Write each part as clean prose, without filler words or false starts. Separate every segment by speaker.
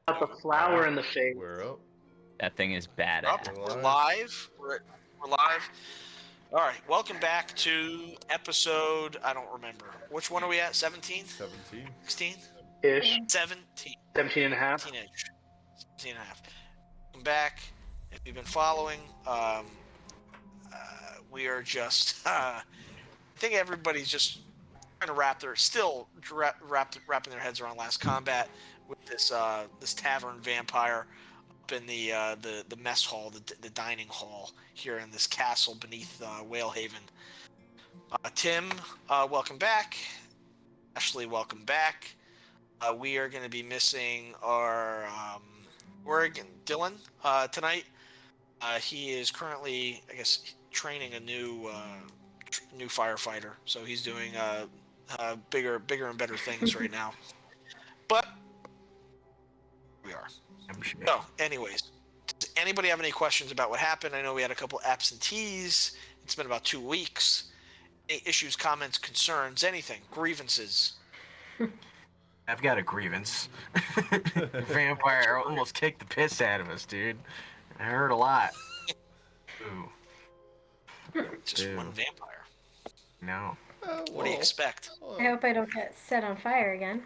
Speaker 1: Got the flower in the face.
Speaker 2: We're up.
Speaker 3: That thing is
Speaker 4: Up.
Speaker 3: badass.
Speaker 4: We're live. We're live. All right. Welcome back to episode. I don't remember. Which one are we at? 17?
Speaker 2: 17.
Speaker 4: 16?
Speaker 1: Ish.
Speaker 4: 17.
Speaker 1: 17 and a half.
Speaker 4: 17-ish. 17 and a half. Welcome back. If you've been following, we are just. I think everybody's just trying to wrapping their heads around Last Combat with this tavern vampire up in the mess hall, the dining hall here in this castle beneath Whalehaven. Tim, welcome back. Ashley, welcome back. We are going to be missing our Oregon Dylan tonight. He is currently, I guess, training a new firefighter, so he's doing bigger and better things right now. But we are.
Speaker 3: I'm sure.
Speaker 4: So, anyways, does anybody have any questions about what happened? I know we had a couple absentees. It's been about 2 weeks. Any issues, comments, concerns, anything, grievances?
Speaker 5: I've got a grievance. The vampire almost kicked the piss out of us, dude. I heard a lot. Ooh.
Speaker 4: Just
Speaker 5: Ew.
Speaker 4: one vampire.
Speaker 5: No.
Speaker 4: What do you expect?
Speaker 6: I hope I don't get set on fire again.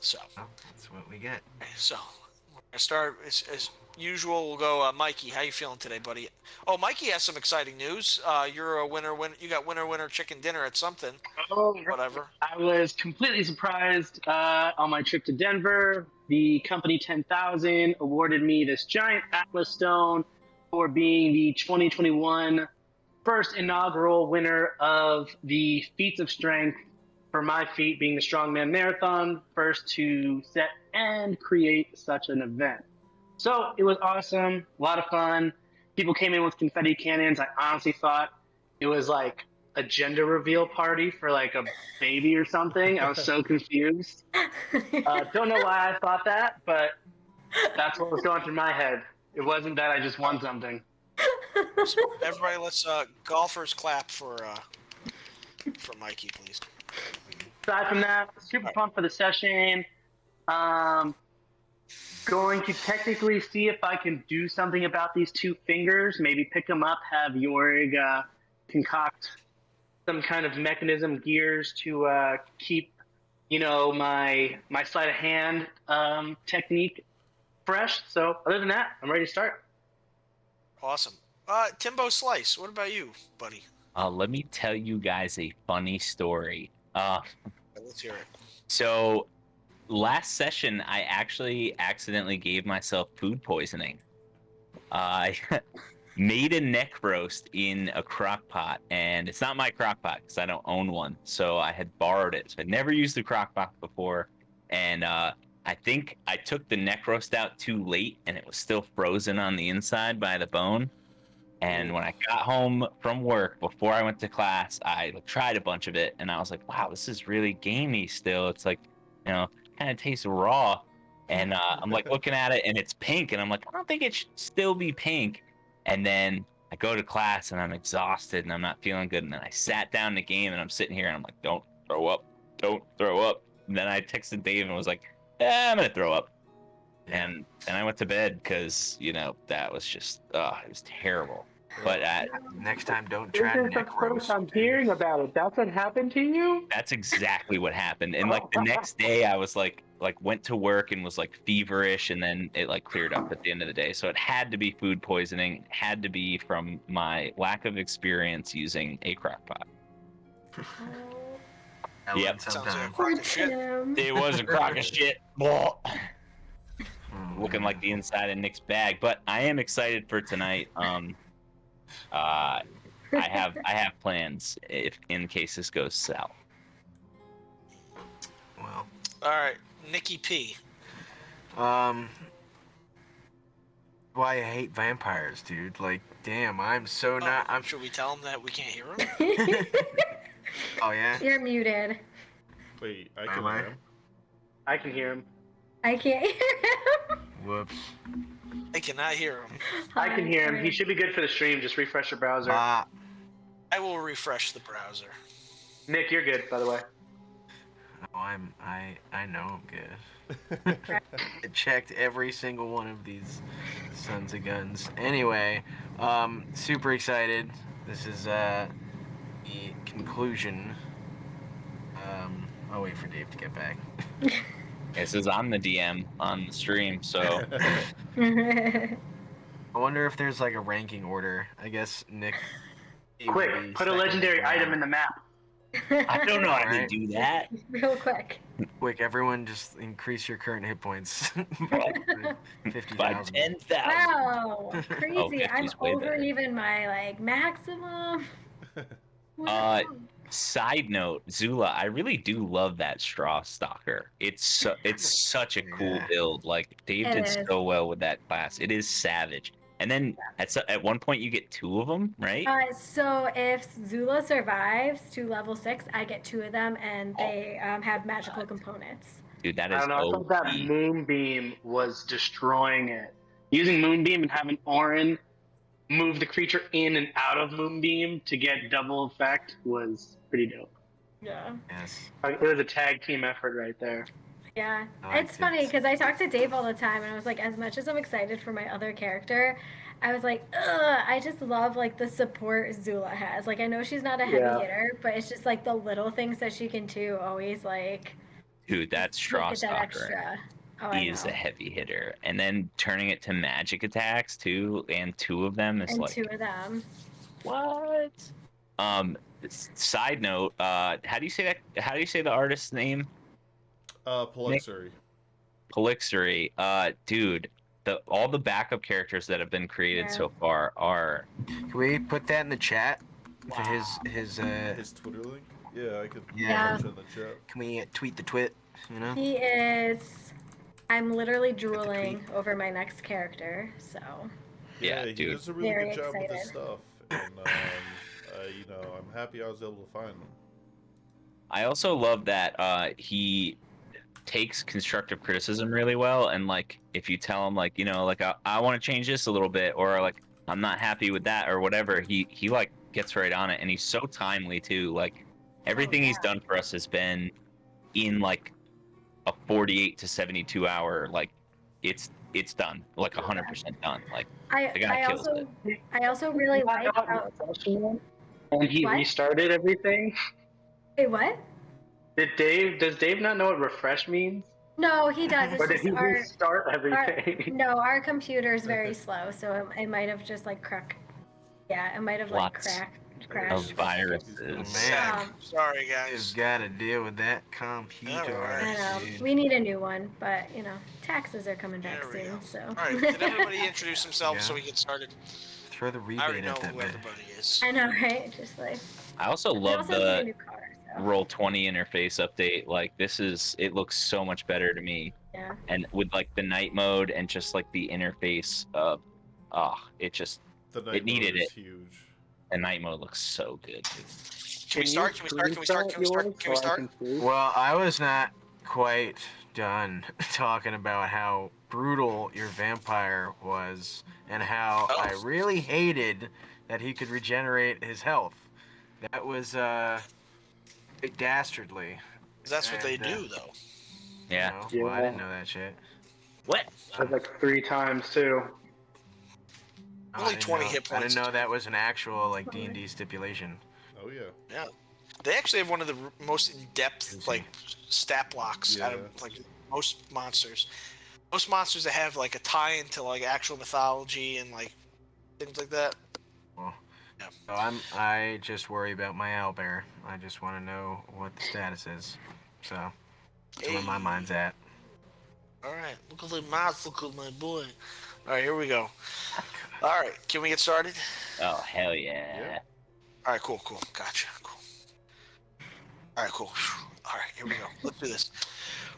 Speaker 4: So,
Speaker 5: Well, that's what we get.
Speaker 4: we're gonna start as usual. We'll go, Mikey. How you feeling today, buddy? Oh, Mikey has some exciting news. You're a winner. You got winner chicken dinner at something.
Speaker 1: Oh,
Speaker 4: Whatever.
Speaker 1: I was completely surprised on my trip to Denver. The company 10,000 awarded me this giant Atlas stone for being the 2021 first inaugural winner of the Feats of Strength for my feat being the Strongman Marathon, first to set and create such an event. So it was awesome, a lot of fun. People came in with confetti cannons. I honestly thought it was like a gender reveal party for like a baby or something. I was so confused. Don't know why I thought that, but that's what was going through my head. It wasn't that I just won something.
Speaker 4: So everybody, let's golfers clap for Mikey, please.
Speaker 1: Aside from that, super pumped for the session. Going to technically see if I can do something about these two fingers. Maybe pick them up, have Jorg concoct some kind of mechanism, gears to keep, my sleight of hand technique fresh. So other than that, I'm ready to start.
Speaker 4: Awesome. Timbo Slice, what about you, buddy?
Speaker 3: Let me tell you guys a funny story.
Speaker 4: Let's hear it.
Speaker 3: So last session, I actually accidentally gave myself food poisoning. I made a neck roast in a crock pot, and it's not my crock pot because I don't own one. So I had borrowed it. So I'd never used the crock pot before, and I think I took the neck roast out too late, and it was still frozen on the inside by the bone. And when I got home from work, before I went to class, I tried a bunch of it, and I was like, wow, this is really gamey still. It's like, kind of tastes raw. And I'm like looking at it, and it's pink, and I'm like, I don't think it should still be pink. And then I go to class, and I'm exhausted, and I'm not feeling good. And then I sat down in the game, and I'm sitting here, and I'm like, don't throw up. And then I texted Dave and was like, I'm going to throw up. And I went to bed because, that was just, it was terrible. But
Speaker 5: Next time, don't try
Speaker 1: This is the
Speaker 5: neck roast.
Speaker 1: first I'm hearing about it. That's what happened to you?
Speaker 3: that's exactly what happened. And the next day I was like went to work and was feverish, and then it cleared up at the end of the day. So it had to be food poisoning. It had to be from my lack of experience using a crock pot. Yep.
Speaker 4: Sounds like a
Speaker 5: Sometime.
Speaker 4: crock of shit.
Speaker 6: Tim.
Speaker 3: It was a crock of shit. Blah. Looking like the inside of Nick's bag. But I am excited for tonight. I have plans if in case this goes south.
Speaker 5: Well,
Speaker 4: All right, Nikki P.
Speaker 5: why I hate vampires, dude. Like, damn, I'm so not. I'm.
Speaker 4: Should we tell him that we can't hear him?
Speaker 5: Oh yeah.
Speaker 6: You're muted.
Speaker 2: Wait, I can
Speaker 5: Am I?
Speaker 2: hear him.
Speaker 1: I can hear him.
Speaker 6: I can't hear him.
Speaker 5: Whoops.
Speaker 4: I cannot hear him.
Speaker 1: I can hear him. He should be good for the stream. Just refresh your browser.
Speaker 4: I will refresh the browser.
Speaker 1: Nick, you're good, by the way.
Speaker 5: Oh, I know I'm good. I checked every single one of these sons of guns. Anyway, super excited. This is the conclusion. I'll wait for Dave to get back.
Speaker 3: This is I'm the DM on the stream, so
Speaker 5: I wonder if there's like a ranking order. I guess Nick. would
Speaker 1: Quick,
Speaker 5: be
Speaker 1: put a
Speaker 5: second
Speaker 1: legendary
Speaker 5: command.
Speaker 1: item in the map.
Speaker 3: I don't know how to
Speaker 5: Alright.
Speaker 3: do that.
Speaker 6: Real quick.
Speaker 5: Quick, everyone, just increase your current hit points by
Speaker 3: By
Speaker 5: 50,000.
Speaker 3: 10,000.
Speaker 6: Wow, crazy.
Speaker 3: Okay,
Speaker 6: I'm
Speaker 3: she's way
Speaker 6: over
Speaker 3: better.
Speaker 6: even my like maximum.
Speaker 3: Uh, Side note, Zula, I really do love that Straw Stalker. It's such a cool
Speaker 5: Yeah.
Speaker 3: build. Like Dave
Speaker 6: It
Speaker 3: did
Speaker 6: is.
Speaker 3: so well with that class. It is savage. And then at one point you get 2 of them, right?
Speaker 6: So if Zula survives to level 6, I get 2 of them, and they have magical components.
Speaker 3: Dude, that
Speaker 1: I
Speaker 3: is
Speaker 1: don't know. I thought that
Speaker 3: OP.
Speaker 1: Moonbeam was destroying it. Using Moonbeam and having Orin move the creature in and out of Moonbeam to get double effect was pretty dope.
Speaker 6: Yeah.
Speaker 5: Yes.
Speaker 1: It was a tag team effort right there.
Speaker 6: Yeah,
Speaker 5: I like
Speaker 6: it's funny
Speaker 5: this.
Speaker 6: because I talk to Dave all the time, and I was like, as much as I'm excited for my other character, I was like, ugh, I just love like the support Zula has. Like, I know she's not a heavy
Speaker 1: Yeah.
Speaker 6: hitter, but it's just like the little things that she can do always like
Speaker 3: Dude, that Straw
Speaker 6: get that
Speaker 3: Stalker
Speaker 6: extra. Oh, I
Speaker 3: is a
Speaker 6: know.
Speaker 3: heavy hitter. And then turning it to magic attacks too, and 2 of them is
Speaker 6: And
Speaker 3: like
Speaker 6: 2 of them.
Speaker 3: what? Side note, how do you say that? How do you say the artist's name?
Speaker 2: Polixery.
Speaker 3: Polixery. Dude, all the backup characters that have been created
Speaker 6: Yeah.
Speaker 3: so far are
Speaker 5: Can we put that in the chat? To his
Speaker 2: His Twitter link? Yeah, I could
Speaker 5: Yeah.
Speaker 2: mention in the chat.
Speaker 5: Can we tweet the twit? You know.
Speaker 6: He is. I'm literally drooling over my next character. So
Speaker 3: Yeah,
Speaker 2: he
Speaker 3: dude.
Speaker 2: does a really
Speaker 6: Very
Speaker 2: good job with his
Speaker 6: excited.
Speaker 2: stuff. And, I'm happy I was able to find them.
Speaker 3: I also love that he takes constructive criticism really well, and like if you tell him like like I want to change this a little bit, or like I'm not happy with that or whatever, he like gets right on it, and he's so timely too. Like everything he's done for us has been in like a 48 to 72 hour, like it's done, like 100% done. Like the guy kills it.
Speaker 6: I also really like how.
Speaker 1: And he
Speaker 6: What?
Speaker 1: restarted everything.
Speaker 6: Wait, what?
Speaker 1: Does Dave not know what refresh means?
Speaker 6: No, he does. It's
Speaker 1: Or did
Speaker 6: just
Speaker 1: he
Speaker 6: our,
Speaker 1: restart everything?
Speaker 6: no, our computer is very slow, so it might have just like cracked. Yeah, it might have like
Speaker 3: Lots
Speaker 6: crashed.
Speaker 3: of viruses.
Speaker 5: Man.
Speaker 4: Sorry,
Speaker 5: You've
Speaker 4: guys.
Speaker 5: got to deal with that computer.
Speaker 4: Alright.
Speaker 6: I know.
Speaker 5: dude.
Speaker 6: We need a new one, but taxes are coming back
Speaker 4: There we go.
Speaker 6: soon, so.
Speaker 4: All right, did everybody introduce themselves so
Speaker 5: Yeah.
Speaker 4: we get started?
Speaker 5: Throw the
Speaker 4: I already
Speaker 5: rebate
Speaker 4: know
Speaker 5: at that
Speaker 4: who
Speaker 5: man.
Speaker 4: everybody is.
Speaker 6: I know, right? Just like.
Speaker 3: I also
Speaker 6: We
Speaker 3: love
Speaker 6: also need a
Speaker 3: the
Speaker 6: new car, so.
Speaker 3: Roll20 interface update. Like it looks so much better to me,
Speaker 6: Yeah.
Speaker 3: and with like the night mode and just like the interface of it just
Speaker 2: The night
Speaker 3: It needed
Speaker 2: mode is
Speaker 3: it.
Speaker 2: huge.
Speaker 3: the night mode looks so good.
Speaker 4: Can we start? Can we start? Can we start? Can we start? Can we start?
Speaker 5: Well, I was not quite done talking about how brutal your vampire was and how
Speaker 4: Oh.
Speaker 5: I really hated that he could regenerate his health. That was dastardly.
Speaker 4: 'Cause that's what they
Speaker 5: And,
Speaker 4: do, though.
Speaker 3: Yeah.
Speaker 5: You know? Well, I
Speaker 1: Yeah.
Speaker 5: didn't know that shit.
Speaker 3: What?
Speaker 1: That was like 3 times too.
Speaker 5: Oh,
Speaker 4: Only
Speaker 5: I didn't
Speaker 4: 20
Speaker 5: know-
Speaker 4: hit
Speaker 5: I
Speaker 4: points.
Speaker 5: didn't know that was an actual like D&D stipulation.
Speaker 2: Oh yeah.
Speaker 4: Yeah. They actually have one of the most in-depth like stat blocks out of like most monsters. Most monsters that have like a tie into like actual mythology and like things like that.
Speaker 5: Well,
Speaker 4: Yeah.
Speaker 5: so I just worry about my owlbear. I just want to know what the status is. So that's where my
Speaker 4: Hey.
Speaker 5: mind's at.
Speaker 4: All right, look at the mouse, look at my boy. All right, here we go. All right, can we get started?
Speaker 3: Oh hell yeah.
Speaker 2: Yeah.
Speaker 4: All right, cool. Gotcha. Cool. All right, cool. All right, here we go. Let's do this.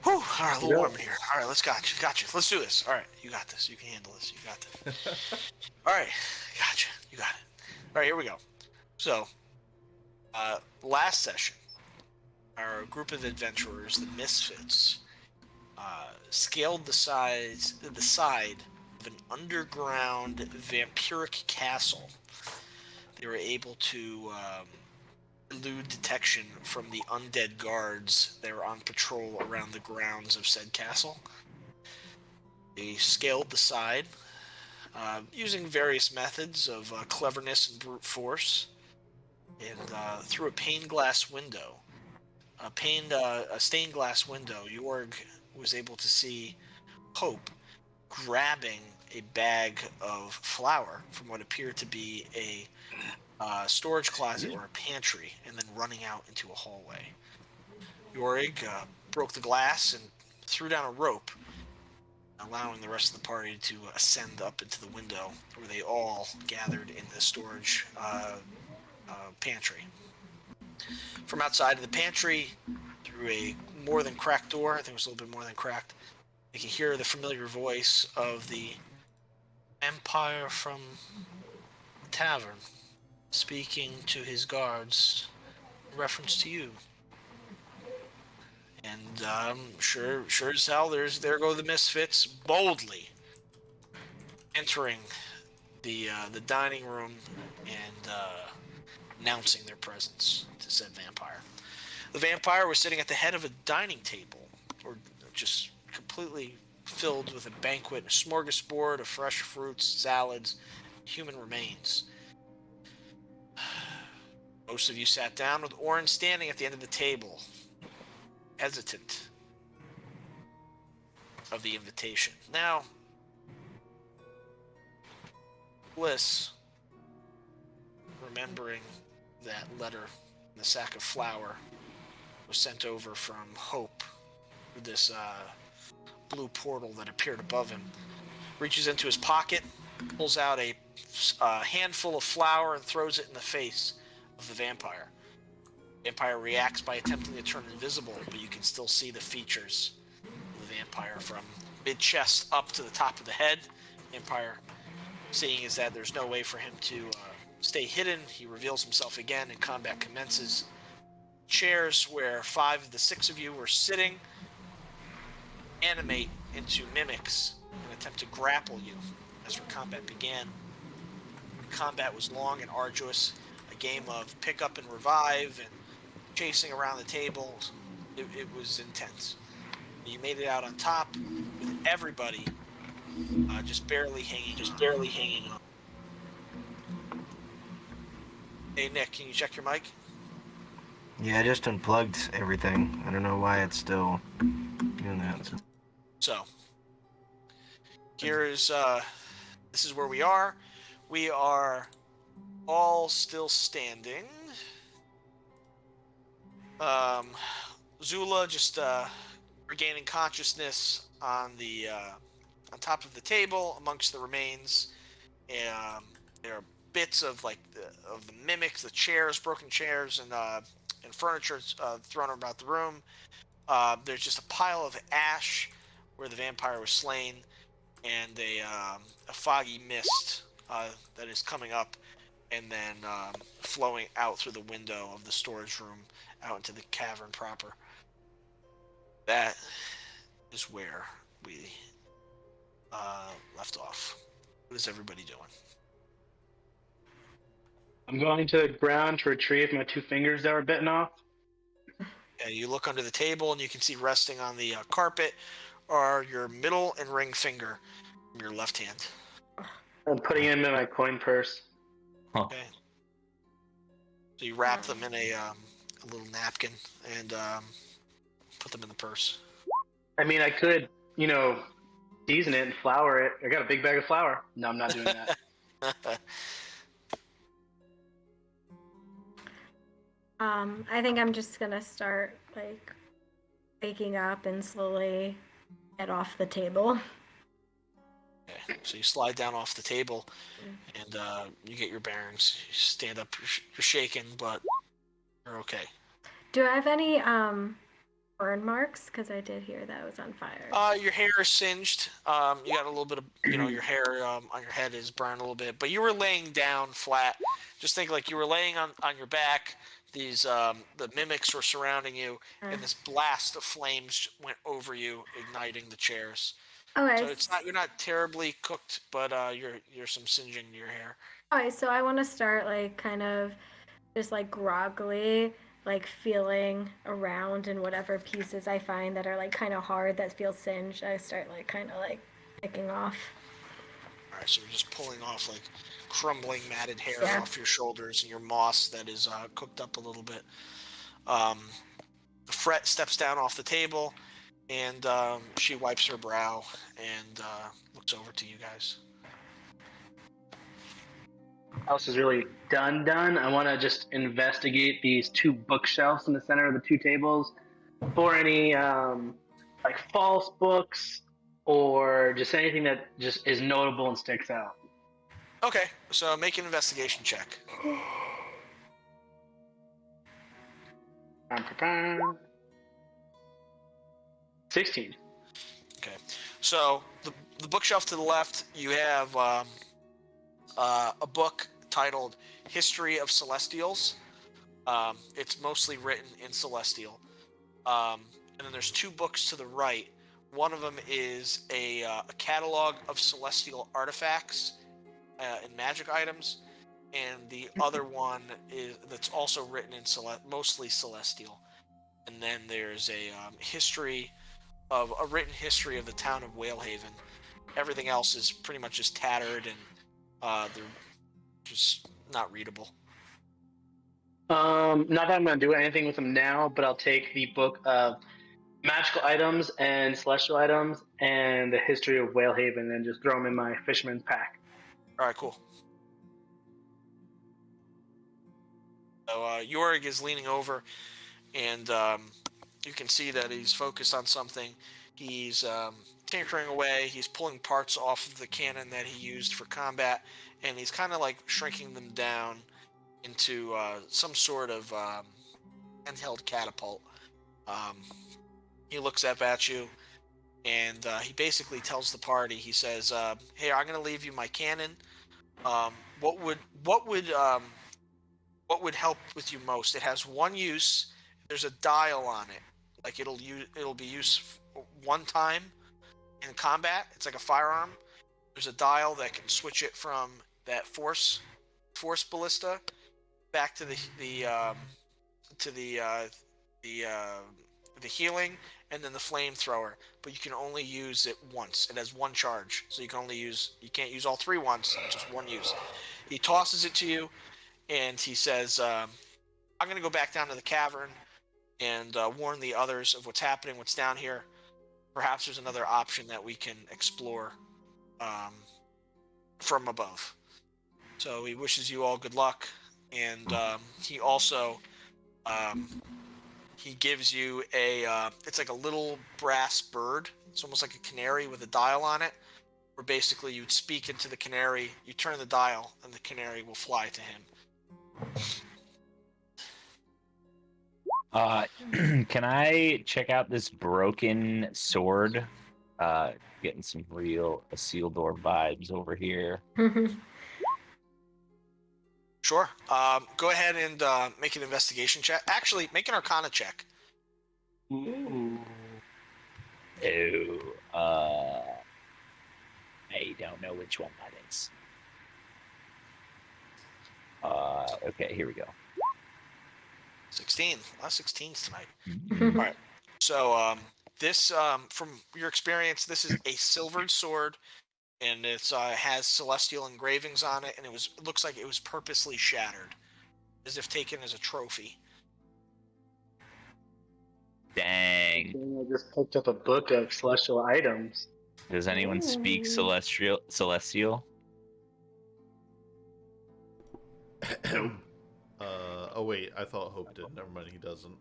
Speaker 4: Whew. All right, a little warm in here. All right, let's gotcha. Let's do this. All right, you got this. You can handle this. You got this. All right, gotcha. You got it. All right, here we go. So, last session, our group of adventurers, the Misfits, scaled the side of an underground vampiric castle. They were able to elude detection from the undead guards that were on patrol around the grounds of said castle. They scaled the side using various methods of cleverness and brute force, and through a stained glass window, Jorg was able to see Hope grabbing a bag of flour from what appeared to be a storage closet or a pantry, and then running out into a hallway. Jorg broke the glass and threw down a rope, allowing the rest of the party to ascend up into the window, where they all gathered in the storage pantry. From outside of the pantry, through a more than cracked door, I think it was a little bit more than cracked, you can hear the familiar voice of the vampire from the tavern speaking to his guards in reference to you. And sure as hell, there go the Misfits boldly entering the dining room and announcing their presence to said vampire. The vampire was sitting at the head of a dining table, or just completely filled with a banquet, a smorgasbord of fresh fruits, salads, human remains. Most of you sat down, with Orin standing at the end of the table, hesitant of the invitation. Now, Bliss, remembering that letter and the sack of flour was sent over from Hope through this blue portal that appeared above him, reaches into his pocket, pulls out a handful of flour and throws it in the face of the vampire. The vampire reacts by attempting to turn invisible, but you can still see the features of the vampire from mid-chest up to the top of the head. The vampire, seeing is that there's no way for him to stay hidden, he reveals himself again, and combat commences. Chairs where 5 of the 6 of you were sitting animate into mimics and attempt to grapple you as your combat began. The combat was long and arduous, a game of pick up and revive and chasing around the table. It was intense. You made it out on top with everybody just barely hanging on. Hey Nick, can you check your mic?
Speaker 5: Yeah, I just unplugged everything. I don't know why it's still doing that.
Speaker 4: So, here is, this is where we are. We are all still standing. Zula just regaining consciousness on the on top of the table amongst the remains. There are bits of of the mimics, the chairs, broken chairs, and furniture thrown about the room. There's just a pile of ash where the vampire was slain, and a foggy mist that is coming up and then flowing out through the window of the storage room out into the cavern proper. That is where we left off. What is everybody doing?
Speaker 1: I'm going to the ground to retrieve my 2 fingers that were bitten off.
Speaker 4: You look under the table and you can see resting on the carpet are your middle and ring finger from your left hand.
Speaker 1: I'm putting them in my coin purse.
Speaker 4: Okay. So you wrap them in a little napkin and put them in the purse.
Speaker 1: I mean, I could, season it and flour it. I got a big bag of flour. No, I'm not doing that.
Speaker 6: I think I'm just gonna start waking up and slowly get off the table.
Speaker 4: Okay. So you slide down off the table and you get your bearings. You stand up. You're shaking, but you're okay.
Speaker 6: Do I have any burn marks? Because I did hear that it was on fire.
Speaker 4: Your hair is singed. You got a little bit of, your hair on your head is burned a little bit, but you were laying down flat. Just think like you were laying on your back. These the mimics were surrounding you, and this blast of flames went over you, igniting the chairs.
Speaker 6: Okay.
Speaker 4: So you're not terribly cooked, but you're some singeing your hair.
Speaker 6: Okay, so I want to start kind of just like groggily, like feeling around in whatever pieces I find that are like kind of hard, that feel singed. I start like kind of like picking off.
Speaker 4: All right, so you're just pulling off like crumbling matted hair
Speaker 6: Yeah.
Speaker 4: off your shoulders and your moss that is cooked up a little bit. Um, Fret steps down off the table, and she wipes her brow and looks over to you guys.
Speaker 1: House is really done. I want to just investigate these two bookshelves in the center of the two tables for any like false books or just anything that just is notable and sticks out.
Speaker 4: Okay, so make an investigation check.
Speaker 1: 16.
Speaker 4: Okay, so the bookshelf to the left, you have a book titled History of Celestials. It's mostly written in Celestial. And then there's two books to the right. One of them is a catalog of celestial artifacts and magic items, and the other one is that's also written in mostly Celestial. And then there's a written history of the town of Whalehaven. Everything else is pretty much just tattered and they're just not readable.
Speaker 1: Not that I'm going to do anything with them now, but I'll take the book of magical items and celestial items and the history of Whalehaven and just throw them in my fisherman's pack.
Speaker 4: All right, cool. So Jorg is leaning over, and you can see that he's focused on something. He's tinkering away. He's pulling parts off of the cannon that he used for combat, and he's kind of like shrinking them down into some sort of handheld catapult. He looks up at you, and he basically tells the party. He says, "Hey, I'm going to leave you my cannon. What would help with you most? It has one use. There's a dial on it. Like it'll be used one time in combat. It's like a firearm. There's a dial that can switch it from that force ballista back to the healing, and then the flamethrower. But you can only use it once. It has one charge, so you can't use all three once. Just one use." He tosses it to you, and he says, "I'm going to go back down to the cavern and warn the others of what's happening, what's down here. Perhaps there's another option that we can explore from above." So he wishes you all good luck, and he also he gives you it's like a little brass bird. It's almost like a canary with a dial on it, where basically you'd speak into the canary, you turn the dial, and the canary will fly to him.
Speaker 3: Can I check out this broken sword? Getting some real Isildur vibes over here.
Speaker 4: Sure. Go ahead and make an investigation check. Actually, make an Arcana check.
Speaker 3: Ooh. I don't know which one that is. Okay, here we go.
Speaker 4: 16. A lot of 16s tonight. All right. So this, from your experience, this is a silvered sword, and it has celestial engravings on it, and it looks like it was purposely shattered, as if taken as a trophy.
Speaker 3: Dang.
Speaker 1: I just picked up a book of celestial items.
Speaker 3: Does anyone speak celestial?
Speaker 2: Oh wait, I thought Hope did. Never mind, he doesn't.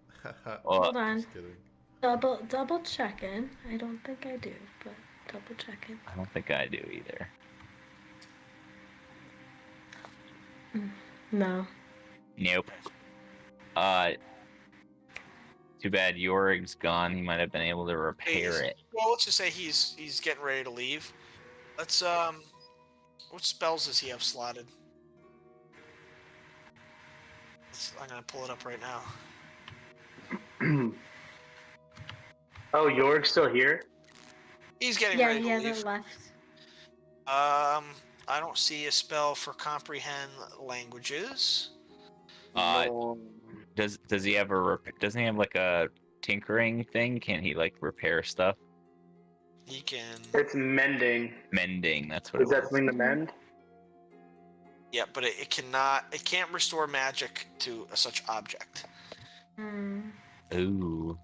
Speaker 6: Hold on.
Speaker 2: Just kidding.
Speaker 6: Double checking. I don't think I do, but double checking.
Speaker 3: I don't think I do either.
Speaker 6: No.
Speaker 3: Nope. Too bad Jorg's gone. He might have been able to repair it.
Speaker 4: Well, let's just say he's getting ready to leave. Let's what spells does he have slotted? I'm gonna pull it up right now.
Speaker 1: Oh, Jorg's still here?
Speaker 4: He's getting
Speaker 6: Yeah,
Speaker 4: ready
Speaker 6: he
Speaker 4: to
Speaker 6: hasn't
Speaker 4: leave.
Speaker 6: left.
Speaker 4: I don't see a spell for comprehend languages.
Speaker 3: Uh,
Speaker 1: No.
Speaker 3: does he have doesn't he have like a tinkering thing? Can he like repair stuff?
Speaker 4: He can.
Speaker 1: It's mending.
Speaker 3: Mending, that's what
Speaker 1: Is
Speaker 3: it
Speaker 1: that
Speaker 3: was.
Speaker 1: something to mend?
Speaker 4: Yeah, but it cannot. It can't restore magic to such object.
Speaker 6: Hmm.
Speaker 3: Ooh,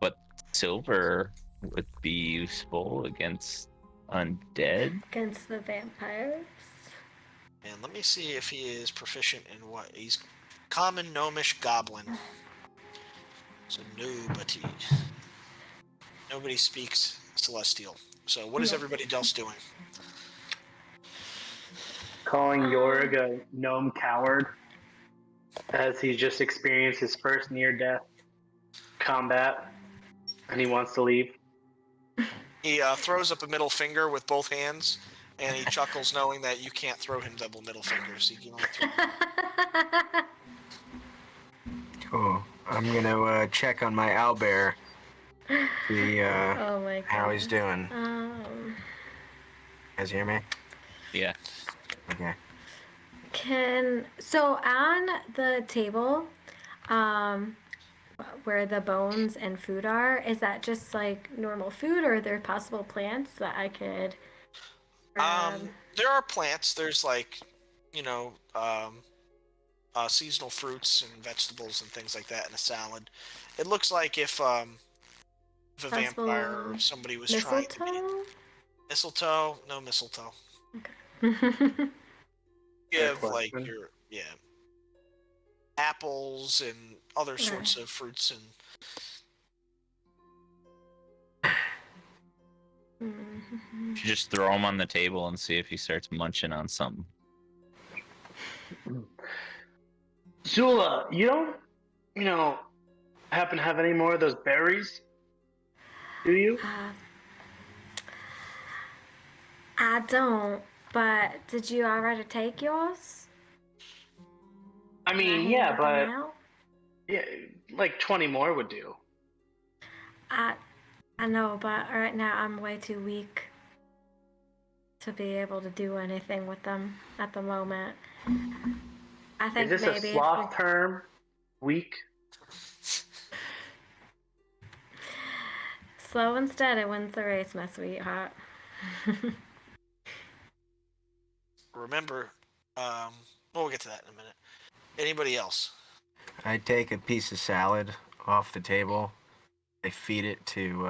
Speaker 3: but silver would be useful against undead.
Speaker 6: Against the vampires.
Speaker 4: And let me see if he is proficient in what he's. Common gnomish goblin. So nobody. Nobody speaks celestial. So what is
Speaker 6: Yeah.
Speaker 4: everybody else doing?
Speaker 1: Calling Yorg a gnome coward as he just experienced his first near-death combat, and he wants to leave.
Speaker 4: He throws up a middle finger with both hands, and he chuckles, knowing that you can't throw him double middle fingers. He can only throw.
Speaker 5: Cool. I'm gonna check on my owlbear. See
Speaker 6: Oh my god.
Speaker 5: how he's doing. You guys hear me?
Speaker 3: Yeah.
Speaker 5: Okay.
Speaker 6: So on the table, where the bones and food are, is that just like normal food, or are there possible plants that I could grab?
Speaker 4: There are plants. There's like, you know, seasonal fruits and vegetables and things like that in a salad. It looks like if a vampire or somebody was trying to be mistletoe, no mistletoe.
Speaker 6: Okay.
Speaker 4: You have
Speaker 1: Fair
Speaker 4: like
Speaker 1: question.
Speaker 4: your apples and other sorts of fruits and
Speaker 6: Mhm.
Speaker 3: Just throw him on the table and see if he starts munching on something.
Speaker 1: Zula, you don't, happen to have any more of those berries? Do you?
Speaker 6: I don't, but did you already take yours?
Speaker 1: I
Speaker 6: Can I
Speaker 1: mean,
Speaker 6: hand
Speaker 1: yeah,
Speaker 6: them
Speaker 1: but
Speaker 6: out?
Speaker 1: yeah, like 20 more would do.
Speaker 6: I know, but right now I'm way too weak to be able to do anything with them at the moment. I think
Speaker 1: Is this
Speaker 6: maybe
Speaker 1: a
Speaker 6: if
Speaker 1: sloth term? Weak?
Speaker 6: slow and steady wins the race, my sweetheart.
Speaker 4: remember. Well, we'll get to that in a minute. Anybody else?
Speaker 5: I take a piece of salad off the table. I feed it to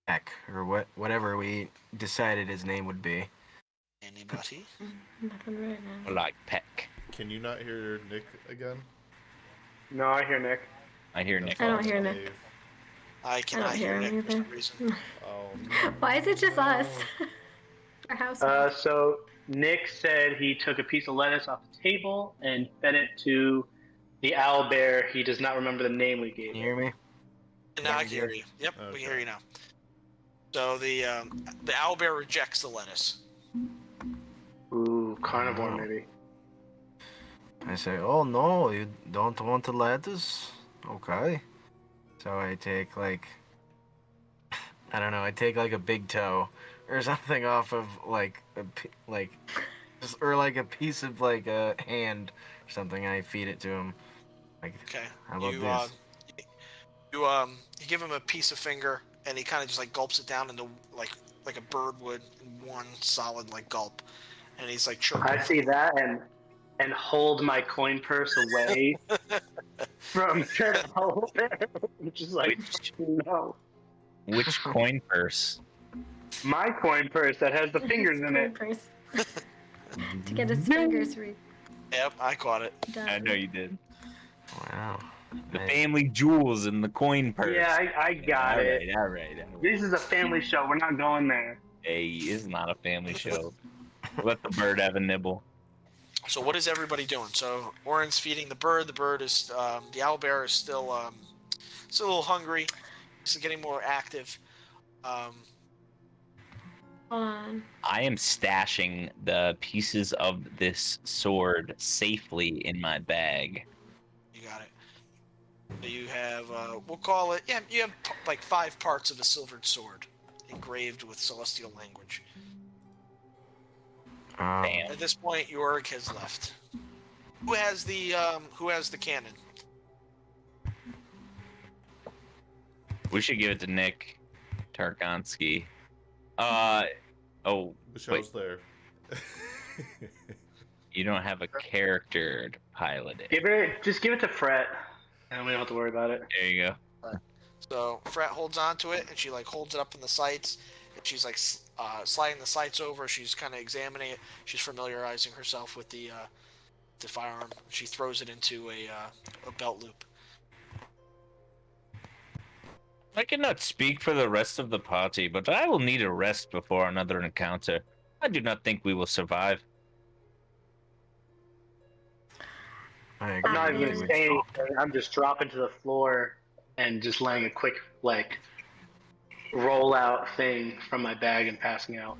Speaker 5: Peck, or whatever we decided his name would be.
Speaker 4: Anybody?
Speaker 6: Nothing right now.
Speaker 3: Like Peck.
Speaker 2: Can you not hear Nick again?
Speaker 1: No, I hear Nick.
Speaker 3: I hear Nick.
Speaker 6: I don't
Speaker 2: also
Speaker 6: hear
Speaker 2: Dave.
Speaker 6: Nick.
Speaker 4: I cannot
Speaker 6: don't
Speaker 4: hear
Speaker 6: hear him
Speaker 4: Nick for some
Speaker 6: either.
Speaker 4: reason.
Speaker 2: Oh,
Speaker 6: Why is it just us? Our household.
Speaker 1: So Nick said he took a piece of lettuce off the table and fed it to the owl bear. He does not remember the name we gave
Speaker 5: Can you
Speaker 1: it.
Speaker 5: hear me?
Speaker 4: And now I
Speaker 5: Yeah,
Speaker 4: can hear
Speaker 5: good.
Speaker 4: you. Yep, we
Speaker 2: Okay.
Speaker 4: can hear you now. So the owlbear rejects the lettuce.
Speaker 1: Ooh, carnivore
Speaker 5: Wow.
Speaker 1: maybe.
Speaker 5: I say, oh no, you don't want the lettuce? Okay. So I take like, I don't know, I take like a big toe or something off of like or like a piece of like a hand or something. And I feed it to him. Like,
Speaker 4: Okay.
Speaker 5: how about
Speaker 4: You
Speaker 5: this?
Speaker 4: you give him a piece of finger, and he kind of just like gulps it down into like a bird would in one solid like gulp, and he's like chirping.
Speaker 1: I see that and hold my coin purse away from the owl bear. Just like, no.
Speaker 3: Which coin purse?
Speaker 1: My coin purse that has the fingers in it.
Speaker 6: Purse. To get his fingers
Speaker 4: Yep, I caught it.
Speaker 6: redone.
Speaker 3: I know you did.
Speaker 5: Wow.
Speaker 3: The
Speaker 5: Nice.
Speaker 3: family jewels in the coin purse.
Speaker 1: Yeah, I got it.
Speaker 3: All right.
Speaker 1: This is a family show. We're not going there.
Speaker 3: Hey, it's not a family show. Let the bird have a nibble.
Speaker 4: So what is everybody doing? So Oren's feeding the bird. The bird is the owlbear is still a little hungry. He's getting more active.
Speaker 6: Hold on.
Speaker 3: I am stashing the pieces of this sword safely in my bag.
Speaker 4: You got it. So you have we'll call it you have like 5 parts of a silvered sword engraved with celestial language.
Speaker 3: Damn.
Speaker 4: At this point, York has left. Who has the cannon?
Speaker 3: We should give it to Nick Tarkonsky. Oh,
Speaker 2: Michelle's there.
Speaker 3: you don't have a character to pilot it.
Speaker 1: Just give it to Fret, and we don't have to worry about it.
Speaker 3: There you go.
Speaker 4: So Fret holds on to it, and she like holds it up in the sights, and she's like sliding the sights over. She's kind of examining it. She's familiarizing herself with the firearm. She throws it into a belt loop.
Speaker 3: I cannot speak for the rest of the party, but I will need a rest before another encounter. I do not think we will survive.
Speaker 5: I agree
Speaker 1: I'm not even
Speaker 5: with
Speaker 1: gonna
Speaker 5: you.
Speaker 1: say anything. I'm just dropping to the floor and just laying a quick like roll out thing from my bag and passing out.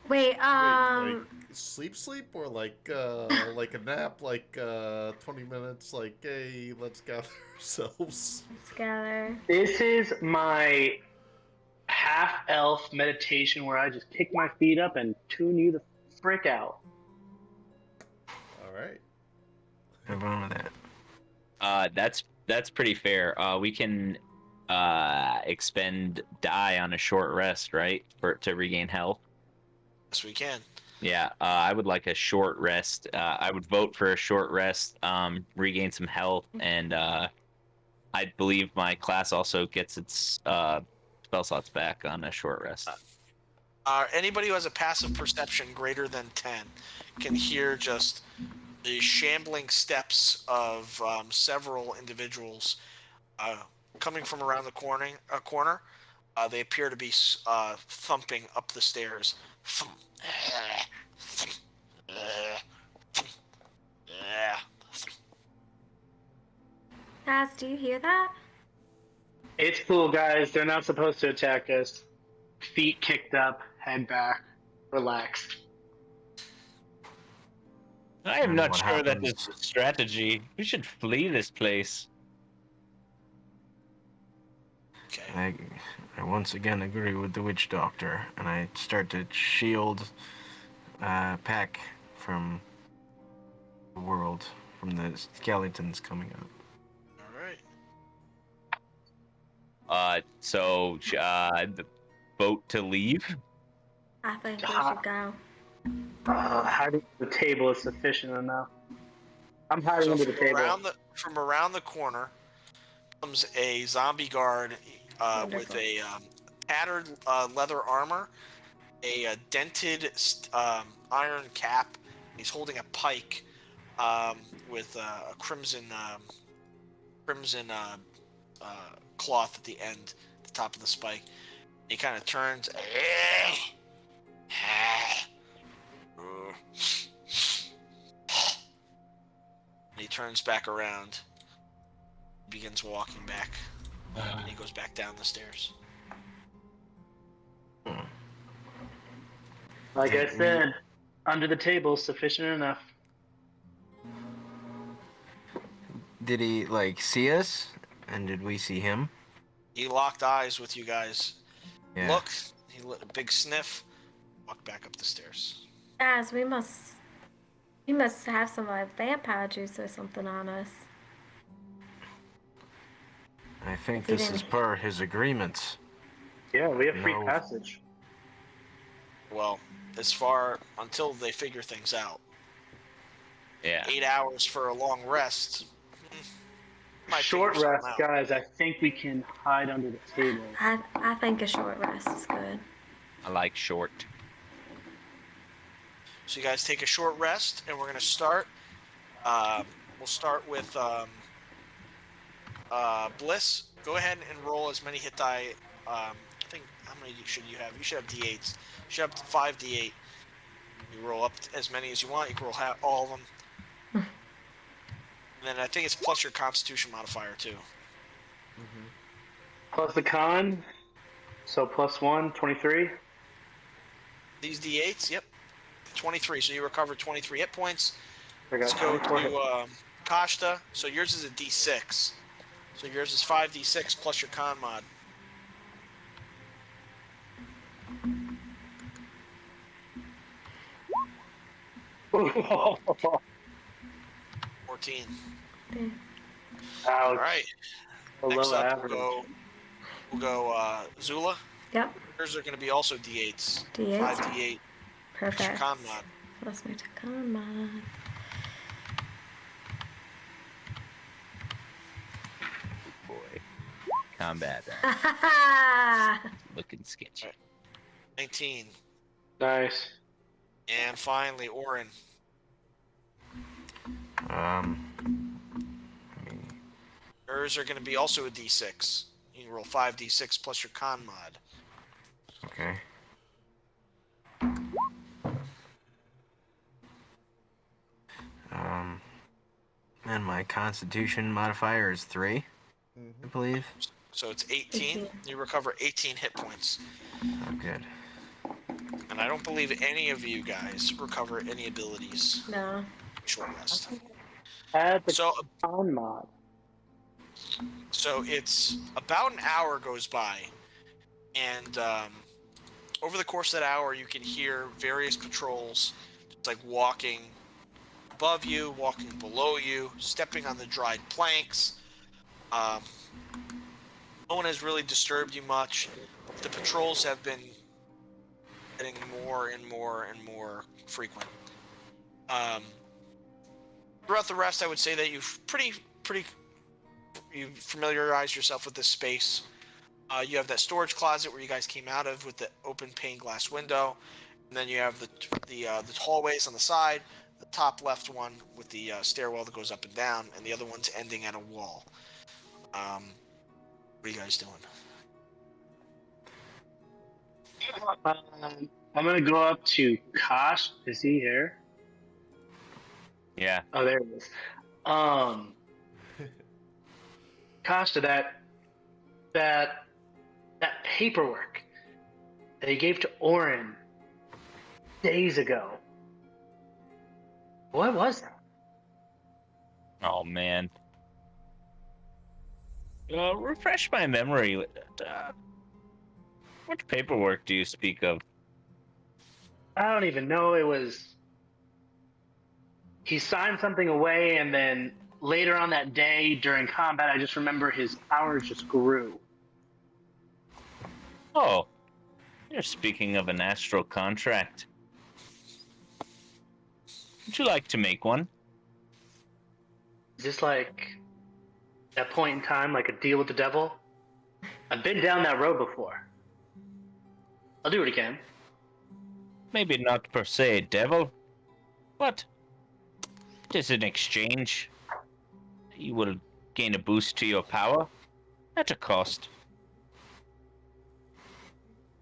Speaker 6: Wait,
Speaker 2: Wait, like sleep, or like a nap, like 20 minutes, like, hey, let's gather ourselves.
Speaker 6: Skylar.
Speaker 1: This is my half elf meditation where I just kick my feet up and tune you the frick out.
Speaker 2: All right.
Speaker 5: Have fun with that.
Speaker 3: That's pretty fair. We can expend die on a short rest, right? To regain health.
Speaker 4: Yes, we can.
Speaker 3: Yeah, I would like a short rest. I would vote for a short rest, regain some health, and I believe my class also gets its spell slots back on a short rest.
Speaker 4: Anybody who has a passive perception greater than 10 can hear just the shambling steps of several individuals coming from around the corner. They appear to be thumping up the stairs.
Speaker 6: Naz, do you hear that?
Speaker 1: It's cool, guys. They're not supposed to attack us. Feet kicked up, head back, relaxed.
Speaker 3: I am
Speaker 5: And
Speaker 3: not
Speaker 5: what
Speaker 3: sure that
Speaker 5: happens-
Speaker 3: this is a strategy. We should flee this place.
Speaker 4: Okay.
Speaker 5: I once again agree with the witch doctor, and I start to shield Pack from the world, from the skeletons coming up.
Speaker 4: All right.
Speaker 3: So the boat to leave.
Speaker 6: I think we should go.
Speaker 1: Hiding the table is sufficient enough. I'm hiding
Speaker 4: So
Speaker 1: under the table.
Speaker 4: from around the corner comes a zombie guard with
Speaker 6: Wonderful.
Speaker 4: a tattered leather armor, a dented iron cap. He's holding a pike with a crimson cloth at the end, the top of the spike. He kind of turns. And he turns back around, begins walking back, and he goes back down the stairs.
Speaker 1: Like I said, under the table is sufficient enough.
Speaker 5: Did he like see us, and did we see him?
Speaker 4: He locked eyes with you guys.
Speaker 5: Yeah.
Speaker 4: Looked, he lit a big sniff, walked back up the stairs.
Speaker 6: Guys, we must have some like vampire juice or something on us.
Speaker 5: I think
Speaker 6: He
Speaker 5: this
Speaker 6: didn't-
Speaker 5: is per his agreements.
Speaker 1: Yeah, we have free
Speaker 5: No.
Speaker 1: passage.
Speaker 4: Well, until they figure things out.
Speaker 3: Yeah.
Speaker 4: 8 hours for a long rest. Might
Speaker 1: Short
Speaker 4: figure
Speaker 1: rest,
Speaker 4: something out.
Speaker 1: guys. I think we can hide under the table.
Speaker 6: I think a short rest is good.
Speaker 3: I like short.
Speaker 4: So you guys take a short rest, and we're gonna start. We'll start with Bliss. Go ahead and roll as many hit die. I think how many should you have? You should have D8s. You should have 5 D8. You roll up as many as you want. You can roll all of them. And then I think it's plus your Constitution modifier too.
Speaker 1: Plus the con, so plus 1, 23.
Speaker 4: These D8s, yep, 23. So you recover 23 hit points.
Speaker 1: I got
Speaker 4: Let's go
Speaker 1: 24 hit.
Speaker 4: to Kashta. So yours is a D6. So yours is 5d6 plus your con mod. 14.
Speaker 1: Ouch.
Speaker 4: All right. Next
Speaker 1: Below
Speaker 4: up,
Speaker 1: average.
Speaker 4: we'll go Zula.
Speaker 6: Yep.
Speaker 4: Yours are going to be also D8s.
Speaker 6: D8s.
Speaker 4: 5d8.
Speaker 6: Perfect.
Speaker 4: Con mod.
Speaker 6: Plus my con mod.
Speaker 3: Boy. Combat. Looking sketchy.
Speaker 4: 19.
Speaker 1: Nice.
Speaker 4: And finally, Orin. Yours are going to be also a D6. You can roll 5d6 plus your con mod.
Speaker 5: Okay. And my Constitution modifier is 3, I believe.
Speaker 4: So it's 18. You recover 18 hit points.
Speaker 5: Oh, good.
Speaker 4: And I don't believe any of you guys recover any abilities.
Speaker 6: No.
Speaker 4: Short rest.
Speaker 1: Add the
Speaker 4: So
Speaker 1: con mod.
Speaker 4: So it's about an hour goes by, and over the course of that hour, you can hear various patrols, just like walking above you, walking below you, stepping on the dried planks. No one has really disturbed you much. The patrols have been getting more and more and more frequent. Throughout the rest, I would say that you've you familiarize yourself with this space. You have that storage closet where you guys came out of with the open pane glass window, and then you have the hallways on the side, the top left one with the stairwell that goes up and down, and the other one's ending at a wall. What are you guys doing?
Speaker 1: I'm gonna go up to Kosh. Is he here?
Speaker 3: Yeah.
Speaker 1: Oh, there he is. Costa, that paperwork that he gave to Orin days ago. What was that?
Speaker 3: Oh man. Refresh my memory. What paperwork do you speak of?
Speaker 1: I don't even know. It was. He signed something away, and then later on that day during combat, I just remember his powers just grew.
Speaker 3: Oh, you're speaking of an astral contract. Would you like to make one?
Speaker 1: Is this like that point in time, like a deal with the devil? I've been down that road before. I'll do it again.
Speaker 3: Maybe not per se, devil, but it is an exchange. You will gain a boost to your power at a cost.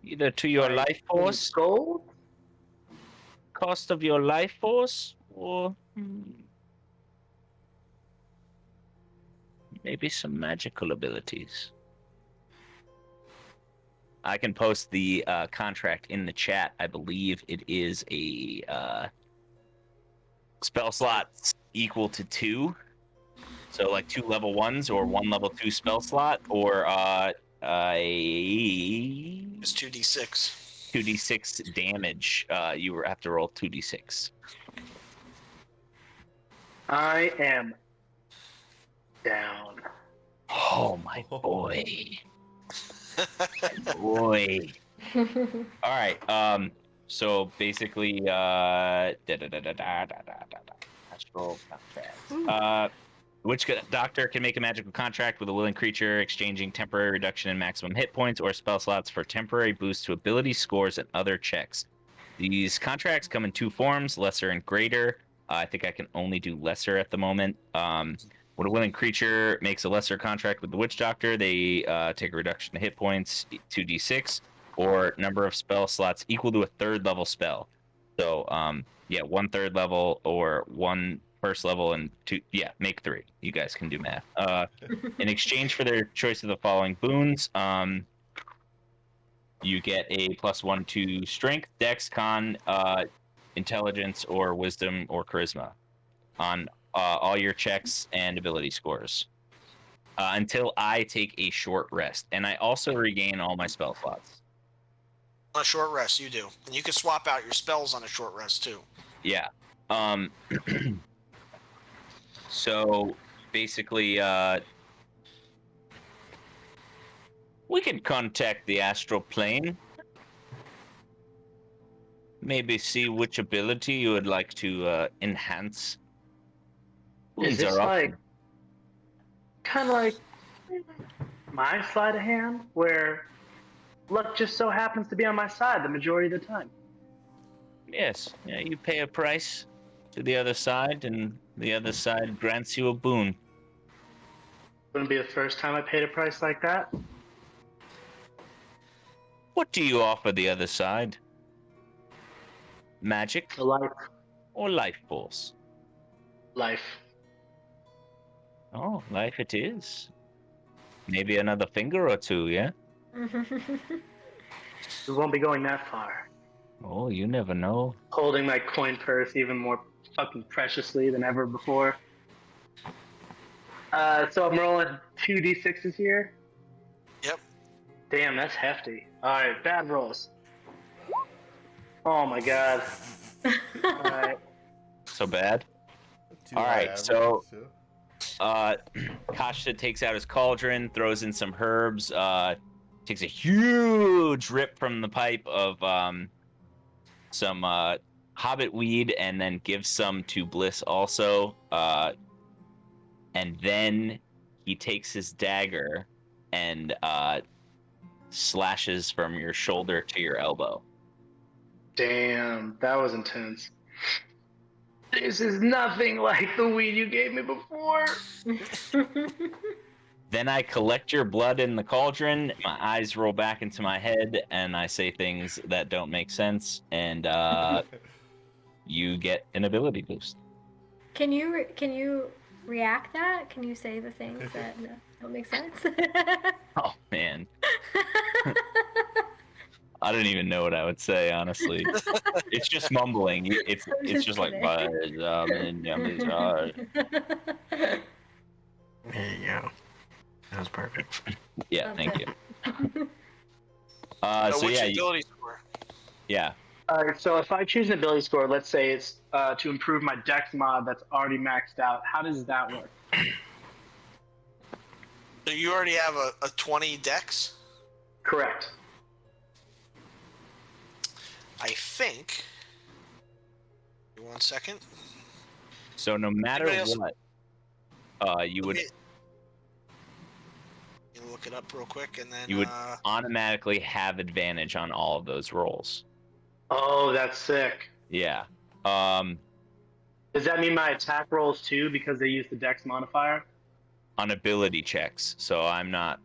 Speaker 3: Either to your life force,
Speaker 1: Gold?
Speaker 3: cost of your life force, or maybe some magical abilities. I can post the contract in the chat. I believe it is a spell slots equal to 2. So like 2 level 1s or 1 level 2 spell slot, or
Speaker 4: It's 2d6.
Speaker 3: 2d6 damage. You have to roll 2d6.
Speaker 1: I am down.
Speaker 3: Oh my boy. Boy. All right. So basically, astral contract. Which doctor can make a magical contract with a willing creature, exchanging temporary reduction in maximum hit points or spell slots for temporary boost to ability scores and other checks. These contracts come in 2 forms, lesser and greater. I think I can only do lesser at the moment. When a willing creature makes a lesser contract with the witch doctor, they take a reduction to hit points, 2d6, or number of spell slots equal to a 3rd level spell. So, 1 3rd level or 1 1st level and 2. Yeah, make 3. You guys can do math. In exchange for their choice of the following boons, you get a +1 to strength, dex, con, intelligence, or wisdom, or charisma on all your checks and ability scores until I take a short rest. And I also regain all my spell slots.
Speaker 4: On a short rest, you do. And you can swap out your spells on a short rest, too.
Speaker 3: Yeah. Um, so basically, we can contact the astral plane. Maybe see which ability you would like to enhance.
Speaker 1: Is
Speaker 3: These are
Speaker 1: this
Speaker 3: up.
Speaker 1: like kind of like my sleight of hand, where luck just so happens to be on my side the majority of the time?
Speaker 3: Yes, yeah, you pay a price to the other side, and the other side grants you a boon.
Speaker 1: Wouldn't be the first time I paid a price like that.
Speaker 3: What do you offer the other side? Magic
Speaker 1: A life,
Speaker 3: or life force?
Speaker 1: life.
Speaker 3: Oh, life it is. Maybe another finger or two, yeah?
Speaker 1: We won't be going that far.
Speaker 3: Oh, you never know.
Speaker 1: Holding my coin purse even more fucking preciously than ever before. So I'm rolling 2d6s here.
Speaker 4: Yep.
Speaker 1: Damn, that's hefty. Alright, bad rolls. Oh my god. Alright.
Speaker 3: So bad.
Speaker 2: Too
Speaker 3: All
Speaker 2: high
Speaker 3: right, so-
Speaker 2: averages,
Speaker 3: Kasha takes out his cauldron, throws in some herbs, takes a huge rip from the pipe of some hobbit weed, and then gives some to Bliss also. And then he takes his dagger and slashes from your shoulder to your elbow.
Speaker 1: Damn, that was intense. This is nothing like the weed you gave me before.
Speaker 3: Then I collect your blood in the cauldron, my eyes roll back into my head, and I say things that don't make sense, and you get an ability boost.
Speaker 6: Can you react that? Can you say the things that don't make sense?
Speaker 3: Oh, man. I don't even know what I would say, honestly. It's just mumbling. It's
Speaker 6: just
Speaker 3: just like,
Speaker 6: kidding.
Speaker 5: There you go. That was perfect.
Speaker 3: yeah,
Speaker 6: Love
Speaker 3: thank
Speaker 6: that.
Speaker 3: you.
Speaker 4: So
Speaker 3: So
Speaker 4: which
Speaker 3: yeah,
Speaker 4: ability score?
Speaker 3: yeah.
Speaker 1: Alright, so if I choose an ability score, let's say it's to improve my dex mod that's already maxed out, how does that work?
Speaker 4: So you already have a 20 dex?
Speaker 1: Correct.
Speaker 4: I think. 1 second.
Speaker 3: So no matter
Speaker 4: Anybody else-
Speaker 3: what, you would
Speaker 4: You look it up real quick, and then
Speaker 3: you would automatically have advantage on all of those rolls.
Speaker 1: Oh, that's sick.
Speaker 3: Yeah.
Speaker 1: Does that mean my attack rolls too because they use the dex modifier?
Speaker 3: On ability checks. So I'm not,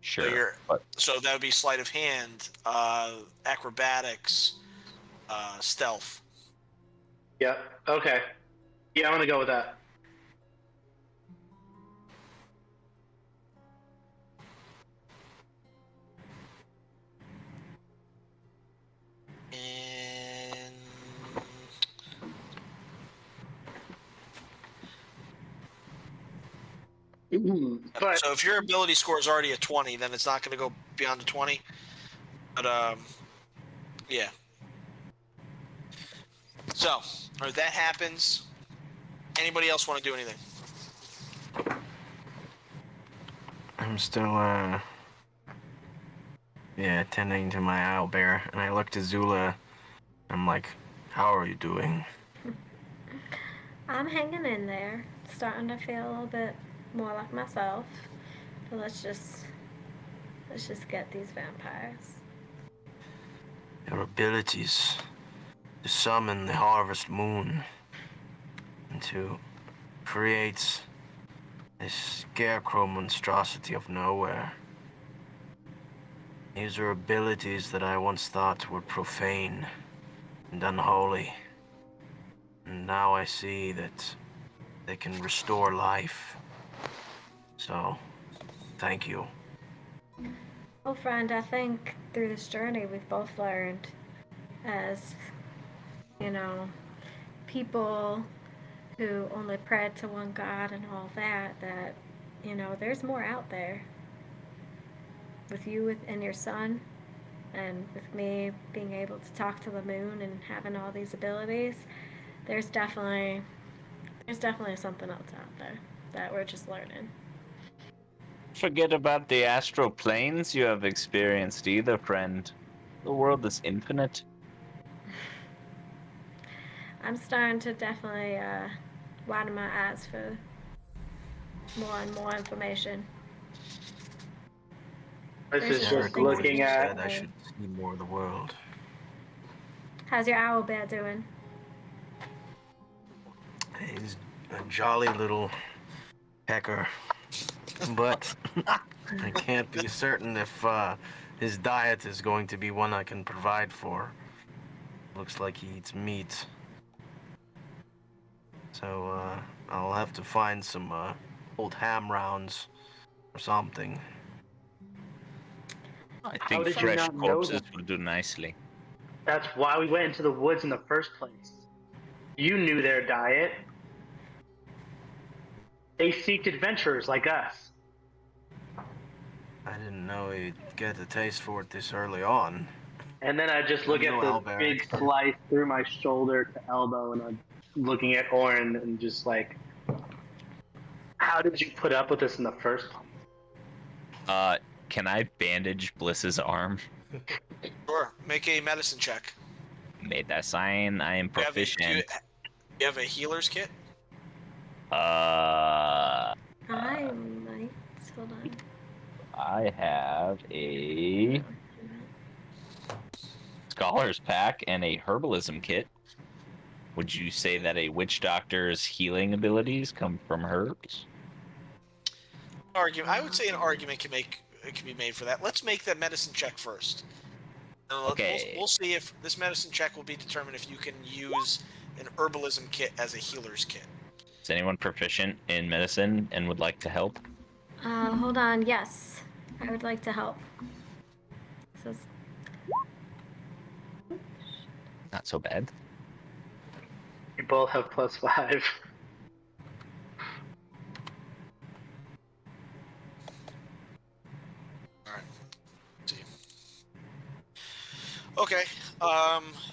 Speaker 3: sure. But
Speaker 4: so that would be sleight of hand, acrobatics, stealth.
Speaker 1: Yep. Okay. Yeah, I'm gonna go with that.
Speaker 4: And
Speaker 1: But
Speaker 4: so if your ability score is already a 20, then it's not going to go beyond the 20. But yeah. So, or that happens. Anybody else want to do anything?
Speaker 5: I'm still, tending to my owlbear, and I look to Zula. I'm like, how are you doing?
Speaker 6: I'm hanging in there, starting to feel a little bit more like myself. But let's just get these vampires.
Speaker 5: Your abilities to summon the harvest moon and to create this scarecrow monstrosity of nowhere. These are abilities that I once thought were profane and unholy. And now I see that they can restore life. So, thank you.
Speaker 6: Well, friend, I think through this journey we've both learned, as people who only pray to one God and all that, there's more out there. With you and your son, And with me being able to talk to the moon and having all these abilities, there's definitely something else out there that we're just learning.
Speaker 3: Forget about the astral planes you have experienced either, friend. The world is infinite.
Speaker 6: I'm starting to definitely widen my eyes for more and more information.
Speaker 1: This
Speaker 6: There's
Speaker 1: is
Speaker 6: just
Speaker 1: just
Speaker 6: things
Speaker 1: looking
Speaker 6: you
Speaker 1: at.
Speaker 5: Said I should see more of the world.
Speaker 6: How's your owl bear doing?
Speaker 5: He's a jolly little pecker, but I can't be certain if his diet is going to be one I can provide for. Looks like he eats meat. So I'll have to find some old ham rounds or something.
Speaker 3: I
Speaker 1: How
Speaker 3: think
Speaker 1: did you
Speaker 3: fresh
Speaker 1: not know
Speaker 3: corpses
Speaker 1: that?
Speaker 3: would do nicely.
Speaker 1: That's why we went into the woods in the first place. You knew their diet. They seeked adventurers like us.
Speaker 5: I didn't know he'd get a taste for it this early on.
Speaker 1: And then I just look
Speaker 5: No,
Speaker 1: at the
Speaker 5: Albert.
Speaker 1: big slice through my shoulder to elbow, and I'm looking at Orin and just like, how did you put up with this in the first place?
Speaker 3: Can I bandage Bliss's arm?
Speaker 4: Sure. Make a medicine check.
Speaker 3: Made that sign. I am
Speaker 4: Do you have a- do
Speaker 3: proficient.
Speaker 4: you have a healer's kit?
Speaker 6: I might. Hold on.
Speaker 3: I have a scholar's pack and a herbalism kit. Would you say that a witch doctor's healing abilities come from herbs?
Speaker 4: I would say an argument can be made for that. Let's make that medicine check first.
Speaker 3: Okay.
Speaker 4: We'll see if this medicine check will be determined if you can use an herbalism kit as a healer's kit.
Speaker 3: Is anyone proficient in medicine and would like to help?
Speaker 6: Hold on. Yes, I would like to help. So,
Speaker 3: Not so bad.
Speaker 1: You both have +5.
Speaker 4: Alright. See. Okay.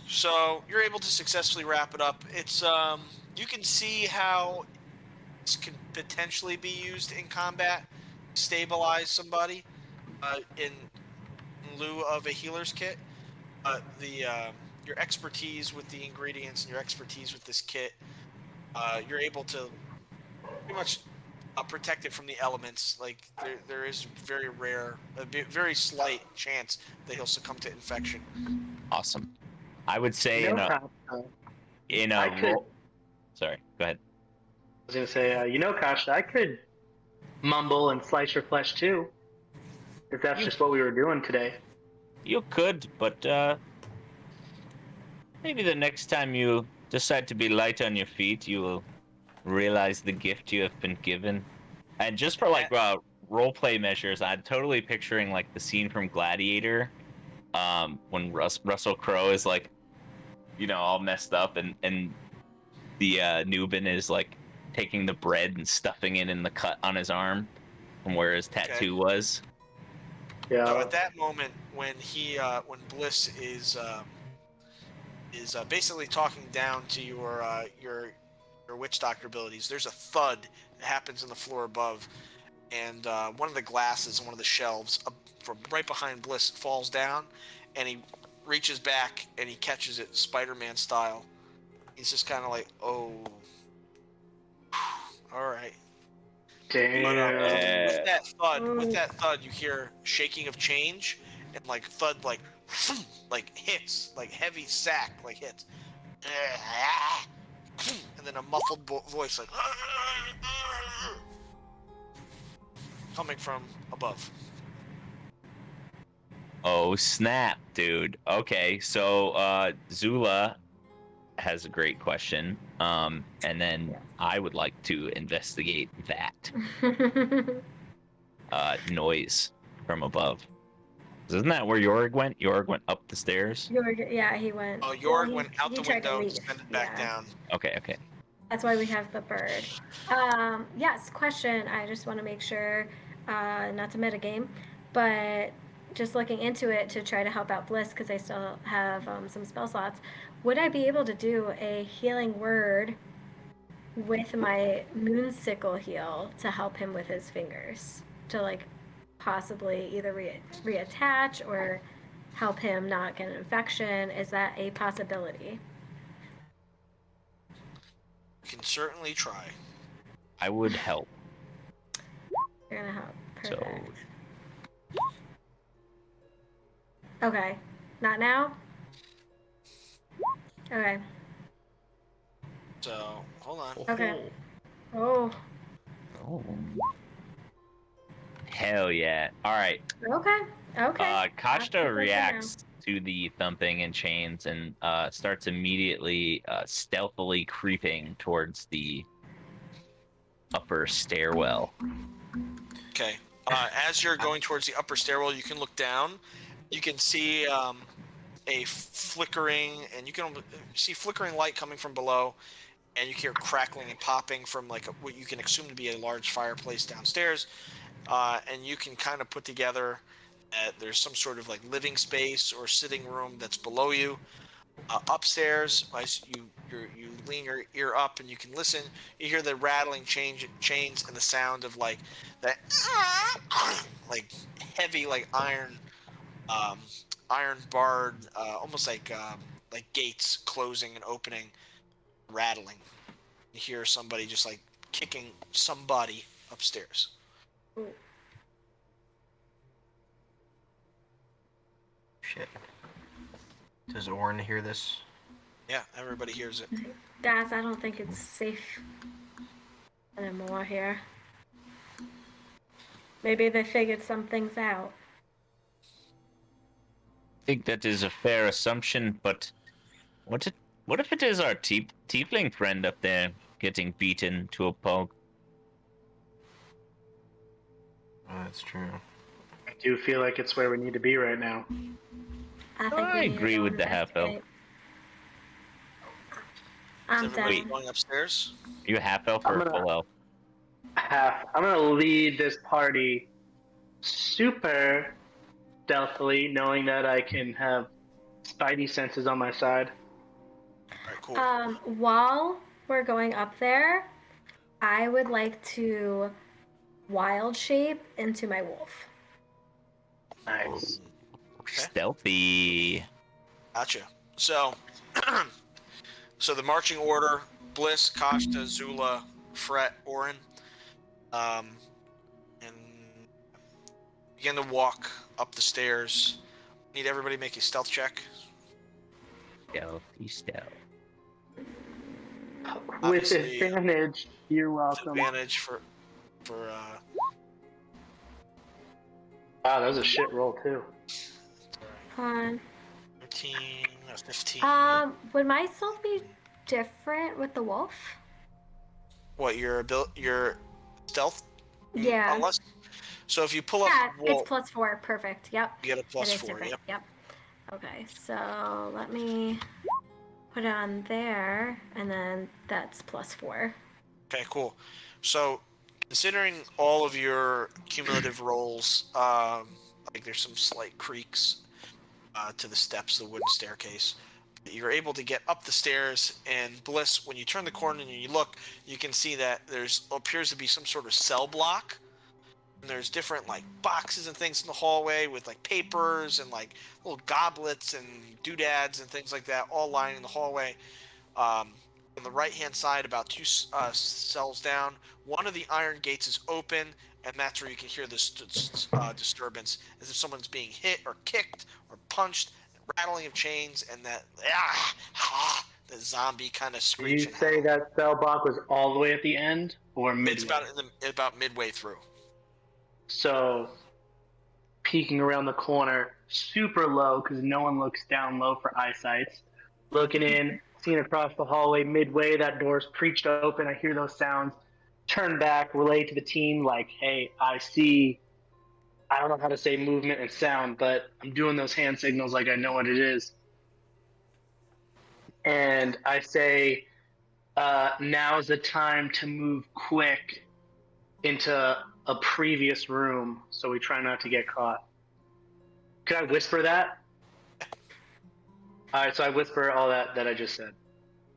Speaker 4: So you're able to successfully wrap it up. It's you can see how this could potentially be used in combat, stabilize somebody, in lieu of a healer's kit. Your expertise with the ingredients and your expertise with this kit, you're able to pretty much protect it from the elements. Like there is very slight chance that he'll succumb to infection.
Speaker 3: Awesome. I would say
Speaker 1: You know,
Speaker 3: in
Speaker 1: I
Speaker 3: a
Speaker 1: could-
Speaker 3: roll. Sorry, go ahead.
Speaker 1: I was gonna say, Kasha, I could mumble and slice your flesh too, if that's just what we were doing today.
Speaker 3: You could, but maybe the next time you decide to be light on your feet, you will realize the gift you have been given. And just for like role play measures, I'm totally picturing like the scene from Gladiator, when Russell Crowe is like, all messed up, and the Nubian is like taking the bread and stuffing it in the cut on his arm from where his tattoo was.
Speaker 1: Yeah.
Speaker 4: So at that moment, when when Bliss is basically talking down to your witch doctor abilities, there's a thud that happens in the floor above, and one of the glasses on one of the shelves from right behind Bliss falls down, and he reaches back and he catches it Spider-Man style. He's just kind of like, oh, all right.
Speaker 1: Damn.
Speaker 4: But with that thud, you hear shaking of change and like thud, like hits, like heavy sack, like hits, and then a muffled voice like coming from above.
Speaker 3: Oh snap, dude. Okay, so Zula has a great question, and then I would like to investigate that noise from above. Isn't that where Jorg went? Jorg went up the stairs?
Speaker 6: yeah, he went.
Speaker 4: Oh, Jorg
Speaker 6: well,
Speaker 4: went out
Speaker 6: he
Speaker 4: the
Speaker 6: tried to
Speaker 4: window,
Speaker 6: leave,
Speaker 4: descended back
Speaker 6: yeah.
Speaker 4: down.
Speaker 3: Okay.
Speaker 6: That's why we have the bird. Yes, question. I just want to make sure, not to metagame, but just looking into it to try to help out Bliss because I still have some spell slots. Would I be able to do a healing word with my moonsicle heal to help him with his fingers to like possibly either reattach or help him not get an infection? Is that a possibility?
Speaker 4: You can certainly try.
Speaker 3: I would help.
Speaker 6: You're gonna help.
Speaker 3: So
Speaker 6: Perfect. Okay. Not now? Okay.
Speaker 4: So hold on.
Speaker 6: Okay. Oh.
Speaker 3: oh. Hell yeah. All right.
Speaker 6: Okay. Okay.
Speaker 3: Kashta
Speaker 6: That's
Speaker 3: reacts to the thumping and chains and starts immediately stealthily creeping towards the upper stairwell.
Speaker 4: Okay. As you're going towards the upper stairwell, you can look down. You can see a flickering, and you can see flickering light coming from below, and you hear crackling and popping from like what you can assume to be a large fireplace downstairs. And you can kind of put together that there's some sort of like living space or sitting room that's below you. Upstairs, as you lean your ear up and you can listen, you hear the rattling chains and the sound of like that like heavy like iron barred, almost like gates closing and opening, rattling. You hear somebody just like kicking somebody upstairs.
Speaker 5: Shit. Does Orin hear this?
Speaker 4: Yeah, everybody hears it.
Speaker 6: Guys, I don't think it's safe anymore here. Maybe they figured some things out.
Speaker 3: I think that is a fair assumption, but what if it is our tiefling friend up there getting beaten to a pulp?
Speaker 5: Oh, that's true.
Speaker 1: I do feel like it's where we need to be right now.
Speaker 6: I think
Speaker 3: I
Speaker 6: we need
Speaker 3: agree
Speaker 6: to
Speaker 3: with the half elf.
Speaker 6: investigate.
Speaker 4: Is
Speaker 6: I'm
Speaker 4: everybody
Speaker 6: down.
Speaker 4: going upstairs?
Speaker 3: You half elf or
Speaker 1: I'm gonna-
Speaker 3: full elf?
Speaker 1: I'm gonna lead this party super stealthily, knowing that I can have spidey senses on my side.
Speaker 4: All right, cool.
Speaker 6: While we're going up there, I would like to wild shape into my wolf.
Speaker 1: Nice.
Speaker 3: Stealthy.
Speaker 4: Gotcha. So, so the marching order: Bliss, Kashta, Zula, Fret, Orin, and begin to walk up the stairs. Need everybody to make a stealth check.
Speaker 3: Stealth.
Speaker 1: With
Speaker 4: Obviously,
Speaker 1: advantage, you're welcome.
Speaker 4: advantage for
Speaker 1: Wow, that was a shit roll too.
Speaker 6: Hold on.
Speaker 4: 13, 15.
Speaker 6: Would my stealth be different with the wolf?
Speaker 4: What your stealth?
Speaker 6: Yeah.
Speaker 4: Unless, so if you pull up,
Speaker 6: Yeah,
Speaker 4: wolf,
Speaker 6: it's +4. Perfect. Yep.
Speaker 4: you get a
Speaker 6: It
Speaker 4: plus
Speaker 6: is
Speaker 4: 4.
Speaker 6: different.
Speaker 4: Yep.
Speaker 6: Yep. Okay, so let me put it on there, and then that's +4.
Speaker 4: Okay, cool. So, considering all of your cumulative rolls, like there's some slight creaks to the steps of the wooden staircase. You're able to get up the stairs, and Bliss, when you turn the corner and you look, you can see that there's appears to be some sort of cell block. And there's different like boxes and things in the hallway with like papers and like little goblets and doodads and things like that, all lining the hallway. On the right-hand side, about 2 cells down, one of the iron gates is open, and that's where you can hear this disturbance, as if someone's being hit or kicked or punched, rattling of chains, and that the zombie kind of
Speaker 1: Did
Speaker 4: screech.
Speaker 1: you say that cell block was all the way at the end or midway?
Speaker 4: It's about midway through.
Speaker 1: So, peeking around the corner, super low because no one looks down low for eyesight. Looking in, seeing across the hallway, midway, that door's preached open. I hear those sounds. Turn back, relay to the team, like, hey, I see. I don't know how to say movement and sound, but I'm doing those hand signals like I know what it is. And I say, now's the time to move quick into a previous room, so we try not to get caught. Could I whisper that? All right, so I whisper all that I just said.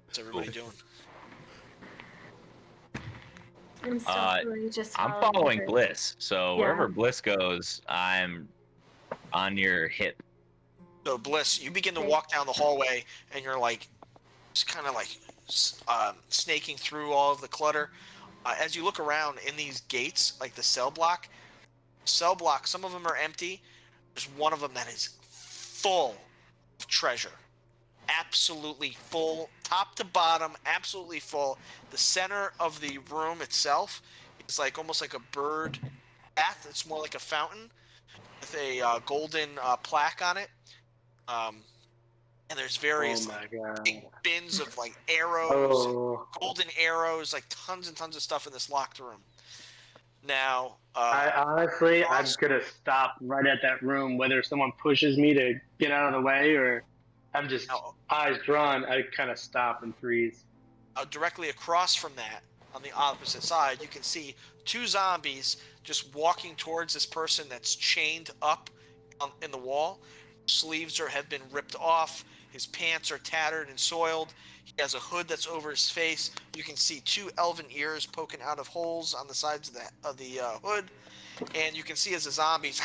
Speaker 4: What's everybody doing?
Speaker 6: I'm stealthily just
Speaker 3: I'm
Speaker 6: following
Speaker 3: following
Speaker 6: Drew.
Speaker 3: Bliss, so
Speaker 6: Yeah.
Speaker 3: wherever Bliss goes, I'm on your hip.
Speaker 4: So Bliss, you begin to
Speaker 6: Okay.
Speaker 4: walk down the hallway, and you're like, just kind of like snaking through all of the clutter. As you look around in these gates, like the cell block, some of them are empty. There's one of them that is full of treasure. Absolutely full, top to bottom, absolutely full. The center of the room itself is like almost like a bird bath. It's more like a fountain with a golden plaque on it. And there's various
Speaker 1: Oh my god.
Speaker 4: big bins of like arrows,
Speaker 1: Oh.
Speaker 4: golden arrows, like tons and tons of stuff in this locked room. Now,
Speaker 1: I honestly, I'm gonna stop right at that room, whether someone pushes me to get out of the way or I'm just
Speaker 4: now,
Speaker 1: eyes drawn. I kind of stop and freeze.
Speaker 4: directly across from that, on the opposite side, you can see two zombies just walking towards this person that's chained up in the wall. Sleeves have been ripped off. His pants are tattered and soiled. He has a hood that's over his face. You can see two elven ears poking out of holes on the sides of the hood. And you can see as the zombies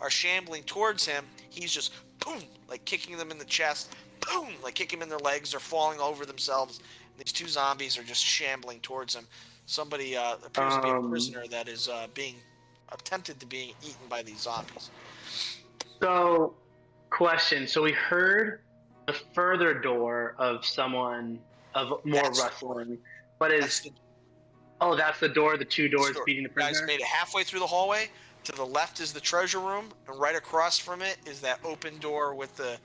Speaker 4: are shambling towards him, he's just boom, like kicking them in the chest, boom, like kicking them in their legs. They're falling over themselves. And these two zombies are just shambling towards him. Somebody appears to be a prisoner that is being attempted to be eaten by these zombies.
Speaker 1: So, question. So we heard the further door of someone of more
Speaker 4: That's the
Speaker 1: rustling, but
Speaker 4: That's
Speaker 1: is
Speaker 4: the
Speaker 1: that's the door. The two doors
Speaker 4: door.
Speaker 1: feeding the
Speaker 4: You guys
Speaker 1: prisoner.
Speaker 4: made it halfway through the hallway. To the left is the treasure room, and right across from it is that open door with the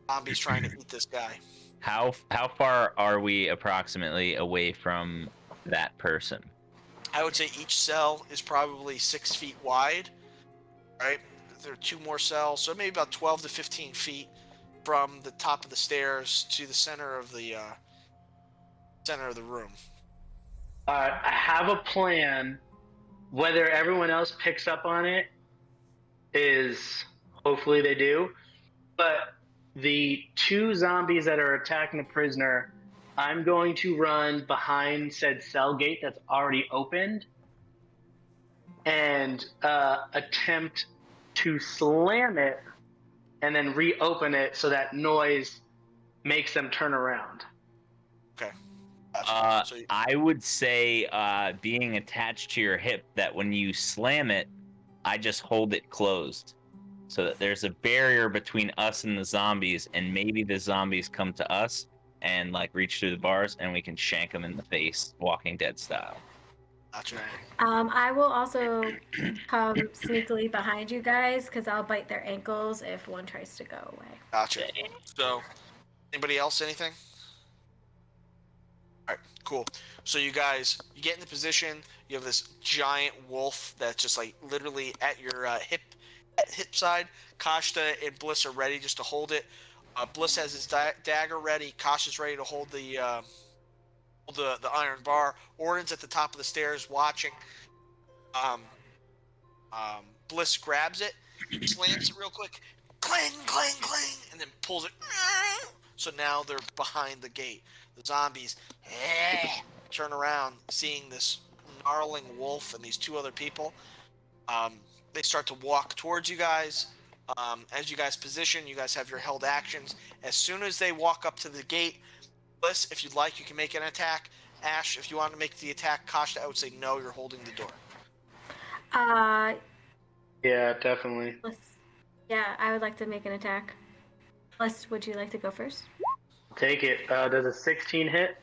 Speaker 4: zombies trying to eat this guy.
Speaker 3: How far are we approximately away from that person?
Speaker 4: I would say each cell is probably 6 feet wide, right? There are two more cells, so maybe about 12 to 15 feet from the top of the stairs to the center of the room.
Speaker 1: I have a plan. Whether everyone else picks up on it is hopefully they do. But the two zombies that are attacking the prisoner, I'm going to run behind said cell gate that's already opened and attempt to slam it and then reopen it so that noise makes them turn around.
Speaker 4: Okay. Gotcha. So
Speaker 3: I would say, being attached to your hip, that when you slam it, I just hold it closed, so that there's a barrier between us and the zombies, and maybe the zombies come to us and like reach through the bars, and we can shank them in the face, Walking Dead style.
Speaker 4: gotcha.
Speaker 6: I will also come sneakily behind you guys because I'll bite their ankles if one tries to go away.
Speaker 4: Gotcha. So, anybody else? Anything? All right, cool. So you guys, you get in the position. You have this giant wolf that's just like literally at your hip side. Kashta and Bliss are ready just to hold it. Bliss has his dagger ready. Kashta's ready to hold the iron bar. Orden's at the top of the stairs watching. Bliss grabs it, slams it real quick, clang, clang, clang, and then pulls it. So now they're behind the gate. The zombies turn around, seeing this gnarling wolf and these two other people. They start to walk towards you guys. As you guys position, you guys have your held actions. As soon as they walk up to the gate, Bliss, if you'd like, you can make an attack. Ash, if you want to make the attack, Kashta, I would say no, you're holding the door.
Speaker 1: Yeah, definitely.
Speaker 6: Yeah, I would like to make an attack. Bliss, would you like to go first?
Speaker 1: Take it. Does a 16 hit?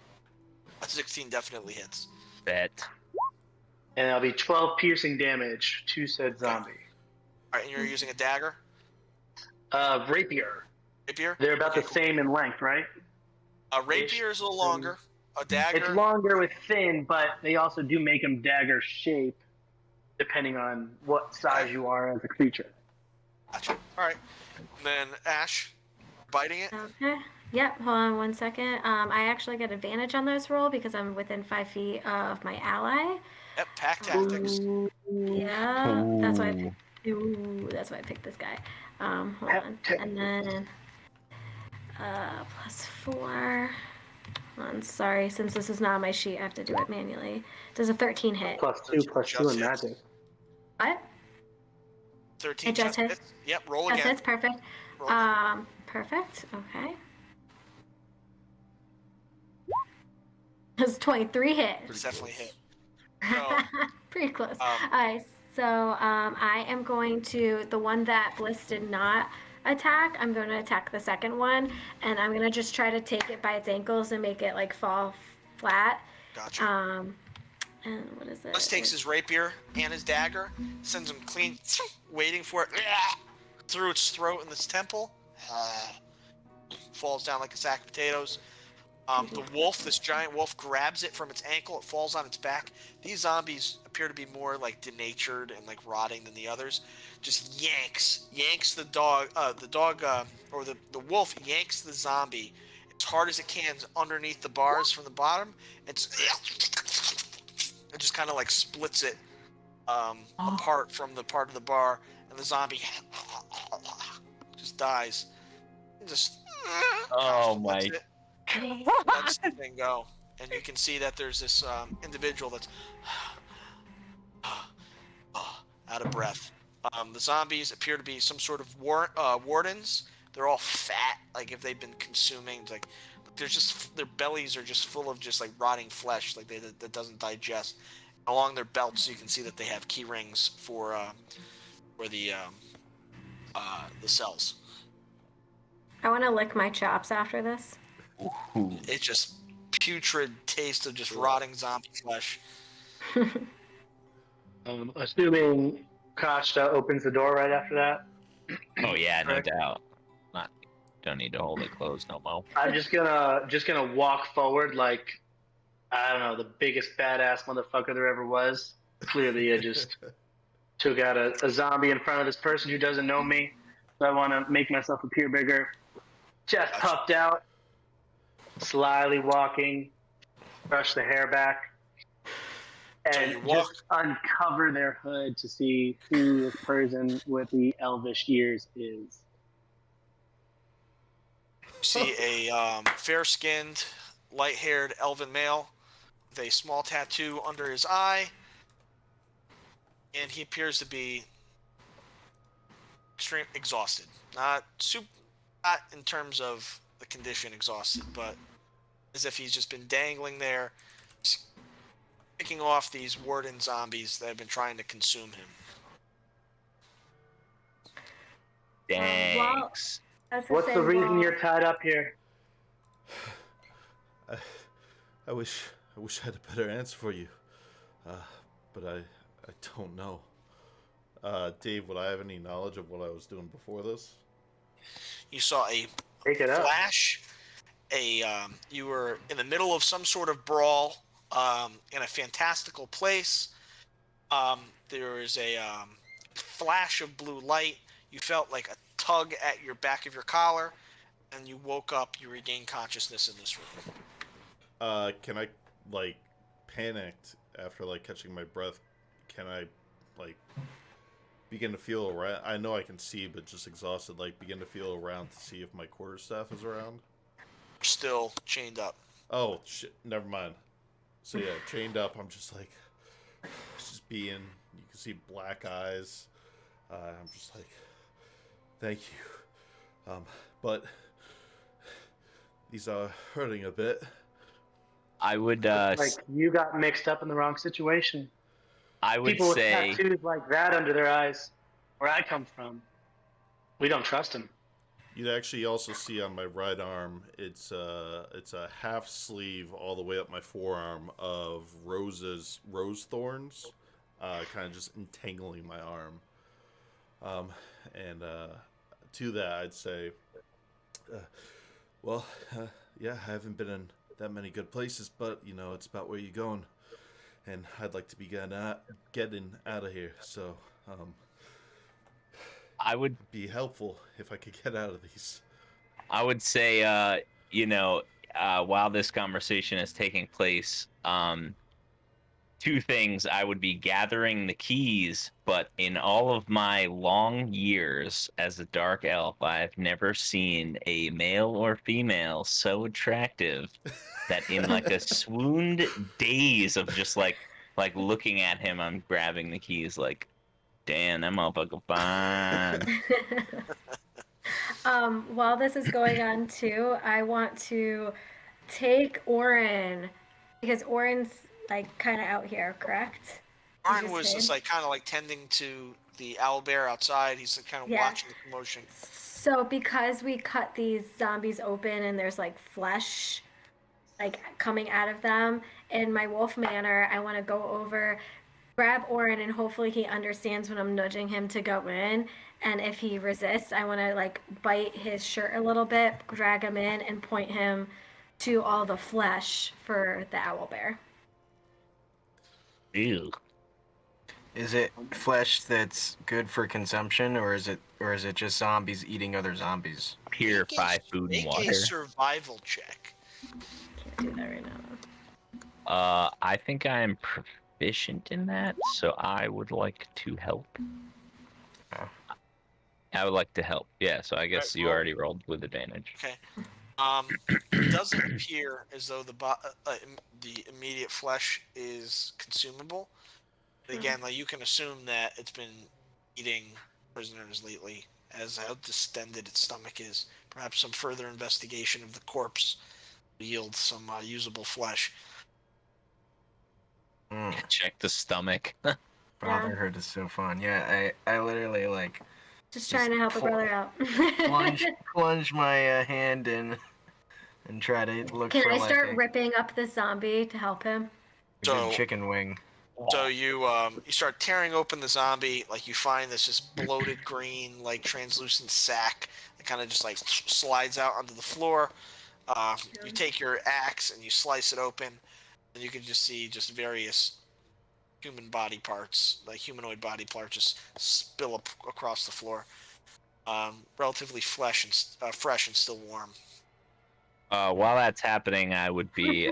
Speaker 4: A 16 definitely hits.
Speaker 3: Bet.
Speaker 1: And that'll be 12 piercing damage to said zombie.
Speaker 4: All right, and you're using a dagger?
Speaker 1: Rapier.
Speaker 4: Rapier?
Speaker 1: They're about
Speaker 4: Okay,
Speaker 1: the same in length, right?
Speaker 4: A rapier is a little longer. A dagger?
Speaker 1: It's longer with thin, but they also do make them dagger shape depending on what size you are as a creature.
Speaker 4: Gotcha. All right. And then Ash, biting it?
Speaker 6: Okay. Yep, hold on 1 second. I actually get advantage on this roll because I'm within 5 feet of my ally.
Speaker 4: Yep, pack tactics.
Speaker 6: Yeah, that's why I picked Ooh, that's why I picked this guy. Hold on. And then +4. Hold on, sorry, since this is not on my sheet, I have to do it manually. Does a 13 hit?
Speaker 1: +2 in magic.
Speaker 6: What?
Speaker 4: 13
Speaker 6: It just
Speaker 4: just
Speaker 6: hits?
Speaker 4: hits. Yep, roll
Speaker 6: Just
Speaker 4: again.
Speaker 6: hits, perfect.
Speaker 4: Roll again.
Speaker 6: Perfect, okay. It's 23 hit.
Speaker 4: It's definitely hit.
Speaker 6: Pretty close. Alright, so I am going to, the one that Bliss did not attack, I'm going to attack the second one, and I'm going to just try to take it by its ankles and make it like fall flat.
Speaker 4: Gotcha.
Speaker 6: And what is it?
Speaker 4: Bliss takes his rapier and his dagger, sends him clean, waiting for it, through its throat and its temple. Falls down like a sack of potatoes. The wolf, this giant wolf, grabs it from its ankle. It falls on its back. These zombies appear to be more like denatured and like rotting than the others. Just yanks the dog, or the wolf yanks the zombie as hard as it can underneath the bars from the bottom. It just kind of like splits it apart from the part of the bar, and the zombie just dies. Just
Speaker 3: my.
Speaker 4: Lets the thing go, and you can see that there's this individual that's out of breath. The zombies appear to be some sort of wardens. They're all fat, like if they've been consuming, like they're just, their bellies are just full of just like rotting flesh, like that doesn't digest. Along their belts, you can see that they have key rings for the cells.
Speaker 6: I want to lick my chops after this.
Speaker 4: It's just putrid taste of just rotting zombie flesh.
Speaker 1: Assuming Kashta opens the door right after that.
Speaker 3: Oh yeah, no doubt. Don't need to hold it closed no more.
Speaker 1: I'm just gonna walk forward like, I don't know, the biggest badass motherfucker there ever was. Clearly, I just took out a zombie in front of this person who doesn't know me. So I want to make myself appear bigger. Chest puffed out, slyly walking, brush the hair back, and just uncover their hood to see who this person with the elvish ears is.
Speaker 4: See a fair-skinned, light-haired elven male with a small tattoo under his eye, and he appears to be extremely exhausted. Not in terms of the condition exhausted, but as if he's just been dangling there, picking off these warden zombies that have been trying to consume him.
Speaker 3: Thanks.
Speaker 1: What's the reason you're tied up here?
Speaker 2: I wish I had a better answer for you, but I don't know. Dave, would I have any knowledge of what I was doing before this?
Speaker 4: You saw a flash. You were in the middle of some sort of brawl in a fantastical place. There is a flash of blue light. You felt like a tug at your back of your collar, and you woke up. You regained consciousness in this room.
Speaker 2: Can I, like, panicked after, like, catching my breath? Can I, like, begin to feel around? I know I can see, but just exhausted. Like, begin to feel around to see if my quarterstaff is around.
Speaker 4: Still chained up.
Speaker 2: Oh shit! Never mind. So yeah, chained up. I'm just like, just being. You can see black eyes. I'm just like, thank you. But these are hurting a bit.
Speaker 3: I would
Speaker 1: like you got mixed up in the wrong situation.
Speaker 3: I would
Speaker 1: People
Speaker 3: say
Speaker 1: with tattoos like that under their eyes, where I come from, we don't trust them.
Speaker 2: You'd actually also see on my right arm, it's a half sleeve all the way up my forearm of rose thorns, kind of just entangling my arm. And to that, I'd say, yeah, I haven't been in that many good places, but you know, it's about where you're going, and I'd like to be getting out of here. So,
Speaker 3: I would
Speaker 2: be helpful if I could get out of these.
Speaker 3: I would say, while this conversation is taking place, two things. I would be gathering the keys, but in all of my long years as a dark elf, I've never seen a male or female so attractive that in like a swooned daze of just like looking at him, I'm grabbing the keys like, damn, that motherfucker fine.
Speaker 6: While this is going on too, I want to take Orin because Orin's like kind of out here, correct? He's
Speaker 4: Arn was
Speaker 6: hid.
Speaker 4: just like kind of like tending to the owl bear outside. He's like kind of
Speaker 6: Yeah.
Speaker 4: watching the commotion.
Speaker 6: So because we cut these zombies open and there's like flesh like coming out of them, in my wolf manner, I want to go over, grab Orin, and hopefully he understands when I'm nudging him to go in. And if he resists, I want to like bite his shirt a little bit, drag him in, and point him to all the flesh for the owl bear.
Speaker 3: Ew.
Speaker 5: Is it flesh that's good for consumption, or is it just zombies eating other zombies?
Speaker 3: Purify food and
Speaker 4: Make
Speaker 3: water.
Speaker 4: a survival check.
Speaker 6: Can't do that right now.
Speaker 3: I think I am proficient in that, so I would like to help.
Speaker 5: Oh.
Speaker 3: I would like to help. Yeah, so I guess
Speaker 4: Right,
Speaker 3: you
Speaker 4: roll.
Speaker 3: already rolled with advantage.
Speaker 4: Okay. It doesn't appear as though the immediate flesh is consumable. But again, like you can assume that it's been eating prisoners lately, as how distended its stomach is. Perhaps some further investigation of the corpse will yield some usable flesh.
Speaker 3: Check the stomach.
Speaker 5: Brotherhood is so fun. Yeah, I literally like
Speaker 6: Just trying to help a brother out.
Speaker 5: plunge my hand in and try to look
Speaker 6: Can
Speaker 5: for
Speaker 6: I
Speaker 5: like
Speaker 6: start
Speaker 5: a
Speaker 6: ripping up the zombie to help him?
Speaker 5: good chicken wing.
Speaker 4: So you start tearing open the zombie, like you find this just bloated green, like translucent sack that kind of just like slides out onto the floor. You take your axe and you slice it open, and you can just see just various human body parts, like humanoid body parts, just spill up across the floor. Relatively fresh and still warm.
Speaker 3: While that's happening, I would be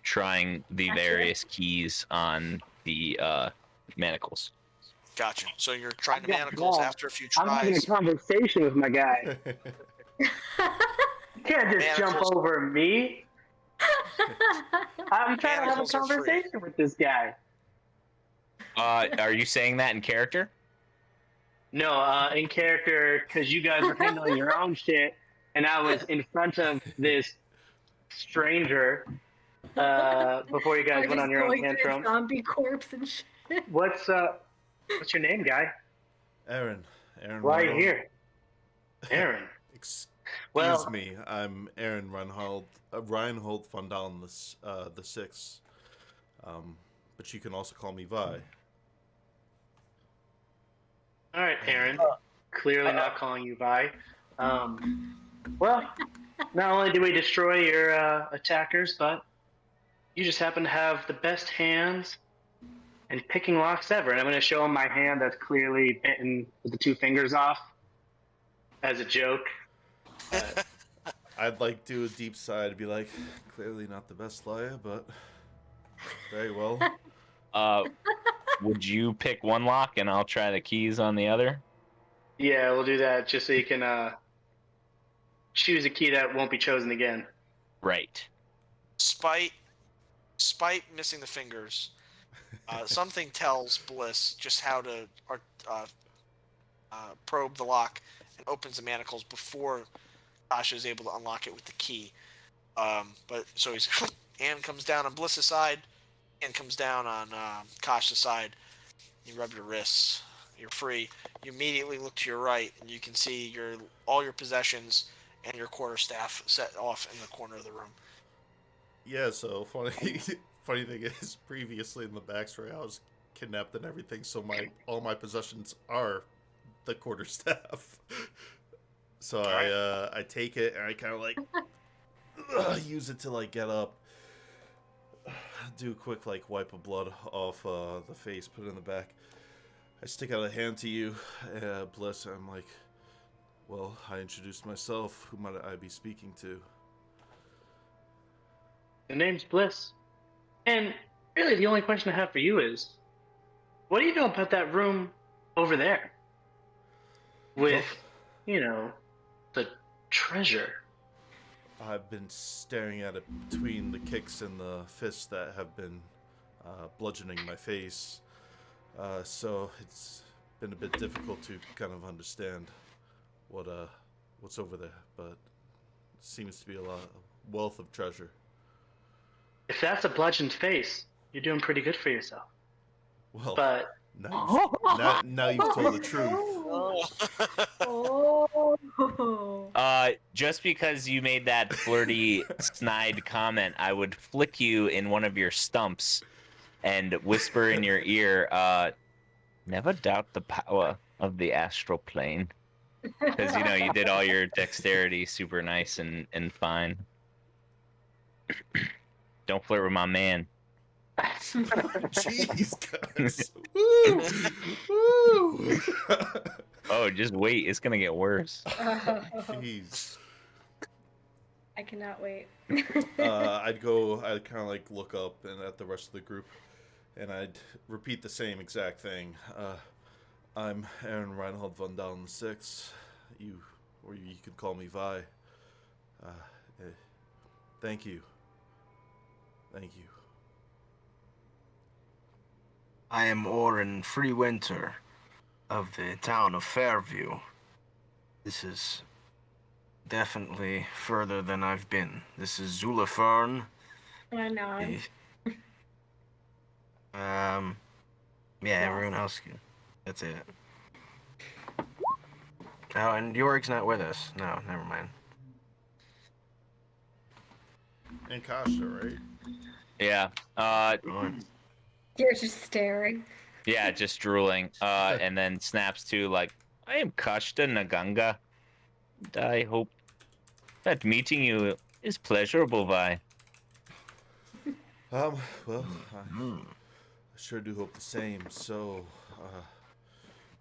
Speaker 3: trying the
Speaker 6: Gotcha.
Speaker 3: various keys on the manacles.
Speaker 4: Gotcha. So you're trying the
Speaker 1: got
Speaker 4: manacles
Speaker 1: that.
Speaker 4: after a few
Speaker 1: I'm having a
Speaker 4: tries.
Speaker 1: conversation with my guy. You can't just jump
Speaker 4: Manacles.
Speaker 1: over me. I'm trying to have a
Speaker 4: Manacles are free.
Speaker 1: conversation with this guy.
Speaker 3: Are you saying that in character?
Speaker 1: No, in character, because you guys were handling your own shit, and I was in front of this stranger before you guys
Speaker 6: We're
Speaker 1: went on
Speaker 6: just
Speaker 1: your own
Speaker 6: going through
Speaker 1: tantrum.
Speaker 6: zombie corpse and shit.
Speaker 1: What's your name, guy?
Speaker 2: Aaron.
Speaker 1: Why are you
Speaker 2: Reinhold.
Speaker 1: here? Aaron.
Speaker 2: Excuse
Speaker 1: Well-
Speaker 2: me. I'm Aaron Reinhold von Dahlen the Sixth. But you can also call me Vi.
Speaker 1: All right, Aaron. Clearly not calling you Vi. Well, not only did we destroy your attackers, but you just happen to have the best hands and picking locks ever. And I'm going to show him my hand that's clearly bitten with the two fingers off as a joke.
Speaker 2: I'd like to do a deep sigh to be like, clearly not the best liar, but very well.
Speaker 3: Would you pick one lock and I'll try the keys on the other?
Speaker 1: Yeah, we'll do that just so you can choose a key that won't be chosen again.
Speaker 3: Right.
Speaker 4: Despite missing the fingers, something tells Bliss just how to probe the lock and opens the manacles before Tasha is able to unlock it with the key. But so he's Anne comes down on Bliss's side, and comes down on Kasha's side. You rub your wrists. You're free. You immediately look to your right, and you can see all your possessions and your quarterstaff set off in the corner of the room.
Speaker 2: Yeah, so funny thing is, previously in the backstory, I was kidnapped and everything, so all my possessions are the quarterstaff. So I take it and I kind of like use it to like get up, do a quick like wipe of blood off the face, put it in the back. I stick out a hand to you, Bliss. I'm like, well, I introduced myself. Who might I be speaking to?
Speaker 1: The name's Bliss. And Really, the only question I have for you is, what do you know about that room over there with, you know, the treasure?
Speaker 2: I've been staring at it between the kicks and the fists that have been bludgeoning my face. So it's been a bit difficult to kind of understand what's over there, but it seems to be a wealth of treasure.
Speaker 1: If that's a bludgeoned face, you're doing pretty good for yourself.
Speaker 2: Well,
Speaker 1: But
Speaker 2: now you've told the truth.
Speaker 6: Oh.
Speaker 3: Just because you made that flirty, snide comment, I would flick you in one of your stumps and whisper in your ear, never doubt the power of the astral plane. Because, you did all your dexterity super nice and fine. Don't flirt with my man.
Speaker 2: Jeez, guys. Woo! Woo!
Speaker 3: Oh, just wait. It's going to get worse.
Speaker 2: Jeez.
Speaker 6: I cannot wait.
Speaker 2: I'd kind of like look up and at the rest of the group, and I'd repeat the same exact thing. I'm Aaron Reinhold von Dalen VI. You could call me Vi. Thank you. Thank you.
Speaker 5: I am Oren Freewinter of the town of Fairview. This is definitely further than I've been. This is Zula Fern.
Speaker 6: I know.
Speaker 5: Yeah, everyone else. That's it. Oh, and Yorick's not with us. No, never mind.
Speaker 2: And Kasha, right?
Speaker 3: Yeah.
Speaker 6: You're just staring.
Speaker 3: Yeah, just drooling. And then snaps to like, I am Kashta Naganga. And I hope that meeting you is pleasurable, Vi.
Speaker 2: Well, I sure do hope the same. So,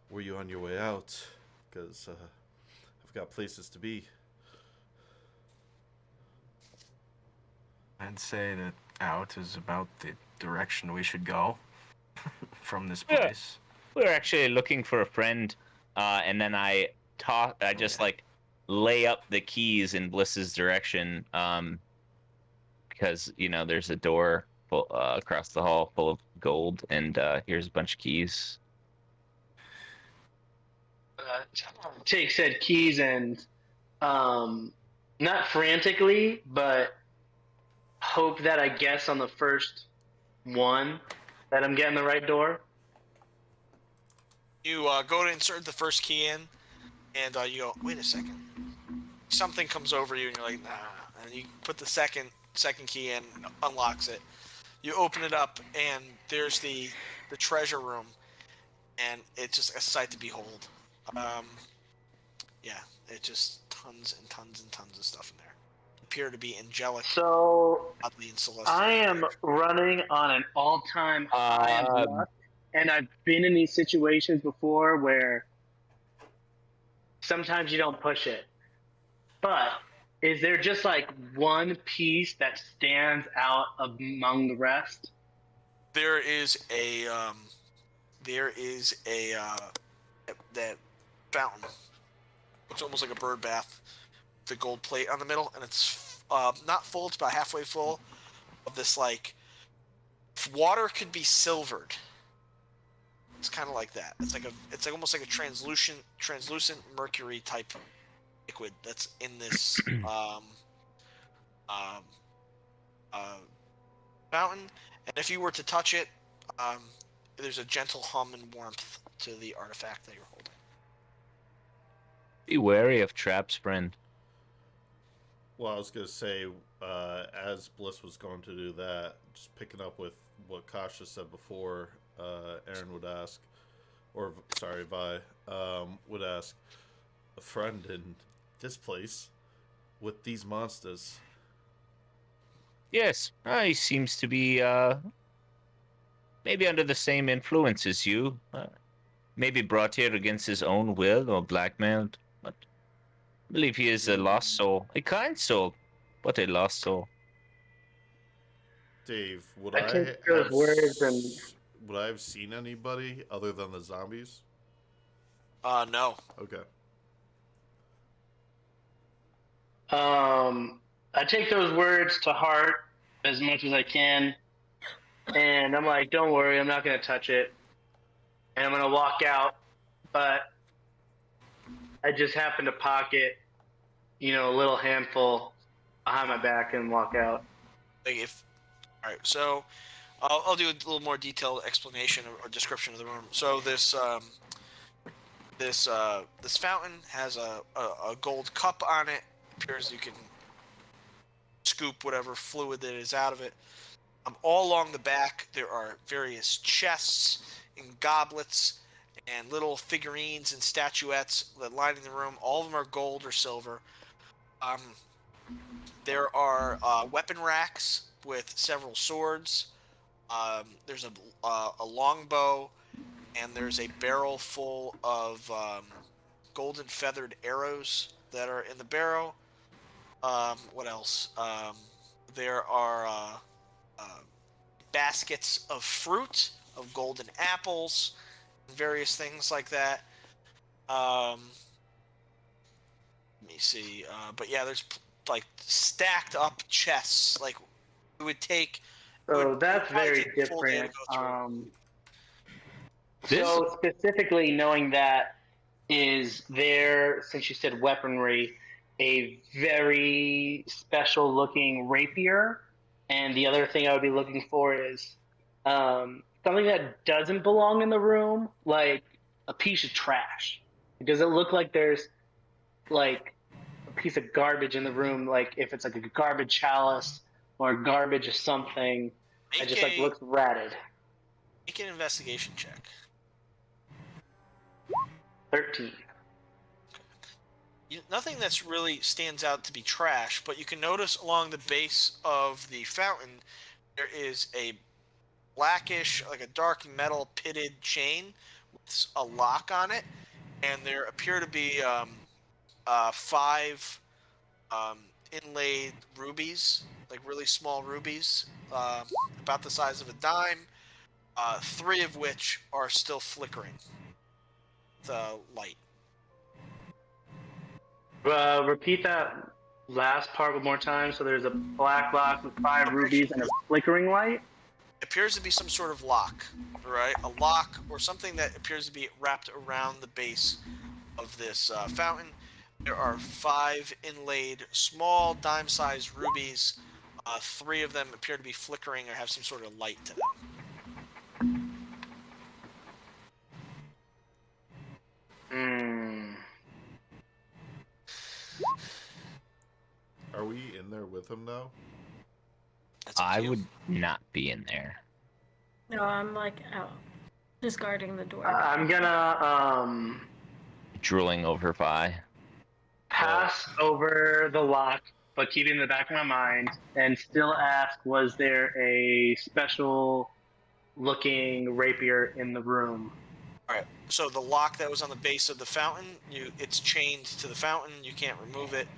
Speaker 2: were you on your way out? Because I've got places to be.
Speaker 5: I'd say that out is about the direction we should go from this
Speaker 3: Yeah.
Speaker 5: place.
Speaker 3: We're actually looking for a friend, and then I just like lay up the keys in Bliss's direction, because there's a door across the hall full of gold, and here's a bunch of keys.
Speaker 1: take said keys and, not frantically, but hope that I guess on the first one that I'm getting the right door.
Speaker 4: You go to insert the first key in, and you go, wait a second. Something comes over you, and you're like, nah. And you put the second key in, unlocks it. You open it up, and there's the treasure room, and it's just a sight to behold. Yeah, it's just tons and tons and tons of stuff in there. Appear to be angelic,
Speaker 1: So
Speaker 4: oddly and celestial.
Speaker 1: I am running on an all-time high of luck, and I've been in these situations before where sometimes you don't push it. But is there just like one piece that stands out among the rest?
Speaker 4: There is a that fountain. Looks almost like a bird bath. The gold plate on the middle, and it's not full. It's about halfway full of this like water could be silvered. It's kind of like that. It's like almost like a translucent mercury type liquid that's in this fountain. And if you were to touch it, there's a gentle hum and warmth to the artifact that you're holding.
Speaker 3: Be wary of traps, friend.
Speaker 2: Well, I was going to say, as Bliss was going to do that, just picking up with what Kasha said before, Aaron would ask, or sorry, Vi, would ask, a friend in this place with these monsters.
Speaker 3: Yes, he seems to be maybe under the same influence as you. Maybe brought here against his own will or blackmailed. But I believe he is a lost soul. A kind soul, but a lost soul.
Speaker 2: Dave, would
Speaker 1: I
Speaker 2: I
Speaker 1: take those
Speaker 2: have
Speaker 1: words and
Speaker 2: would I have seen anybody other than the zombies?
Speaker 4: No.
Speaker 2: Okay.
Speaker 1: I take those words to heart as much as I can, and I'm like, don't worry, I'm not gonna touch it, and I'm gonna walk out, but I just happen to pocket, a little handful behind my back and walk out.
Speaker 4: Like all right, so I'll do a little more detailed explanation or description of the room. So this fountain has a gold cup on it. Appears you can scoop whatever fluid that is out of it. All along the back, there are various chests and goblets and little figurines and statuettes that line in the room. All of them are gold or silver. There are weapon racks with several swords. There's a longbow, and there's a barrel full of golden feathered arrows that are in the barrel. What else? There are baskets of fruit, of golden apples, and various things like that. Let me see. But yeah, there's like stacked up chests. Like it would take.
Speaker 1: So
Speaker 4: It
Speaker 1: that's
Speaker 4: would probably
Speaker 1: very
Speaker 4: take a full day to
Speaker 1: different.
Speaker 4: go through.
Speaker 1: So specifically knowing that, is there, since you said weaponry, a very special looking rapier? And the other thing I would be looking for is something that doesn't belong in the room, like a piece of trash. Does it look like there's like a piece of garbage in the room, like if it's like a garbage chalice or garbage or something? It just like looks ratted.
Speaker 4: Make an investigation check.
Speaker 1: 13.
Speaker 4: Nothing that's really stands out to be trash, but you can notice along the base of the fountain there is a blackish, like a dark metal pitted chain with a lock on it, and there appear to be 5 inlaid rubies, like really small rubies, about the size of a dime. 3 of which are still flickering the light.
Speaker 1: Repeat that last part one more time. So there's a black lock with 5 rubies and a flickering light.
Speaker 4: It appears to be some sort of lock, right? A lock or something that appears to be wrapped around the base of this fountain. There are 5 inlaid small dime-sized rubies. 3 of them appear to be flickering or have some sort of light to them.
Speaker 2: Are we in there with him now?
Speaker 3: I would not be in there.
Speaker 6: No, I'm like out, just guarding the door.
Speaker 1: I'm gonna
Speaker 3: Drooling over Vi.
Speaker 1: pass over the lock, but keeping in the back of my mind, and still ask, was there a special looking rapier in the room?
Speaker 4: All right. So the lock that was on the base of the fountain, it's chained to the fountain. You can't remove it.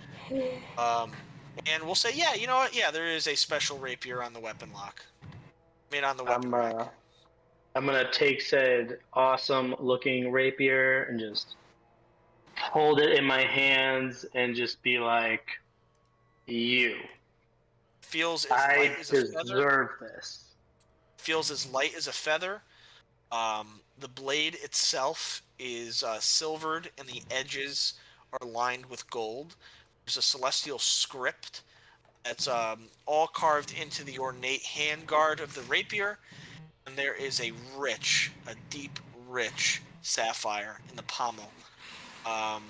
Speaker 4: And we'll say, yeah, you know what? Yeah, there is a special rapier on the weapon lock. I mean, on the weapon rack.
Speaker 1: I'm gonna take said awesome looking rapier and just hold it in my hands and just be like, you.
Speaker 4: Feels as
Speaker 1: I
Speaker 4: light as a feather.
Speaker 1: deserve this.
Speaker 4: Feels as light as a feather. The blade itself is silvered, and the edges are lined with gold. There's a celestial script that's all carved into the ornate handguard of the rapier, and there is a deep, rich sapphire in the pommel. Yeah.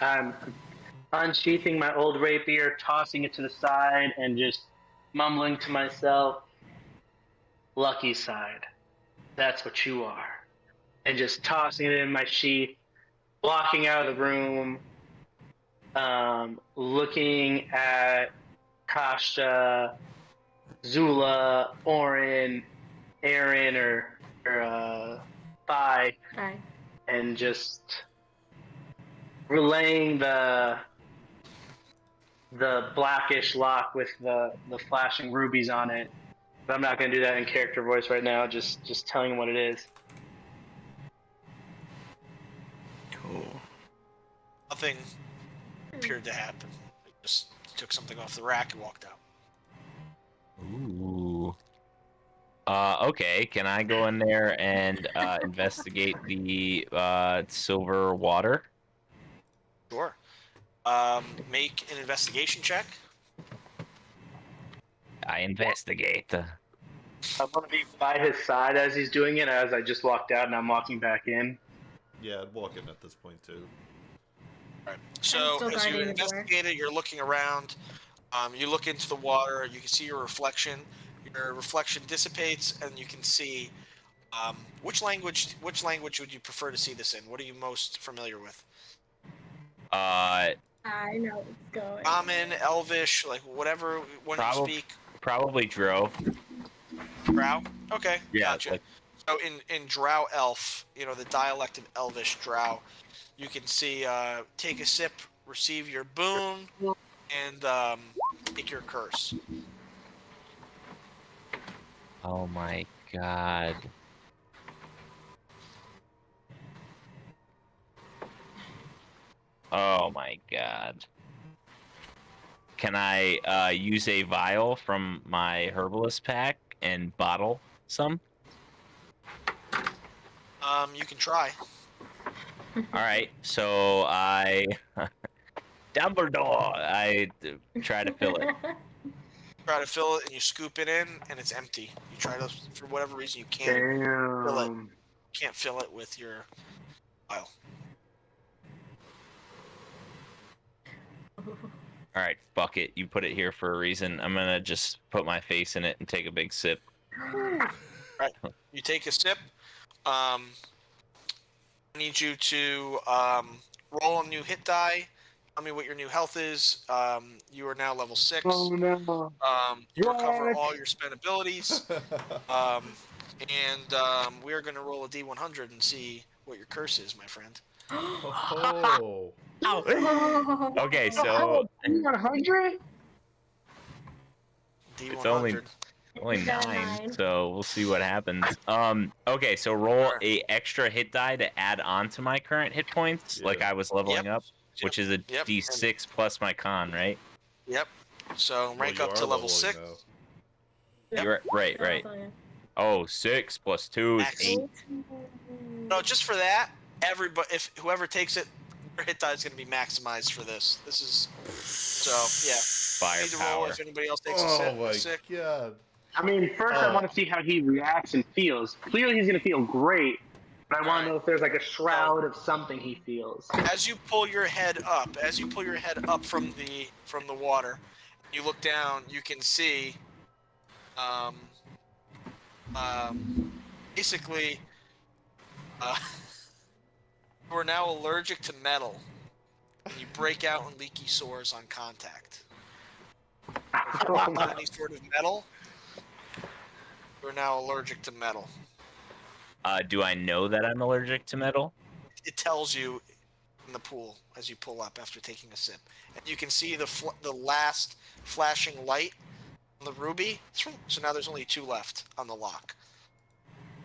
Speaker 1: I'm unsheathing my old rapier, tossing it to the side, and just mumbling to myself, lucky side, that's what you are. And just tossing it in my sheath, walking out of the room, looking at Kasha, Zula, Orin, Aaron, or Phi, and just relaying the the blackish lock with the flashing rubies on it. But I'm not going to do that in character voice right now. Just telling him what it is.
Speaker 5: Cool.
Speaker 4: Nothing appeared to happen. He just took something off the rack and walked out.
Speaker 3: Ooh. Okay, can I go in there and investigate the silver water?
Speaker 4: Sure. Make an investigation check.
Speaker 3: I investigate.
Speaker 1: I want to be by his side as he's doing it, as I just walked out and I'm walking back in.
Speaker 2: Yeah, I'd walk in at this point too.
Speaker 4: Right. So
Speaker 6: still
Speaker 4: as you
Speaker 6: guarding the door.
Speaker 4: investigate it, you're looking around. You look into the water. You can see your reflection. Your reflection dissipates, and you can see which language would you prefer to see this in? What are you most familiar with?
Speaker 6: I know what's going.
Speaker 4: Common, Elvish, like whatever one you speak.
Speaker 3: Probably Drow.
Speaker 4: Drow. Okay.
Speaker 3: Yeah.
Speaker 4: Gotcha.
Speaker 3: Like,
Speaker 4: So in Drow Elf, the dialect of Elvish Drow, you can see take a sip, receive your boon, and take your curse.
Speaker 3: oh my god. Oh my god. Can I use a vial from my herbalist pack and bottle some?
Speaker 4: You can try.
Speaker 3: All right, so I Dumbledore. I try to fill it.
Speaker 4: Try to fill it, and you scoop it in, and it's empty. You try to, for whatever reason, you can't fill it.
Speaker 1: Damn.
Speaker 4: Can't fill it with your vial.
Speaker 3: All right, fuck it. You put it here for a reason. I'm gonna just put my face in it and take a big sip.
Speaker 4: Right. You take a sip. I need you to roll a new hit die. Tell me what your new health is. You are now level 6.
Speaker 1: Oh no.
Speaker 4: You recover
Speaker 1: What?
Speaker 4: all your spent abilities. We are going to roll a D100 and see what your curse is, my friend.
Speaker 2: Oh.
Speaker 3: Okay, so
Speaker 1: 100?
Speaker 4: D100.
Speaker 3: It's only 9, so we'll see what happens. Okay, so roll a extra hit die to add on to my current hit points,
Speaker 2: Yeah.
Speaker 3: like I was leveling up, which is a
Speaker 4: Yep.
Speaker 3: D6 plus my con, right?
Speaker 4: Yep. So rank
Speaker 2: you
Speaker 4: up
Speaker 2: are
Speaker 4: to level
Speaker 2: leveling
Speaker 4: 6.
Speaker 2: now.
Speaker 4: Yep.
Speaker 3: You're right. Oh, 6 plus 2 is
Speaker 4: Max.
Speaker 3: 8.
Speaker 4: No, just for that, everybody, if whoever takes it, their hit die is going to be maximized for this. This is so yeah. You need to roll
Speaker 3: Firepower.
Speaker 4: if anybody else takes
Speaker 2: Oh my
Speaker 4: a sick.
Speaker 2: god.
Speaker 1: I mean, first I want to see how he reacts and feels. Clearly he's going to feel great, but I want to know if there's like a shroud of something he feels.
Speaker 4: As you pull your head up, from the water, you look down. You can see, basically, you are now allergic to metal, and you break out in leaky sores on contact. If you walk on any sort of metal, you are now allergic to metal.
Speaker 3: Do I know that I'm allergic to metal?
Speaker 4: It tells you in the pool as you pull up after taking a sip, and you can see the last flashing light on the ruby. So now there's only 2 left on the lock.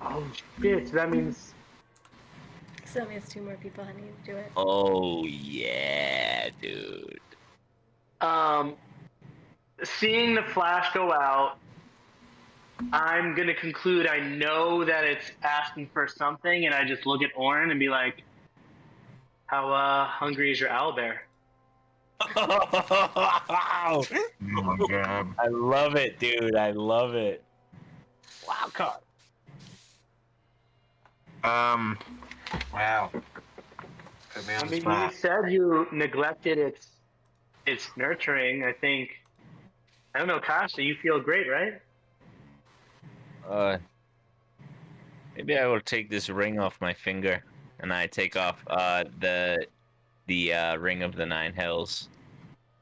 Speaker 1: Oh shit, so that means...
Speaker 6: So that means 2 more people that need to do it.
Speaker 3: Oh yeah, dude.
Speaker 1: Seeing the flash go out, I'm gonna conclude I know that it's asking for something, and I just look at Orin and be like, how hungry is your owlbear?
Speaker 3: Oh my god. I love it, dude. I love it.
Speaker 1: Wild card.
Speaker 5: Wow. Put me on
Speaker 1: I
Speaker 5: the
Speaker 1: mean,
Speaker 5: spot.
Speaker 1: you said you neglected its nurturing. I think, I don't know, Kasha, you feel great, right?
Speaker 3: Maybe I will take this ring off my finger, and I take off the ring of the 9 hells.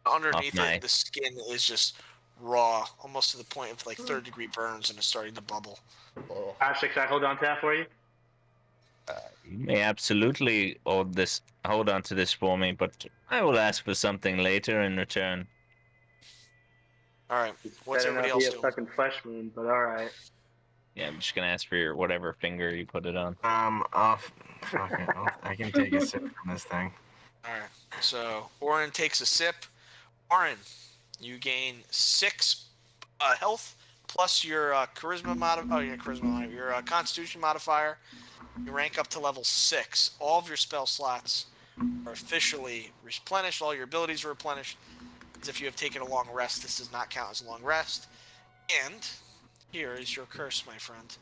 Speaker 4: Underneath
Speaker 3: my-
Speaker 4: it, the skin is just raw, almost to the point of like 3rd-degree burns, and it's starting to bubble.
Speaker 2: Oh.
Speaker 1: Kasha, can I hold on to that for you?
Speaker 3: You may absolutely hold on to this for me, but I will ask for something later in return.
Speaker 4: All right. What's
Speaker 1: Better
Speaker 4: everybody
Speaker 1: not be
Speaker 4: else
Speaker 1: a
Speaker 4: doing?
Speaker 1: fucking flesh moon, but all right.
Speaker 3: Yeah, I'm just gonna ask for your whatever finger you put it on.
Speaker 5: Fuck it. I can take a sip from this thing.
Speaker 4: All right. So Orin takes a sip. Orin, you gain 6 health plus your charisma your constitution modifier. You rank up to level 6. All of your spell slots are officially replenished. All your abilities are replenished. As if you have taken a long rest, this does not count as a long rest. And here is your curse, my friend.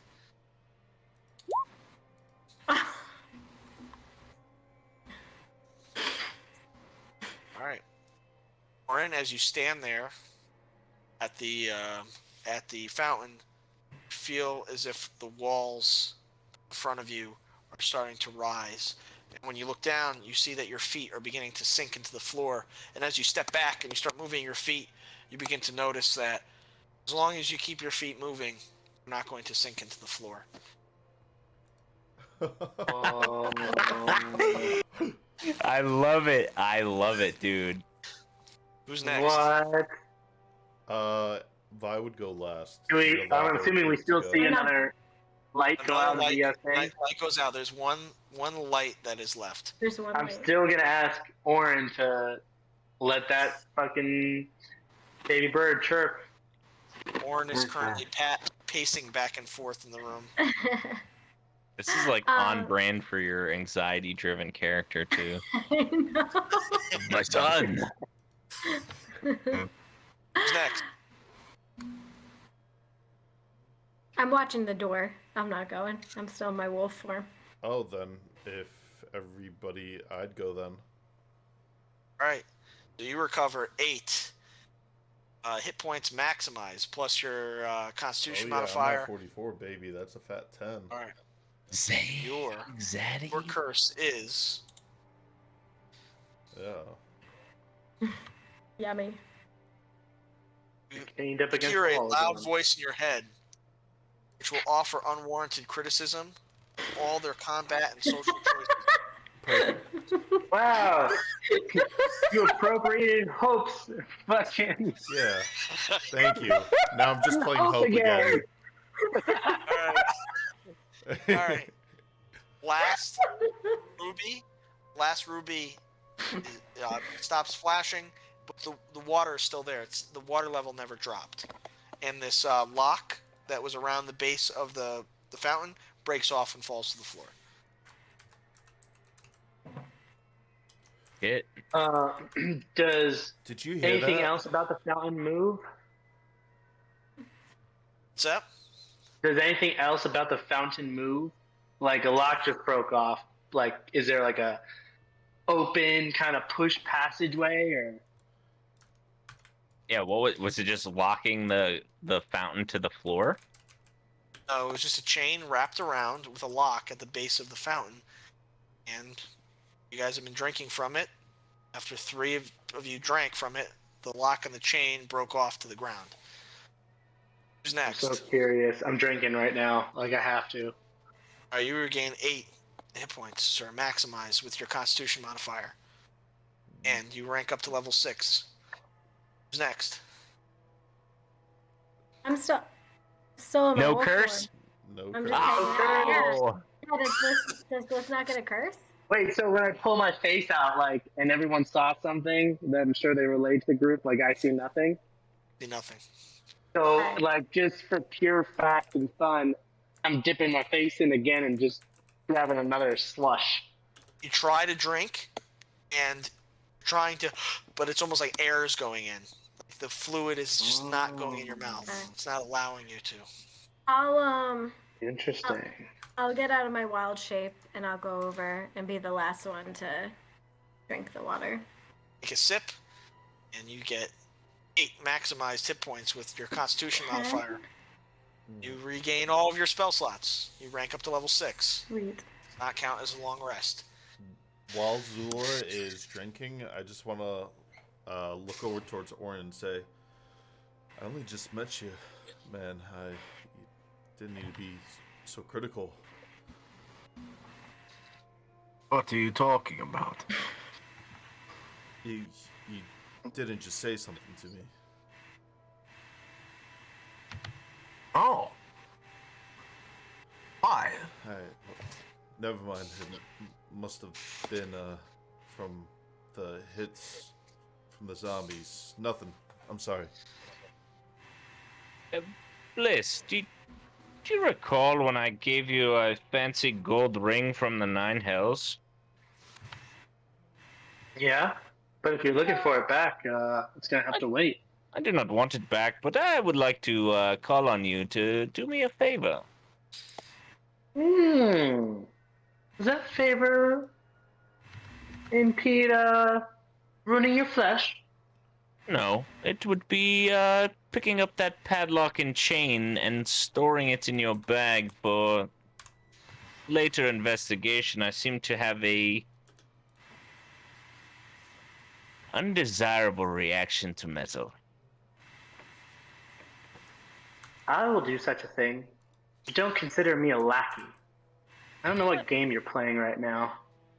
Speaker 4: All right, Orin, as you stand there at the fountain, feel as if the walls in front of you are starting to rise. And when you look down, you see that your feet are beginning to sink into the floor. And as you step back and you start moving your feet, you begin to notice that as long as you keep your feet moving, you're not going to sink into the floor.
Speaker 1: Oh,
Speaker 3: I love it. I love it, dude.
Speaker 4: Who's next?
Speaker 1: what?
Speaker 2: Vi would go last.
Speaker 1: I'm assuming we still see another light go out of
Speaker 4: light,
Speaker 1: the thing.
Speaker 4: light goes out. There's one light that is left.
Speaker 6: There's one
Speaker 1: I'm
Speaker 6: way.
Speaker 1: still gonna ask Orin to let that fucking baby bird chirp.
Speaker 4: Orin is currently pacing back and forth in the room.
Speaker 3: This is like on brand for your anxiety-driven character too.
Speaker 6: I know.
Speaker 3: My son.
Speaker 4: Who's next?
Speaker 6: I'm watching the door. I'm not going. I'm still in my wolf form.
Speaker 2: Oh, then if everybody, I'd go then.
Speaker 4: All right. So you recover 8 hit points maximized plus your constitution
Speaker 2: I'm
Speaker 4: modifier.
Speaker 2: at 44, baby. That's a fat 10.
Speaker 4: All right.
Speaker 3: Zaddy.
Speaker 4: Your curse is
Speaker 2: Yeah.
Speaker 6: Yummy.
Speaker 1: Chained up against
Speaker 4: hear
Speaker 1: the
Speaker 4: a
Speaker 1: wall
Speaker 4: loud
Speaker 1: again.
Speaker 4: voice in your head, which will offer unwarranted criticism of all their combat and social choices.
Speaker 1: Wow, you appropriated Hope's fucking
Speaker 2: Yeah. Thank you. Now I'm just playing
Speaker 1: Hope
Speaker 2: Hope
Speaker 1: again.
Speaker 2: again.
Speaker 4: All right. Last ruby stops flashing, but the water is still there. The water level never dropped, and this lock that was around the base of the fountain breaks off and falls to the floor.
Speaker 3: It.
Speaker 1: Does
Speaker 2: Did you hear
Speaker 1: anything
Speaker 2: that?
Speaker 1: else about the fountain move?
Speaker 4: What's that?
Speaker 1: Does anything else about the fountain move? Like a lock just broke off. Like, is there like a open kind of push passageway or?
Speaker 3: Yeah. What was it? Just locking the fountain to the floor?
Speaker 4: No, it was just a chain wrapped around with a lock at the base of the fountain, and you guys have been drinking from it. After 3 of you drank from it, the lock and the chain broke off to the ground. Who's next?
Speaker 1: I'm so curious. I'm drinking right now. Like I have to.
Speaker 4: All right, you regain 8 hit points, sir, maximized with your Constitution modifier, and you rank up to level 6. Who's next?
Speaker 6: I'm still in my
Speaker 3: No
Speaker 6: wolf
Speaker 3: curse?
Speaker 6: form.
Speaker 2: No
Speaker 6: I'm
Speaker 2: curse.
Speaker 6: just hanging out.
Speaker 3: Oh.
Speaker 6: Yeah, does Bliss not get a curse?
Speaker 1: Wait, so when I pull my face out, like, and everyone saw something that I'm sure they relate to the group, like I see nothing.
Speaker 4: See nothing.
Speaker 1: So,
Speaker 6: Okay.
Speaker 1: like, just for pure fact and fun, I'm dipping my face in again and just grabbing another slush.
Speaker 4: You try to drink, and but it's almost like air is going in. The fluid is just not going in your mouth.
Speaker 6: Okay.
Speaker 4: It's not allowing you to.
Speaker 1: Interesting.
Speaker 6: I'll get out of my wild shape and I'll go over and be the last one to drink the water.
Speaker 4: Take a sip, and you get 8 maximized hit points with your Constitution
Speaker 6: Okay.
Speaker 4: modifier. You regain all of your spell slots. You rank up to level 6.
Speaker 6: Sweet.
Speaker 4: Does not count as a long rest.
Speaker 2: While Zulor is drinking, I just want to look over towards Orin and say, I only just met you, man. You didn't need to be so critical.
Speaker 5: What are you talking about?
Speaker 2: You didn't just say something to me.
Speaker 5: Oh. Why?
Speaker 2: Never mind. It must have been from the hits from the zombies. Nothing. I'm sorry.
Speaker 3: Bliss, do you recall when I gave you a fancy gold ring from the Nine Hells?
Speaker 1: Yeah, but if you're looking for it back, it's gonna have to wait.
Speaker 3: I do not want it back, but I would like to call on you to do me a favor.
Speaker 1: Does that favor impede ruining your flesh?
Speaker 3: No, it would be picking up that padlock and chain and storing it in your bag for later investigation. I seem to have a undesirable reaction to metal.
Speaker 1: I will do such a thing. Don't consider me a lackey. I don't know what game you're playing right now.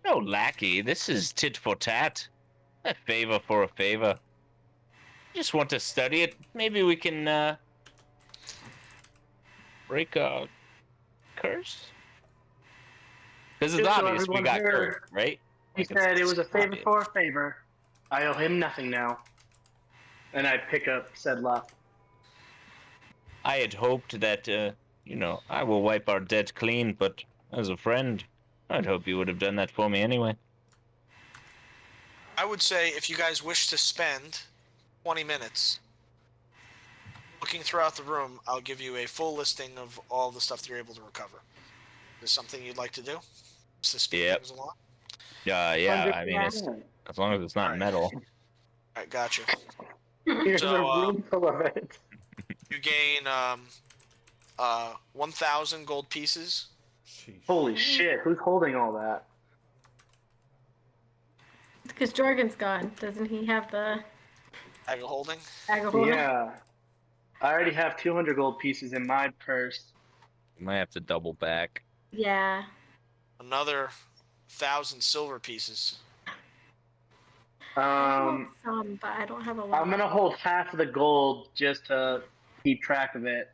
Speaker 3: No lackey, this is tit for tat. A favor for a favor. Just want to study it. Maybe we can break a curse? Because it's
Speaker 1: Just so
Speaker 3: obvious we
Speaker 1: everyone
Speaker 3: got
Speaker 1: heard,
Speaker 3: cursed, right?
Speaker 1: He
Speaker 3: Like,
Speaker 1: said it was a favor
Speaker 3: obvious.
Speaker 1: for a favor. I owe him nothing now. And I pick up said lock.
Speaker 3: I had hoped that, I will wipe our debt clean, but as a friend, I'd hope you would have done that for me anyway.
Speaker 4: I would say if you guys wish to spend 20 minutes looking throughout the room, I'll give you a full listing of all the stuff that you're able to recover. Is this something you'd like to do? Just to speed
Speaker 3: Yep.
Speaker 4: things along?
Speaker 3: Yeah, I mean, as long as it's not
Speaker 4: Alright.
Speaker 3: metal.
Speaker 4: Alright, gotcha.
Speaker 1: Here's
Speaker 4: So,
Speaker 1: a room full of it.
Speaker 4: You gain 1,000 gold pieces.
Speaker 2: Sheesh.
Speaker 1: Holy shit, who's holding all that?
Speaker 6: Because Jorgen's gone. Doesn't he have the
Speaker 4: Bag of holding.
Speaker 6: bag of holding?
Speaker 1: Yeah. I already have 200 gold pieces in my purse.
Speaker 3: You might have to double back.
Speaker 6: Yeah.
Speaker 4: Another 1,000 silver pieces.
Speaker 6: I have
Speaker 1: Um,
Speaker 6: some, but I don't have a lot.
Speaker 1: I'm gonna hold half of the gold just to keep track of it.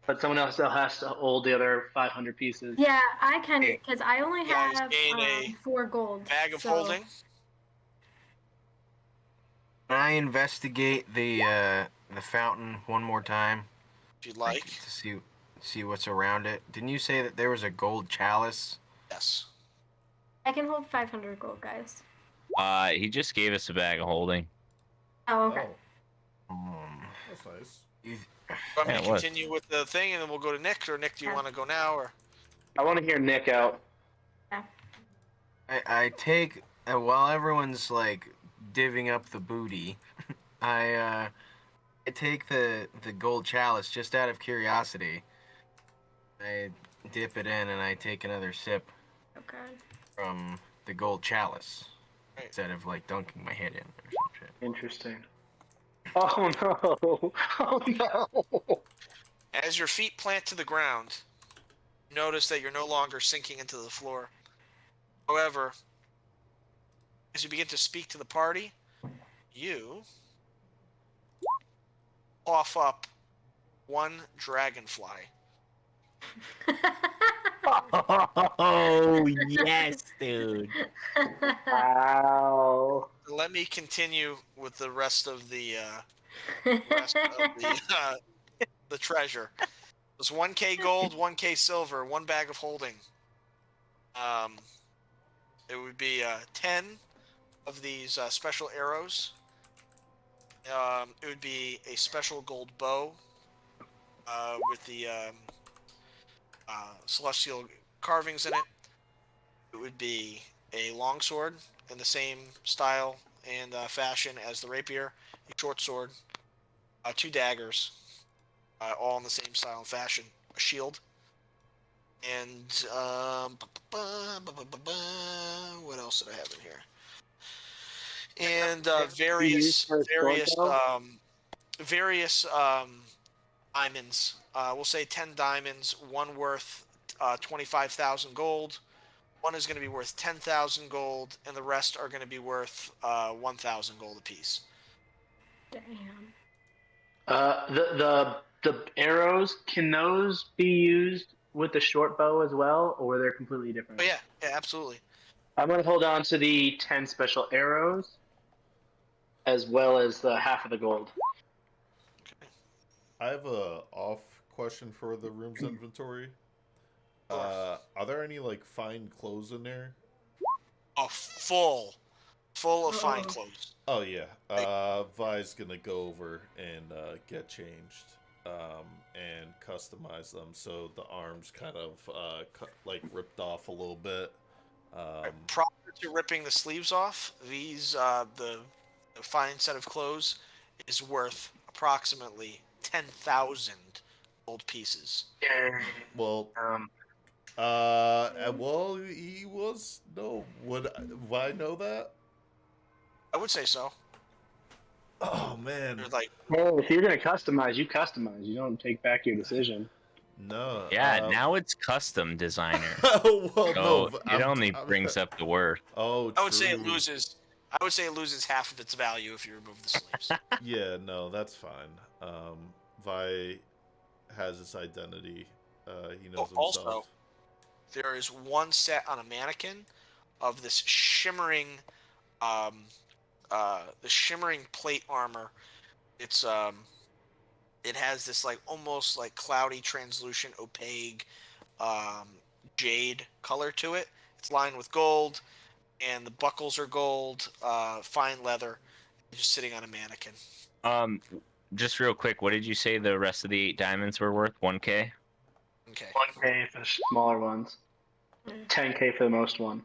Speaker 1: But someone else still has to hold the other 500 pieces.
Speaker 6: Yeah, I can, because I only
Speaker 4: You guys
Speaker 6: have
Speaker 4: gain a
Speaker 6: 4 gold.
Speaker 4: Bag of
Speaker 6: so-
Speaker 4: holding.
Speaker 5: Can I investigate the fountain one more time?
Speaker 4: If you'd like.
Speaker 5: To see what's around it. Didn't you say that there was a gold chalice?
Speaker 4: Yes.
Speaker 6: I can hold 500 gold, guys.
Speaker 3: He just gave us a bag of holding.
Speaker 6: Oh, okay.
Speaker 2: That's nice.
Speaker 4: Want me
Speaker 3: Yeah,
Speaker 4: to
Speaker 3: it was.
Speaker 4: continue with the thing and then we'll go to Nick? Or Nick, do you
Speaker 6: Yeah.
Speaker 4: want to go now? Or
Speaker 1: I want to hear Nick out.
Speaker 5: I take while everyone's like divvying up the booty, I take the gold chalice just out of curiosity. I dip it in and I take another sip
Speaker 6: Okay.
Speaker 5: from the gold chalice
Speaker 4: Right.
Speaker 5: instead of like dunking my head in or some shit.
Speaker 1: Interesting. Oh no! Oh no!
Speaker 4: as your feet plant to the ground, you notice that you're no longer sinking into the floor. However, as you begin to speak to the party, you cough up one dragonfly.
Speaker 3: Oh, yes, dude.
Speaker 1: Wow.
Speaker 4: Let me continue with the rest of the the treasure. It's 1k gold, 1k silver, 1 bag of holding. It would be 10 of these special arrows. It would be a special gold bow with the celestial carvings in it. It would be a longsword in the same style and fashion as the rapier, a short sword, 2 daggers, all in the same style and fashion, a shield, and what else did I have in here? And various diamonds. We'll say 10 diamonds, one worth 25,000 gold. One is going to be worth 10,000 gold, and the rest are going to be worth 1,000 gold apiece.
Speaker 6: Damn.
Speaker 1: The the arrows, can those be used with the short bow as well, or they're completely different?
Speaker 4: Oh yeah, absolutely.
Speaker 1: I'm gonna hold on to the 10 special arrows, as well as the half of the gold.
Speaker 2: I have a off question for the room's inventory.
Speaker 4: Sure.
Speaker 2: Are there any like fine clothes in there?
Speaker 4: Oh, full of fine
Speaker 6: Oh.
Speaker 4: clothes.
Speaker 2: Oh yeah. Vi's gonna go over and get changed, and customize them so the arms kind of like ripped off a little bit.
Speaker 4: Prior to ripping the sleeves off, these the fine set of clothes is worth approximately 10,000 gold pieces.
Speaker 2: Well,
Speaker 1: Um,
Speaker 2: well, he was no. Would I know that?
Speaker 4: I would say so.
Speaker 2: Oh man,
Speaker 4: They're like,
Speaker 1: well, if you're gonna customize, you customize. You don't take back your decision.
Speaker 2: no.
Speaker 3: Yeah, now it's custom designer.
Speaker 2: well,
Speaker 3: So
Speaker 2: no.
Speaker 3: it only brings up the word.
Speaker 2: Oh,
Speaker 4: I would say it
Speaker 2: true.
Speaker 4: loses. I would say it loses half of its value if you remove the sleeves.
Speaker 2: Yeah, no, that's fine. Vi has his identity. He knows
Speaker 4: Also,
Speaker 2: himself.
Speaker 4: there is one set on a mannequin of this shimmering, the shimmering plate armor. It's it has this like almost like cloudy, translucent, opaque, um, jade color to it. It's lined with gold, and the buckles are gold, fine leather, just sitting on a mannequin.
Speaker 3: Um, just real quick, what did you say the rest of the 8 diamonds were worth? 1K?
Speaker 4: Okay.
Speaker 1: 1K for the smaller ones, 10K for the most one.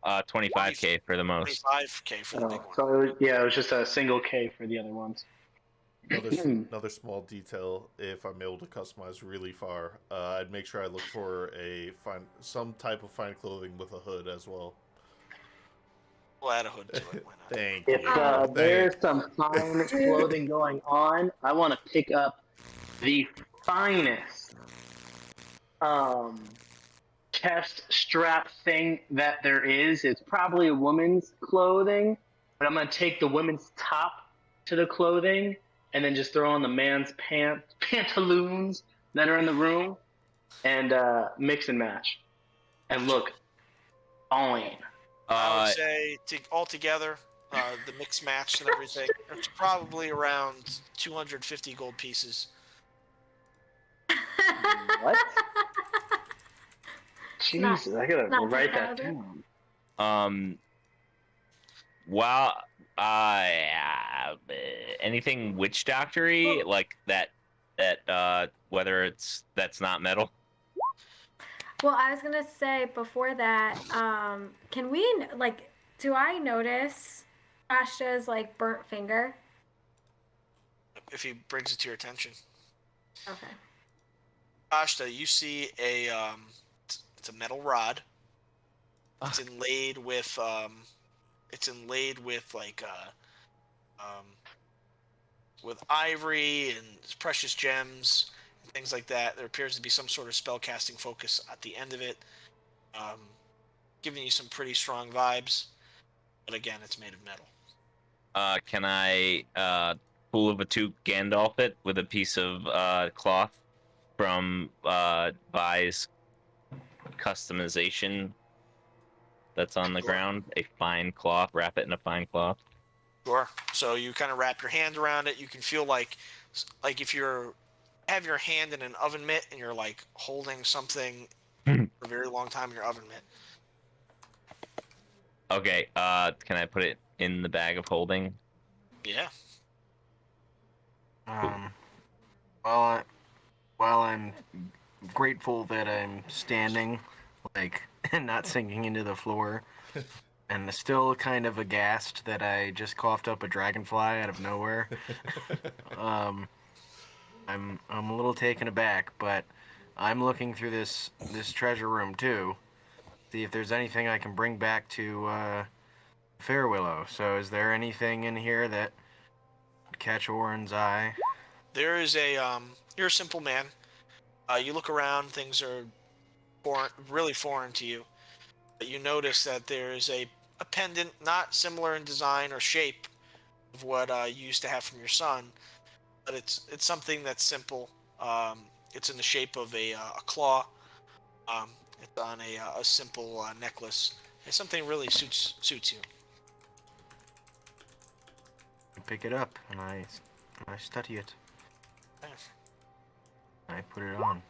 Speaker 3: 25K for the most.
Speaker 4: 25K for the big
Speaker 1: Oh,
Speaker 4: one.
Speaker 1: so it was just a single K for the other ones.
Speaker 2: Another small detail. If I'm able to customize really far, I'd make sure I look for some type of fine clothing with a hood as well.
Speaker 4: We'll add a hood to it. Why not?
Speaker 2: Thank
Speaker 1: If
Speaker 2: you.
Speaker 1: there's some fine clothing going on, I want to pick up the finest chest strap thing that there is. It's probably a woman's clothing, but I'm gonna take the women's top to the clothing and then just throw on the man's pantaloons that are in the room and mix and match and look fine.
Speaker 4: I would say altogether, the mix match and everything, it's probably around 250 gold pieces.
Speaker 1: What?
Speaker 6: not-
Speaker 1: Jesus, I gotta
Speaker 6: not
Speaker 1: write that
Speaker 6: 2,000.
Speaker 1: down.
Speaker 3: Well, anything witch doctory like that whether that's not metal.
Speaker 6: Well, I was gonna say before that, can we do I notice Ashta's like burnt finger?
Speaker 4: If he brings it to your attention,
Speaker 6: Okay.
Speaker 4: Ashta, you see it's a metal rod. It's inlaid with like with ivory and precious gems and things like that. There appears to be some sort of spell casting focus at the end of it, giving you some pretty strong vibes. But again, it's made of metal.
Speaker 3: Can I Fool of a Toot Gandalf it with a piece of cloth from Vi's customization that's on the ground? A fine cloth, wrap it in a fine cloth.
Speaker 4: Sure. So you kind of wrap your hand around it. You can feel like if you have your hand in an oven mitt and you're like holding something for a very long time in your oven mitt.
Speaker 3: Okay. Can I put it in the bag of holding?
Speaker 4: Yeah.
Speaker 5: While I'm grateful that I'm standing, like, and not sinking into the floor, and still kind of aghast that I just coughed up a dragonfly out of nowhere. I'm a little taken aback, but I'm looking through this treasure room too, see if there's anything I can bring back to Fairwillow. So, is there anything in here that would catch Oren's eye?
Speaker 4: There is you're a simple man. You look around, things are really foreign to you. But you notice that there is a pendant, not similar in design or shape of what you used to have from your son, but it's something that's simple. It's in the shape of a claw. It's on a simple necklace. It's something really suits you.
Speaker 5: I pick it up and I study it.
Speaker 4: Nice.
Speaker 5: I put it on.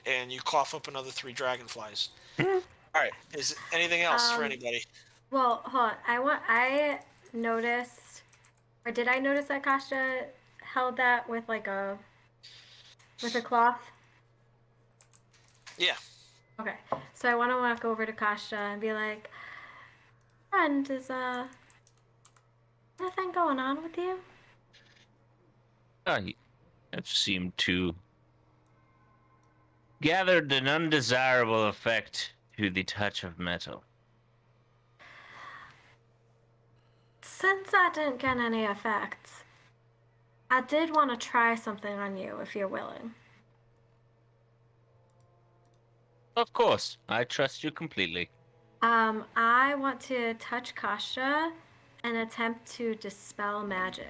Speaker 4: And you cough up another 3 dragonflies. All right. Is anything else for anybody?
Speaker 6: Well, hold on. I noticed, or did I notice that Kasha held that with like with a cloth?
Speaker 4: Yeah.
Speaker 6: Okay. So I want to walk over to Kasha and be like, friend, is anything going on with you?
Speaker 3: You have seemed to gathered an undesirable effect to the touch of metal.
Speaker 6: Since I didn't get any effects, I did want to try something on you if you're willing.
Speaker 3: Of course, I trust you completely.
Speaker 6: I want to touch Kasha and attempt to dispel magic.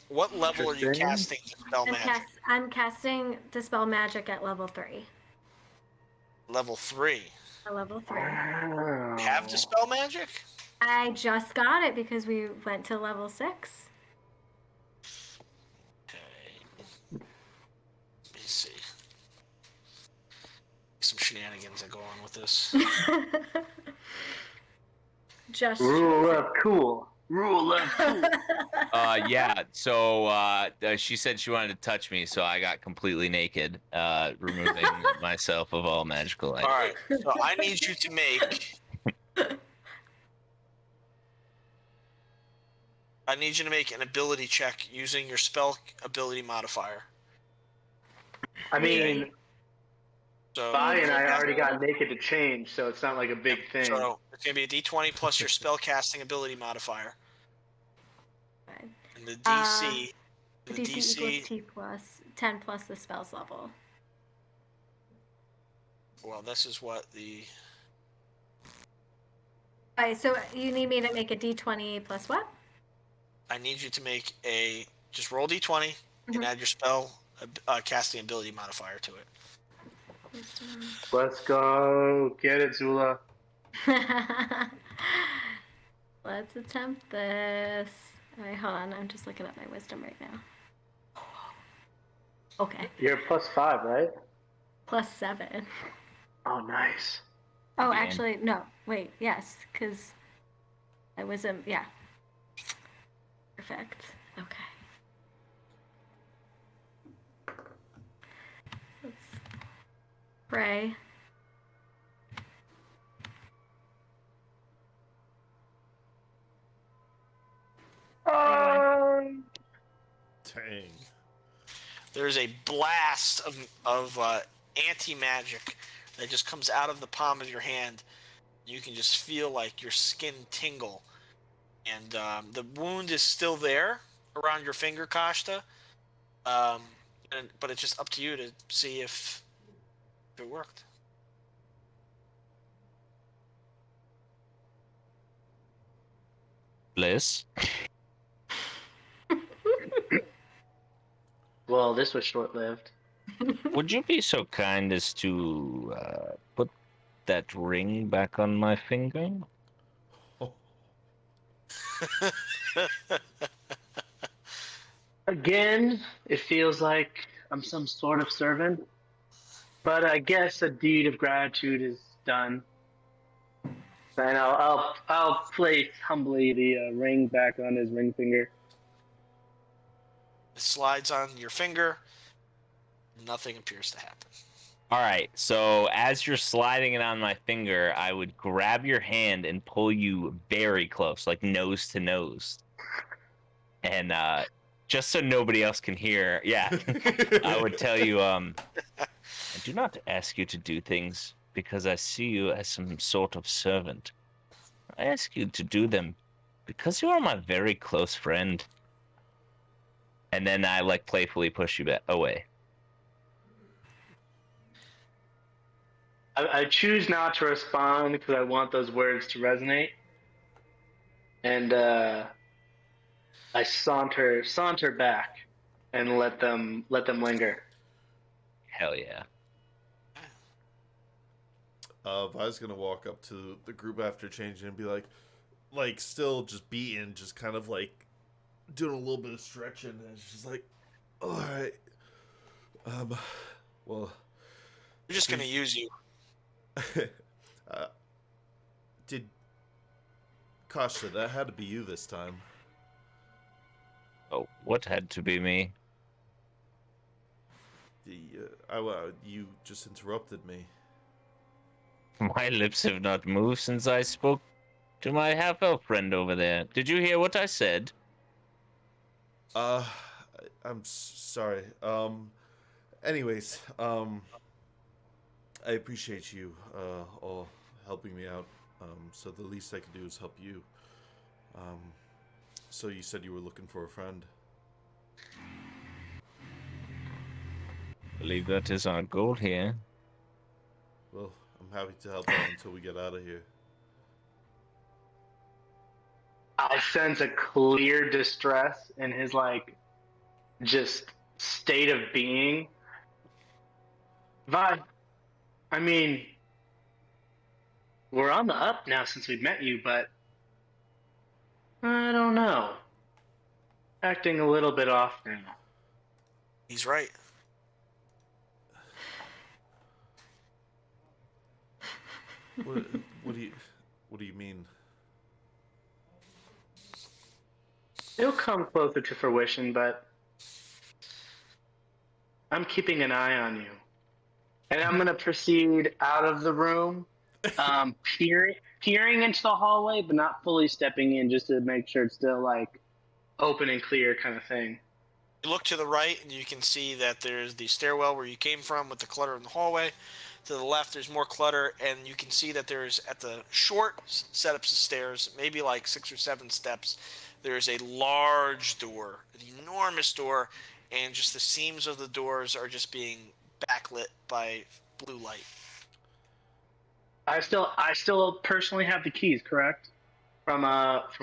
Speaker 4: What level are you casting Dispel Magic?
Speaker 6: I'm casting Dispel Magic at level 3.
Speaker 4: Level 3.
Speaker 6: At level 3.
Speaker 4: Have Dispel Magic?
Speaker 6: I just got it because we went to level 6.
Speaker 4: Okay. Let me see. Some shenanigans that go on with this.
Speaker 6: Just
Speaker 1: Rule of cool. Rule of cool.
Speaker 3: Yeah, so she said she wanted to touch me, so I got completely naked, removing myself of all magical items.
Speaker 4: All right, so I need you to make... I need you to make an ability check using your spell ability modifier.
Speaker 1: I mean,
Speaker 4: So,
Speaker 1: Vi and I already got naked to change, so it's not like a big thing.
Speaker 4: So it's going to be a d20 plus your spell casting ability modifier.
Speaker 6: Fine.
Speaker 4: And the DC...
Speaker 6: DC equals T plus 10 plus the spell's level.
Speaker 4: Well, this is what the...
Speaker 6: Alright, so you need me to make a D20 plus what?
Speaker 4: I need you to make a... Just roll d20 and add your spell casting ability modifier to it.
Speaker 1: Let's go. Get it, Zula.
Speaker 6: Let's attempt this. Alright, hold on. I'm just looking at my wisdom right now. Okay.
Speaker 1: You're plus 5, right?
Speaker 6: Plus 7.
Speaker 1: Oh, nice.
Speaker 6: Oh,
Speaker 3: Man.
Speaker 6: actually, no. Wait, yes, because I was yeah. Perfect. Okay. Let's pray.
Speaker 2: Dang.
Speaker 4: There's a blast of anti-magic that just comes out of the palm of your hand. You can just feel like your skin tingle. And the wound is still there around your finger, Kashta. But it's just up to you to see if it worked.
Speaker 3: Bliss?
Speaker 1: Well, this was short-lived.
Speaker 3: Would you be so kind as to put that ring back on my finger?
Speaker 1: Again, it feels like I'm some sort of servant. But I guess a deed of gratitude is done. And I'll place humbly the ring back on his ring finger.
Speaker 4: It slides on your finger. Nothing appears to happen.
Speaker 3: All right, so as you're sliding it on my finger, I would grab your hand and pull you very close, like nose to nose. And just so nobody else can hear, yeah, I would tell you, I do not ask you to do things because I see you as some sort of servant. I ask you to do them because you are my very close friend. And then I like playfully push you away.
Speaker 1: I choose not to respond because I want those words to resonate. And I saunter back, and let them linger.
Speaker 3: Hell yeah.
Speaker 2: Vi's gonna walk up to the group after changing and be like still just beaten, just kind of like doing a little bit of stretching, and she's like, "All right, well,
Speaker 4: We're just gonna use you.
Speaker 2: uh, did Kasha, that had to be you this time."
Speaker 3: Oh, what had to be me?
Speaker 2: You just interrupted me.
Speaker 3: My lips have not moved since I spoke to my half-elf friend over there. Did you hear what I said?
Speaker 2: I'm sorry. Anyways, I appreciate you all helping me out. So the least I could do is help you. So you said you were looking for a friend.
Speaker 3: I believe that is our goal here.
Speaker 2: Well, I'm happy to help out until we get out of here.
Speaker 1: I sense a clear distress in his just state of being. Vi, I mean, we're on the up now since we met you, but I don't know. Acting a little bit off now.
Speaker 4: He's right.
Speaker 2: What do you mean?
Speaker 1: It'll come closer to fruition, but I'm keeping an eye on you. And I'm going to proceed out of the room, peering into the hallway, but not fully stepping in, just to make sure it's still open and clear kind of thing.
Speaker 4: You look to the right, and you can see that there's the stairwell where you came from with the clutter in the hallway. To the left, there's more clutter, and you can see that there's, at the short setups of stairs, maybe like 6 or 7 steps, there's a large door, an enormous door, and just the seams of the doors are just being backlit by blue light.
Speaker 1: I still personally have the keys, correct? From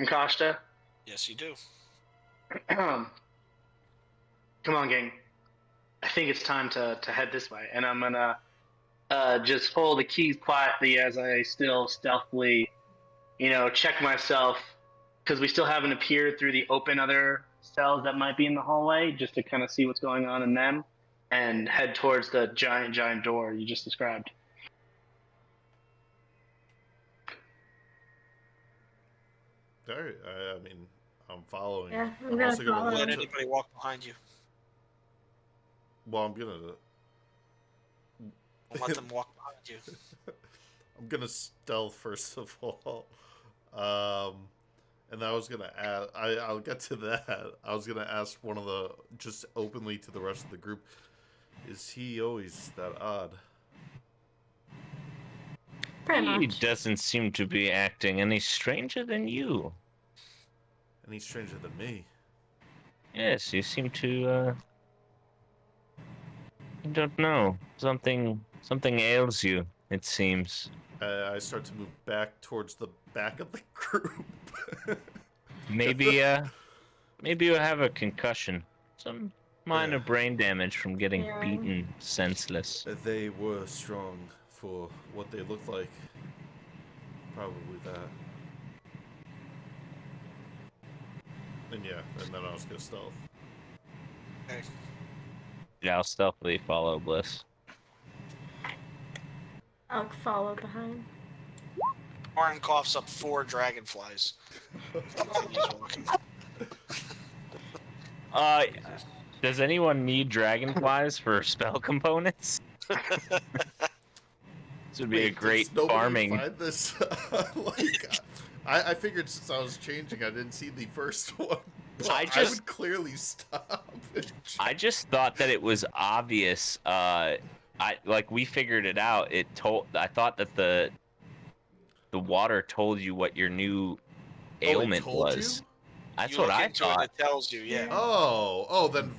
Speaker 1: Costa.
Speaker 4: Yes, you do.
Speaker 1: Come on, gang. I think it's time to head this way, and I'm gonna just hold the keys quietly as I still stealthily, check myself, because we still haven't appeared through the open other cells that might be in the hallway, just to kind of see what's going on in them, and head towards the giant door you just described.
Speaker 2: All right. I mean, I'm following.
Speaker 6: Yeah, I'm
Speaker 2: I'm
Speaker 6: gonna
Speaker 2: also gonna
Speaker 6: follow.
Speaker 4: Let
Speaker 2: look.
Speaker 4: anybody walk behind you.
Speaker 2: Well, I'm gonna.
Speaker 4: Don't let them walk behind you.
Speaker 2: I'm gonna stealth first of all, and I was gonna ask. I'll get to that. I was gonna ask one of the just openly to the rest of the group. Is he always that odd?
Speaker 6: Pretty
Speaker 3: He
Speaker 6: much.
Speaker 3: doesn't seem to be acting any stranger than you.
Speaker 2: Any stranger than me?
Speaker 3: Yes, you seem to, I don't know. Something ails you, it seems.
Speaker 2: I start to move back towards the back of the group.
Speaker 3: Maybe you have a concussion. Some minor
Speaker 2: Yeah.
Speaker 3: brain damage from getting
Speaker 6: Yeah.
Speaker 3: beaten senseless.
Speaker 2: They were strong for what they looked like. Probably that. And yeah, and then I was gonna stealth.
Speaker 4: Okay.
Speaker 3: Yeah, I'll stealthily follow Bliss.
Speaker 6: I'll follow behind.
Speaker 4: Warren coughs up 4 dragonflies. Continues walking.
Speaker 3: Does anyone need dragonflies for spell components? This would be a
Speaker 2: Wait,
Speaker 3: great
Speaker 2: does nobody
Speaker 3: farming.
Speaker 2: find this? I figured since I was changing, I didn't see the first one. But I would clearly stop.
Speaker 3: I just thought that it was obvious. We figured it out. I thought that the water told you what your new ailment
Speaker 2: told
Speaker 3: was.
Speaker 2: you?
Speaker 3: That's
Speaker 4: You
Speaker 3: what
Speaker 4: look
Speaker 3: I
Speaker 4: into it,
Speaker 3: thought.
Speaker 4: It tells you, yeah.
Speaker 2: Oh, then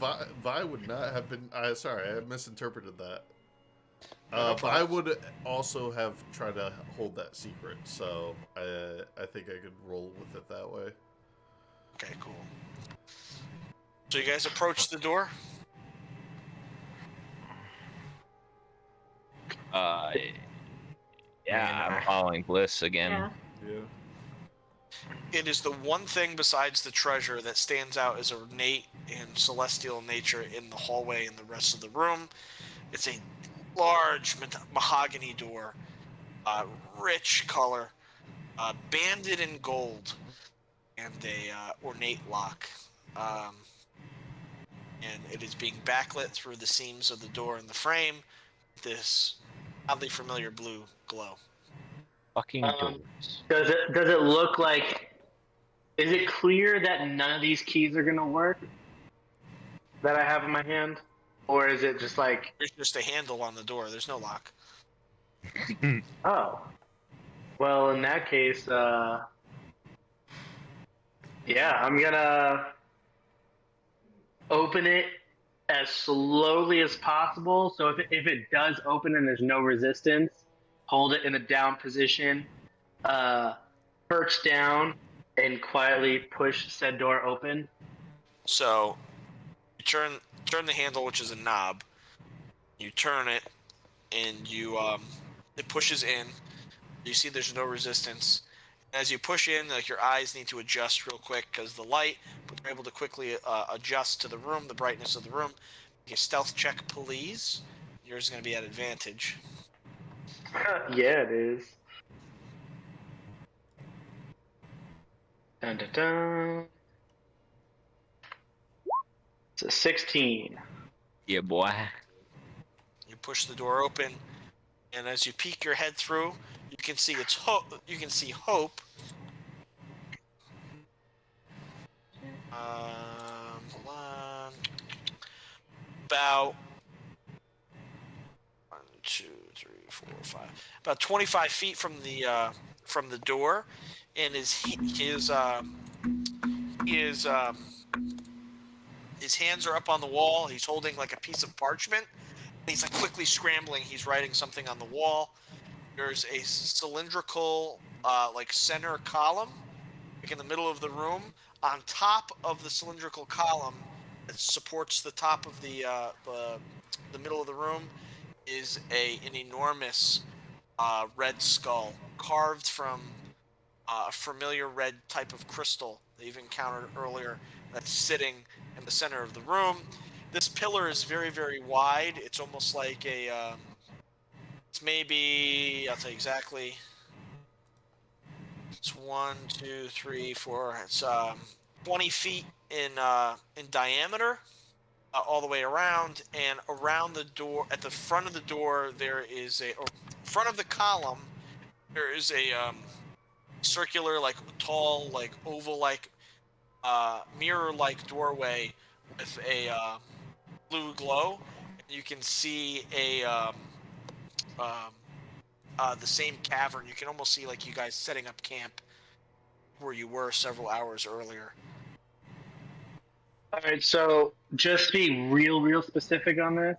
Speaker 2: Vi would not have been. Sorry, I misinterpreted that. Vi would also have tried to hold that secret, so I think I could roll with it that way.
Speaker 4: Okay, cool. So you guys approach the door.
Speaker 3: Yeah,
Speaker 5: Man,
Speaker 3: I'm following Bliss again.
Speaker 6: Yeah.
Speaker 2: Yeah.
Speaker 4: It is the one thing besides the treasure that stands out as ornate and celestial nature in the hallway and the rest of the room. It's a large mahogany door, rich color, banded in gold, and a ornate lock. Um, and it is being backlit through the seams of the door and the frame. This oddly familiar blue glow.
Speaker 3: Fucking doors.
Speaker 1: Does it look like? Is it clear that none of these keys are gonna work that I have in my hand, or is it just like,
Speaker 4: There's just a handle on the door. There's no lock.
Speaker 1: oh, well, in that case, yeah, I'm gonna open it as slowly as possible. So if it does open and there's no resistance, hold it in a down position, perch down, and quietly push said door open.
Speaker 4: So you turn the handle, which is a knob. You turn it, and it pushes in. You see there's no resistance. As you push in, like your eyes need to adjust real quick because the light, but they're able to quickly adjust to the room, the brightness of the room. Make a stealth check, please. Yours is going to be at advantage.
Speaker 1: Yeah, it is. Dun, dun, dun. It's a 16.
Speaker 3: Yeah, boy.
Speaker 4: You push the door open, and as you peek your head through, you can see You can see Hope. Hold on. About 1, 2, 3, 4, 5. About 25 feet from the door, and his hands are up on the wall. He's holding like a piece of parchment. He's like quickly scrambling. He's writing something on the wall. There's a cylindrical like center column like in the middle of the room. On top of the cylindrical column that supports the top of the middle of the room is an enormous red skull carved from a familiar red type of crystal that you've encountered earlier that's sitting in the center of the room. This pillar is very, very wide. It's almost like it's maybe, I'll tell you exactly. It's 1, 2, 3, 4. It's 20 feet in diameter, all the way around. And around the door, at the front of the door, there is front of the column, there is a circular, like tall, like oval-like, mirror-like doorway with a blue glow. You can see the same cavern. You can almost see like you guys setting up camp where you were several hours earlier.
Speaker 1: All right, so just to be real specific on this,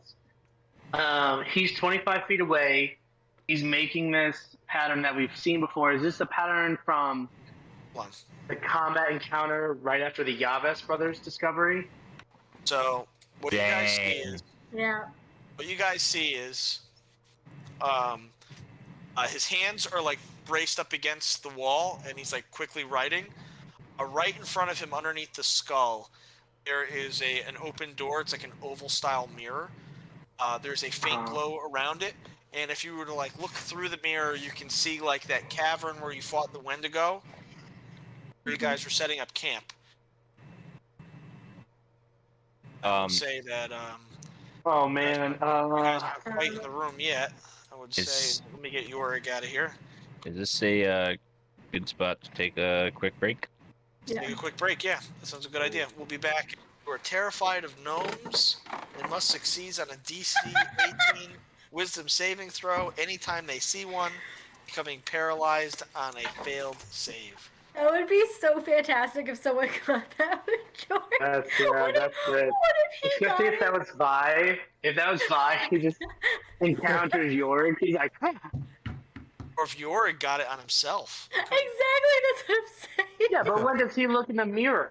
Speaker 1: he's 25 feet away. He's making this pattern that we've seen before. Is this a pattern from the combat encounter right after the Yaves brothers discovery?
Speaker 4: So what you guys see is his hands are like braced up against the wall, and he's like quickly writing. Right in front of him, underneath the skull, there is an open door. It's like an oval style mirror. There's a faint glow around it, and if you were to like look through the mirror, you can see like that cavern where you fought the Wendigo, where you guys were setting up camp. I would say that
Speaker 1: Oh man,
Speaker 4: you guys aren't quite in the room yet. I would say, let me get Yorick out of here.
Speaker 3: Is this a good spot to take a quick break?
Speaker 6: Yeah.
Speaker 4: Take a quick break, yeah. That sounds a good idea. We'll be back. We're terrified of gnomes and must succeed on a DC 18 wisdom saving throw anytime they see one, becoming paralyzed on a failed save.
Speaker 6: That would be so fantastic if someone got that with George.
Speaker 1: that's
Speaker 6: What
Speaker 1: good.
Speaker 6: What if he
Speaker 1: Especially
Speaker 6: got
Speaker 1: if that
Speaker 6: it?
Speaker 1: was Vi. If that was Vi, he just encounters Yorick. He's like, huh.
Speaker 4: Or if Yorick got it on himself.
Speaker 6: Exactly, that's what I'm saying.
Speaker 1: Yeah, but when does he look in the mirror?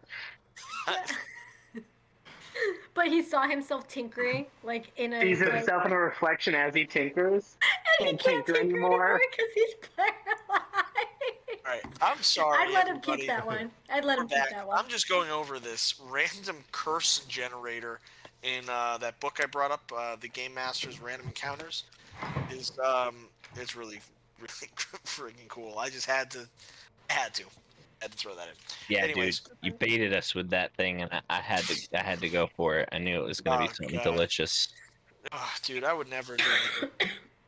Speaker 6: But he saw himself tinkering, like in a.
Speaker 1: Sees
Speaker 6: Like,
Speaker 1: himself in a reflection as he tinkers.
Speaker 6: and he can't tinker anymore because he's paralyzed.
Speaker 4: All right, I'm sorry.
Speaker 6: I'd let him
Speaker 4: everybody.
Speaker 6: keep that one. I'd let him keep
Speaker 4: Back.
Speaker 6: that one.
Speaker 4: I'm just going over this random curse generator in that book I brought up, the Game Master's Random Encounters. Is it's really freaking cool. I just had to throw that in.
Speaker 3: Yeah,
Speaker 4: Anyways.
Speaker 3: dude, you baited us with that thing, and I had to go for it. I knew it was gonna be something
Speaker 4: God.
Speaker 3: delicious.
Speaker 4: Oh, dude, I would never do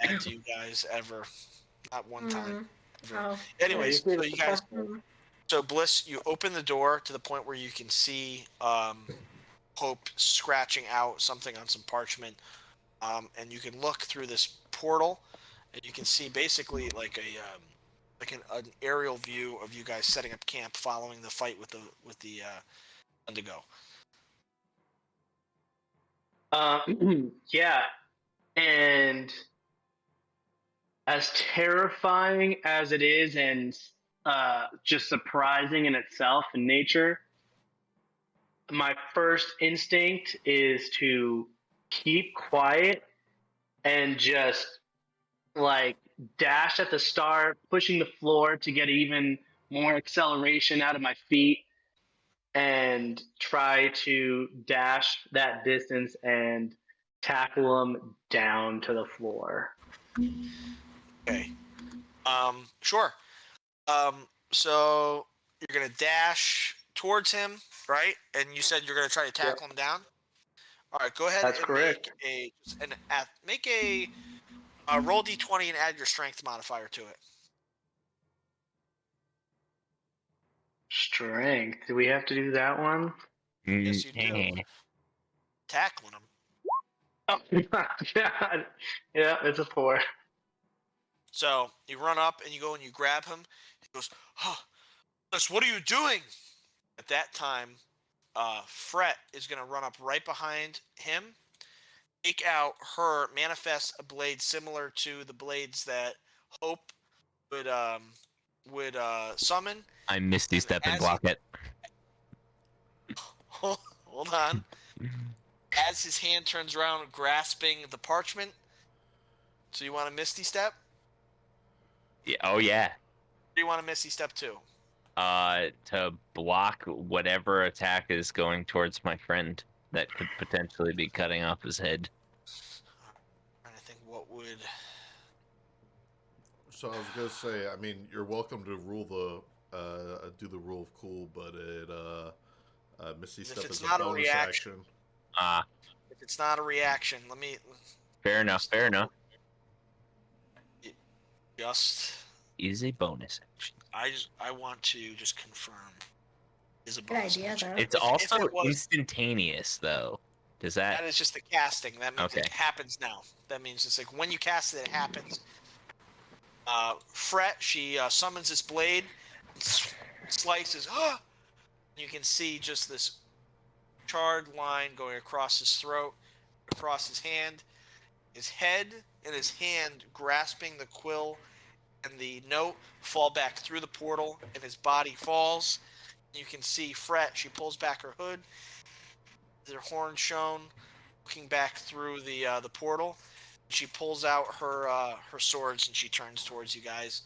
Speaker 4: that to you guys ever. Not one time.
Speaker 6: Oh.
Speaker 4: Anyways, so you guys.
Speaker 6: Mhm.
Speaker 4: So Bliss, you open the door to the point where you can see Hope scratching out something on some parchment, and you can look through this portal, and you can see basically like an aerial view of you guys setting up camp, following the fight with the Wendigo.
Speaker 1: Yeah, and as terrifying as it is, and just surprising in itself in nature, my first instinct is to keep quiet and just like dash at the start, pushing the floor to get even more acceleration out of my feet, and try to dash that distance and tackle him down to the floor.
Speaker 4: Okay. Sure. So you're gonna dash towards him, right? And you said you're gonna try to tackle him down. All right, go ahead
Speaker 1: That's
Speaker 4: and
Speaker 1: correct.
Speaker 4: make a roll d20 and add your strength modifier to it.
Speaker 1: Strength. Do we have to do that one?
Speaker 4: Yes, you do. Tackling him.
Speaker 1: Oh my god. Yeah, it's a 4.
Speaker 4: So you run up and you go and you grab him. He goes, "Oh, Bliss, what are you doing?" At that time, Fret is going to run up right behind him, take out manifest a blade similar to the blades that Hope would summon.
Speaker 3: I Misty Step and block it.
Speaker 4: Hold on. As his hand turns around, grasping the parchment. So you want a Misty Step?
Speaker 3: Yeah. Oh yeah.
Speaker 4: Or do you want a Misty Step too?
Speaker 3: To block whatever attack is going towards my friend that could potentially be cutting off his head.
Speaker 4: I think what would.
Speaker 2: So I was gonna say, I mean, you're welcome to do the rule of cool, but Misty Step is a bonus action.
Speaker 4: If it's not a reaction, let me.
Speaker 3: Fair enough. Fair enough.
Speaker 4: Just.
Speaker 3: Is a bonus action.
Speaker 4: I want to just confirm. Is a
Speaker 6: Good
Speaker 4: bonus
Speaker 6: idea,
Speaker 4: action.
Speaker 6: though.
Speaker 3: It's also instantaneous, though. Does that?
Speaker 4: That is just the casting. That means
Speaker 3: Okay.
Speaker 4: it happens now. That means it's like when you cast it, it happens. Fret, she summons this blade, slices. You can see just this charred line going across his throat, across his hand, his head and his hand grasping the quill and the note fall back through the portal, and his body falls. You can see Fret. She pulls back her hood, their horn shown, looking back through the portal. She pulls out her swords and she turns towards you guys.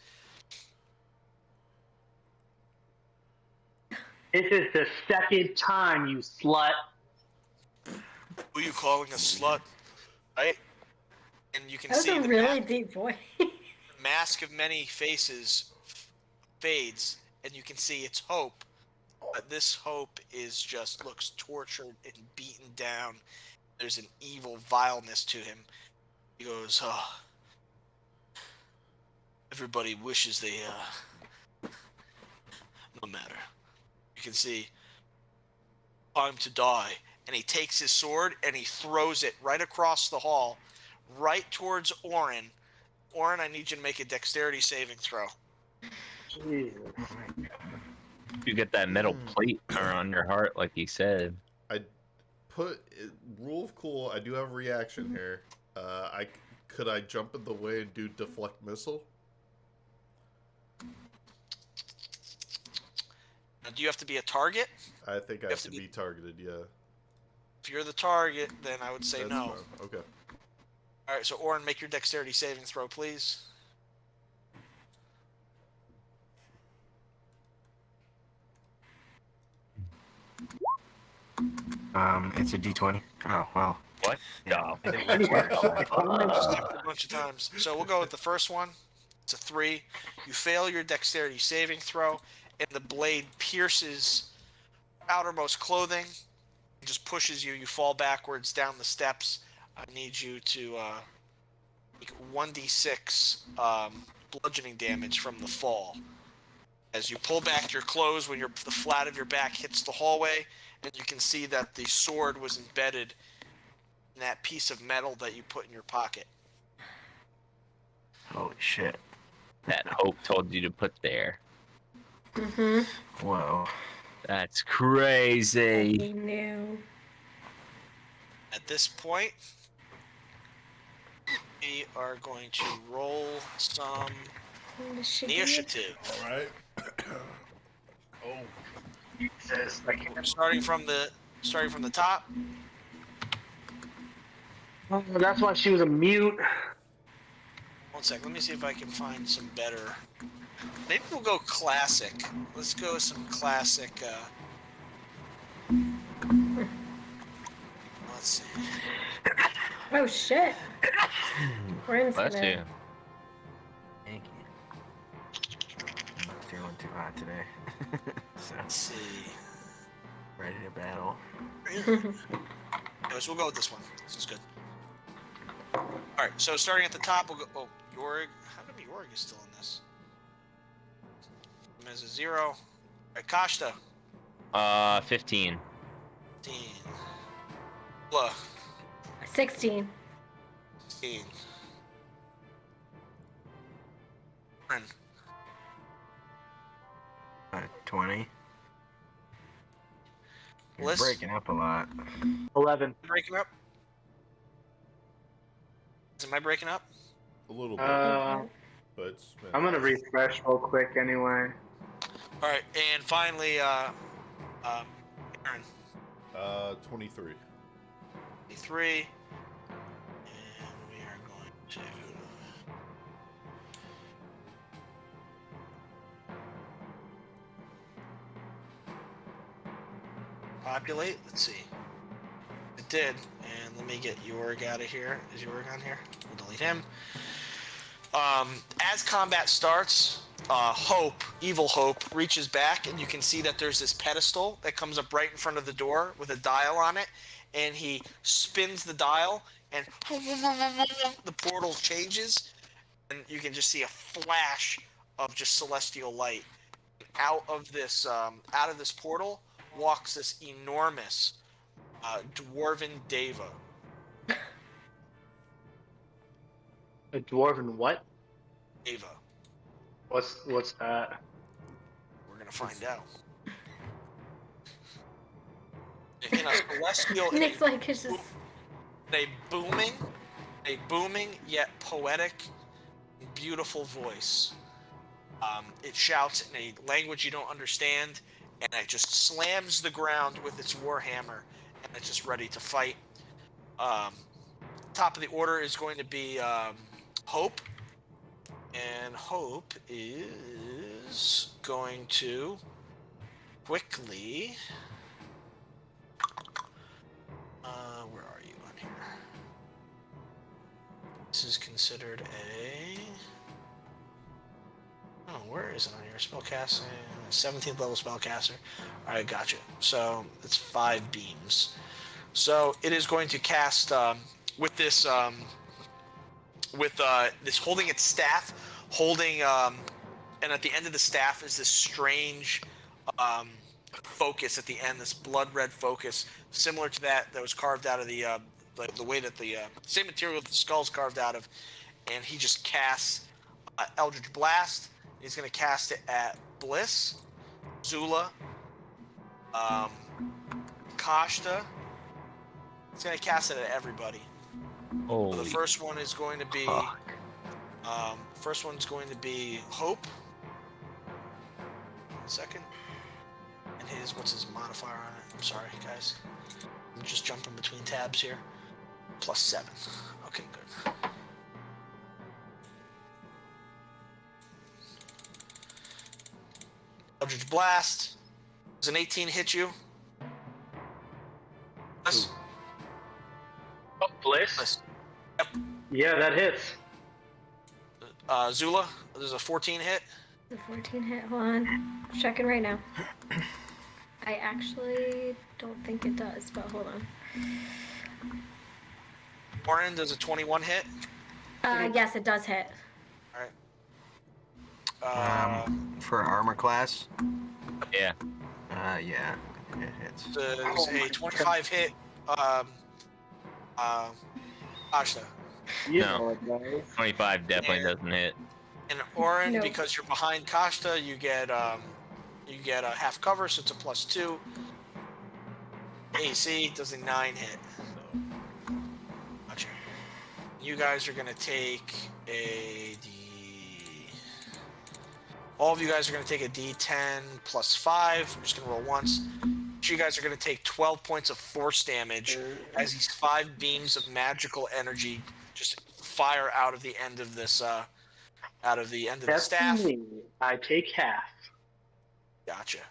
Speaker 1: This is the second time, you slut.
Speaker 4: Who are you calling a slut? Right? And you can
Speaker 6: That was
Speaker 4: see
Speaker 6: a
Speaker 4: the
Speaker 6: really deep voice.
Speaker 4: mask of many faces fades, and you can see it's Hope. But this Hope looks tortured and beaten down. There's an evil vileness to him. He goes, "Oh, everybody wishes they, no matter." You can see, "Time to die." And he takes his sword and he throws it right across the hall, right towards Orin. Orin, I need you to make a dexterity saving throw.
Speaker 1: Jesus.
Speaker 3: You get that metal plate on your heart, like he said.
Speaker 2: Rule of cool. I do have a reaction here. Could I jump in the way and do deflect missile?
Speaker 4: Do you have to be a target?
Speaker 2: I think I have to be targeted, yeah.
Speaker 4: If you're the target, then I would say
Speaker 2: That's
Speaker 4: no.
Speaker 2: fine. Okay.
Speaker 4: All right, so Orin, make your dexterity saving throw, please.
Speaker 5: It's a D20. Oh, well.
Speaker 3: What?
Speaker 5: Yeah.
Speaker 3: No.
Speaker 4: Just happened a bunch of times. So we'll go with the first one. It's a 3. You fail your dexterity saving throw, and the blade pierces outermost clothing. It just pushes you. You fall backwards down the steps. I need you to make 1d6 bludgeoning damage from the fall. As you pull back your clothes when the flat of your back hits the hallway, and you can see that the sword was embedded in that piece of metal that you put in your pocket.
Speaker 5: Holy shit.
Speaker 3: That Hope told you to put there.
Speaker 6: Mm-hmm.
Speaker 5: Whoa.
Speaker 3: That's crazy.
Speaker 6: No.
Speaker 4: At this point, we are going to roll some initiative.
Speaker 2: All right. Oh.
Speaker 1: Jesus, I can't.
Speaker 4: Starting from the top.
Speaker 1: Oh, that's why she was a mute.
Speaker 4: One sec. Let me see if I can find some better. Maybe we'll go classic. Let's go with some classic. Let's see.
Speaker 6: Oh shit. Orin's
Speaker 3: Bless
Speaker 6: gonna.
Speaker 3: you.
Speaker 5: Thank you. I'm not feeling too hot today. So,
Speaker 4: Let's see.
Speaker 5: ready to battle.
Speaker 4: Anyways, we'll go with this one. This is good. All right. So starting at the top, we'll go. Oh, Jorg. How come Jorg is still in this? Him as a 0. All right, Kashta.
Speaker 3: 15.
Speaker 4: 15. Blah.
Speaker 6: 16.
Speaker 4: 16. Ren.
Speaker 5: 20. You're
Speaker 4: Bliss?
Speaker 5: breaking up a lot.
Speaker 1: 11.
Speaker 4: Breaking up? Am I breaking up?
Speaker 2: A little bit, but it's been
Speaker 1: I'm gonna refresh real quick anyway.
Speaker 4: All right, and finally, Aaron.
Speaker 2: 23.
Speaker 4: 3. And we are going to populate. Let's see. It did. And let me get Jorg out of here. Is Jorg on here? We'll delete him. As combat starts, Hope, Evil Hope, reaches back, and you can see that there's this pedestal that comes up right in front of the door with a dial on it, and he spins the dial, and the portal changes, and you can just see a flash of just celestial light. Out of this portal walks this enormous dwarven deva.
Speaker 1: A dwarven what?
Speaker 4: Deva.
Speaker 1: What's that?
Speaker 4: We're gonna find out. In a celestial,
Speaker 6: Nick's like, it's just.
Speaker 4: a booming yet poetic, beautiful voice. It shouts in a language you don't understand, and it just slams the ground with its warhammer, and it's just ready to fight. Top of the order is going to be Hope, and Hope is going to quickly. Where are you on here? This is considered a. Oh, where is it on here? Spellcasting, 17th level spellcaster. All right, gotcha. So it's 5 beams. So it is going to cast with this this holding its staff, and at the end of the staff is this strange focus at the end, this blood red focus, similar to that was carved out of the way that the same material that the skull's carved out of, and he just casts Eldritch Blast. He's going to cast it at Bliss, Zula, Kashta. He's going to cast it at everybody. So the first one is going to be Hope. 1 second. what's his modifier on it? I'm sorry, guys. I'm just jumping between tabs here. +7. Okay, good. Eldritch Blast. Does an 18 hit you? Bliss?
Speaker 1: Oh, Bliss?
Speaker 4: Bliss.
Speaker 1: Yeah, that hits.
Speaker 4: Zula, there's a 14 hit.
Speaker 6: The 14 hit. Hold on. Checking right now. I actually don't think it does, but hold on.
Speaker 4: Orin, does a 21 hit?
Speaker 6: Yes, it does hit.
Speaker 4: Alright.
Speaker 5: For armor class,
Speaker 3: Yeah.
Speaker 5: yeah, it hits.
Speaker 4: Does a 25 hit, Ashta?
Speaker 1: You
Speaker 3: No.
Speaker 1: know it, guys.
Speaker 3: 25 definitely doesn't hit.
Speaker 4: And Orin,
Speaker 6: No.
Speaker 4: because you're behind Kashta, you get a half cover, so it's a +2. AC does a 9 hit. Gotcha. You guys are gonna take a D. All of you guys are gonna take a D10 +5. We're just gonna roll once. So you guys are gonna take 12 points of force damage as these 5 beams of magical energy just fire out of the end of this the staff.
Speaker 1: Me. I take half.
Speaker 4: Gotcha.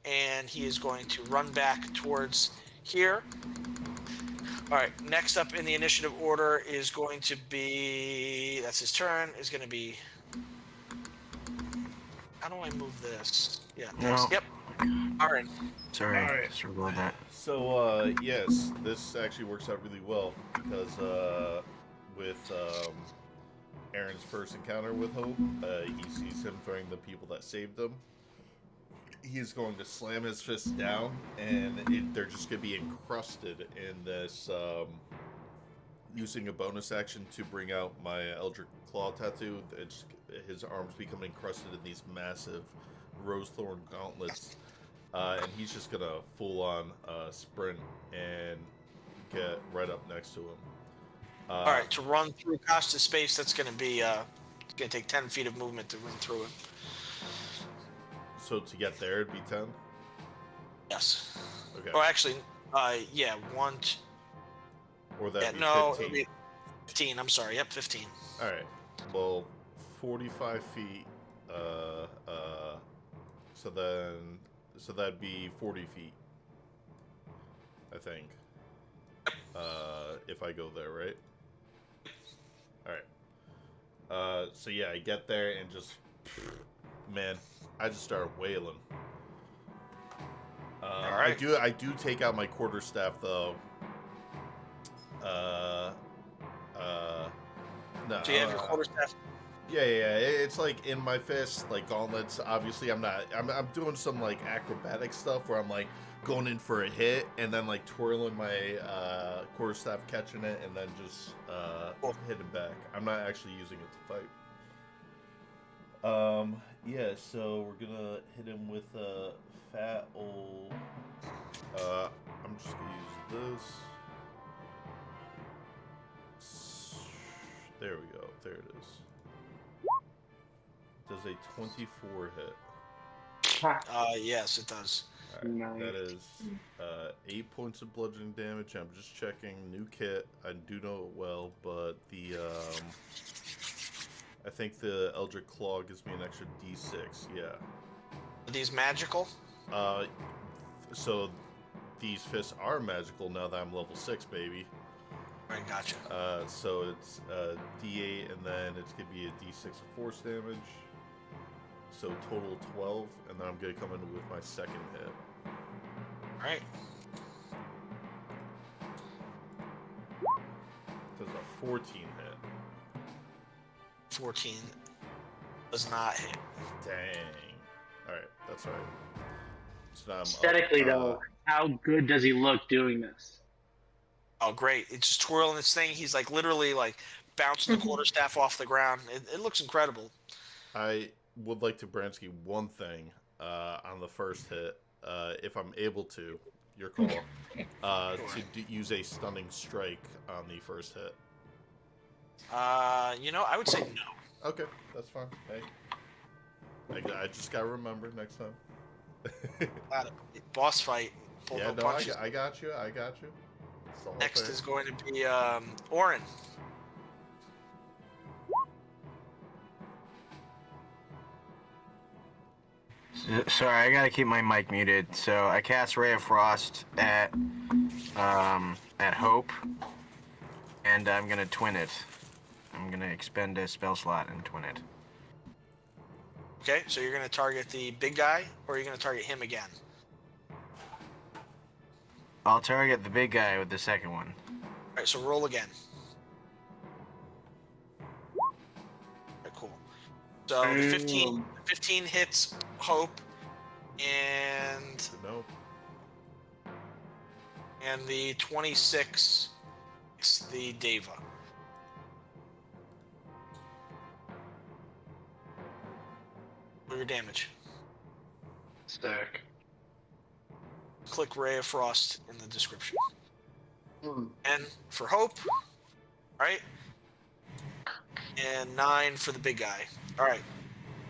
Speaker 4: And he is going to run back towards here. All right. Next up in the initiative order is going to be. That's his turn. Is going to be. How do I move this? Yeah.
Speaker 5: No.
Speaker 4: Yep. All right.
Speaker 5: Sorry,
Speaker 2: All right.
Speaker 5: struggle with that.
Speaker 2: So, yes, this actually works out really well because with Aaron's first encounter with Hope, he sees him throwing the people that saved him. He's going to slam his fist down, and they're just going to be encrusted in this, using a bonus action to bring out my Eldritch Claw tattoo. His arms become encrusted in these massive rose-thorn gauntlets. And he's just going to full-on sprint and get right up next to him.
Speaker 4: All right. To run through Costa's space, that's going to be. It's going to take 10 feet of movement to run through it.
Speaker 2: So to get there, it'd be 10?
Speaker 4: Yes.
Speaker 2: Okay.
Speaker 4: Or actually, yeah, one.
Speaker 2: Or that'd be
Speaker 4: no,
Speaker 2: 15.
Speaker 4: it'll be 15. I'm sorry. Yep, 15.
Speaker 2: All right. Well, 45 feet. So that'd be 40 feet. I think. If I go there, right? All right. So yeah, I get there and just, man, I just start wailing.
Speaker 4: All right.
Speaker 2: I do take out my quarterstaff though. No.
Speaker 4: So you have your quarterstaff.
Speaker 2: Yeah. It's like in my fist, like gauntlets. Obviously, I'm doing some like acrobatic stuff where I'm like going in for a hit and then like twirling my quarterstaff, catching it, and then just hitting back. I'm not actually using it to fight. Yeah. So we're gonna hit him with a fat old. I'm just gonna use this. There we go. There it is. Does a 24 hit?
Speaker 4: Yes, it does.
Speaker 2: Alright,
Speaker 1: Nice.
Speaker 2: that is 8 points of bludgeoning damage. I'm just checking. New kit. I do know it well, but the I think the Eldritch Claw gives me an extra D6. Yeah.
Speaker 4: Are these magical?
Speaker 2: So these fists are magical now that I'm level 6, baby.
Speaker 4: All right, gotcha.
Speaker 2: So it's D8, and then it's gonna be a D6 of force damage. So total 12, and then I'm gonna come in with my second hit.
Speaker 4: All right.
Speaker 2: Does a 14 hit?
Speaker 4: 14 does not hit.
Speaker 2: Dang. All right, that's all right. So now I'm
Speaker 1: Aesthetically,
Speaker 2: up,
Speaker 1: though, how good does he look doing this?
Speaker 4: Oh, great! It's just twirling this thing. He's like literally like bouncing the quarterstaff off the ground. It looks incredible.
Speaker 2: I would like to Bransky one thing on the first hit, if I'm able to. Your call. Use a stunning strike on the first hit.
Speaker 4: I would say no.
Speaker 2: Okay, that's fine. Hey, I just gotta remember next time.
Speaker 4: Got it. Boss fight. Pull
Speaker 2: Yeah,
Speaker 4: no
Speaker 2: no,
Speaker 4: punches.
Speaker 2: I got you. I got you. It's all
Speaker 4: Next
Speaker 2: fair.
Speaker 4: is going to be Orin.
Speaker 5: Sorry, I gotta keep my mic muted. So I cast Ray of Frost at Hope, and I'm gonna twin it. I'm gonna expend a spell slot and twin it.
Speaker 4: Okay, so you're going to target the big guy, or you're going to target him again?
Speaker 5: I'll target the big guy with the second one.
Speaker 4: All right, so roll again. All right, cool. So the 15 hits Hope, and
Speaker 2: No.
Speaker 4: the 26 hits the Deva. For your damage.
Speaker 1: Stack.
Speaker 4: Click Ray of Frost in the description.
Speaker 1: Hmm.
Speaker 4: And for Hope, right? And 9 for the big guy. All right.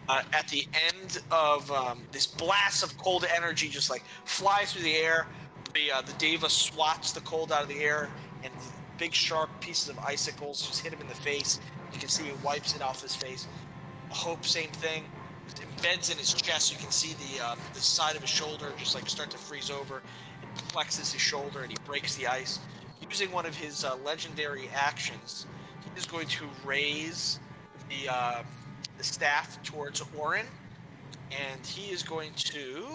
Speaker 4: At the end of this blast of cold energy, just like flies through the air, the Deva swats the cold out of the air, and big sharp pieces of icicles just hit him in the face. You can see he wipes it off his face. Hope, same thing. It embeds in his chest. You can see the side of his shoulder just like start to freeze over. It flexes his shoulder and he breaks the ice. Using one of his legendary actions, he is going to raise the staff towards Orin, and he is going to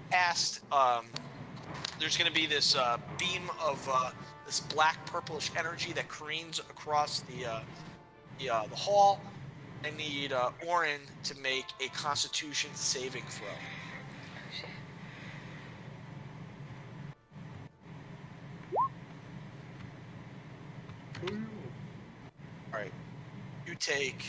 Speaker 4: cast. There's going to be this beam of this black purplish energy that careens across the hall. I need Orin to make a Constitution saving throw. All right, you take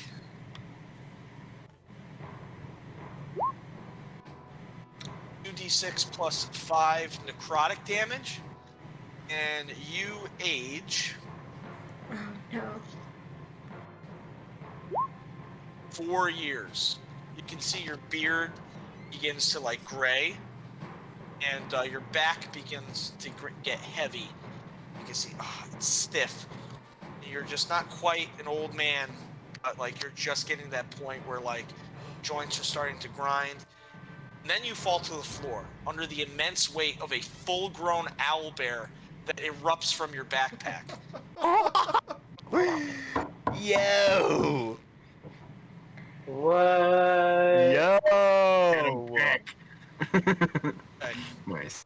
Speaker 4: 2d6 plus 5 necrotic damage, and you age
Speaker 6: Oh no.
Speaker 4: 4 years. You can see your beard begins to like gray, and your back begins to get heavy. You can see it's stiff. You're just not quite an old man, but like you're just getting to that point where like joints are starting to grind. And then you fall to the floor under the immense weight of a full-grown owlbear that erupts from your backpack.
Speaker 3: Yo!
Speaker 1: What?
Speaker 3: Yo!
Speaker 4: Okay.
Speaker 5: Nice.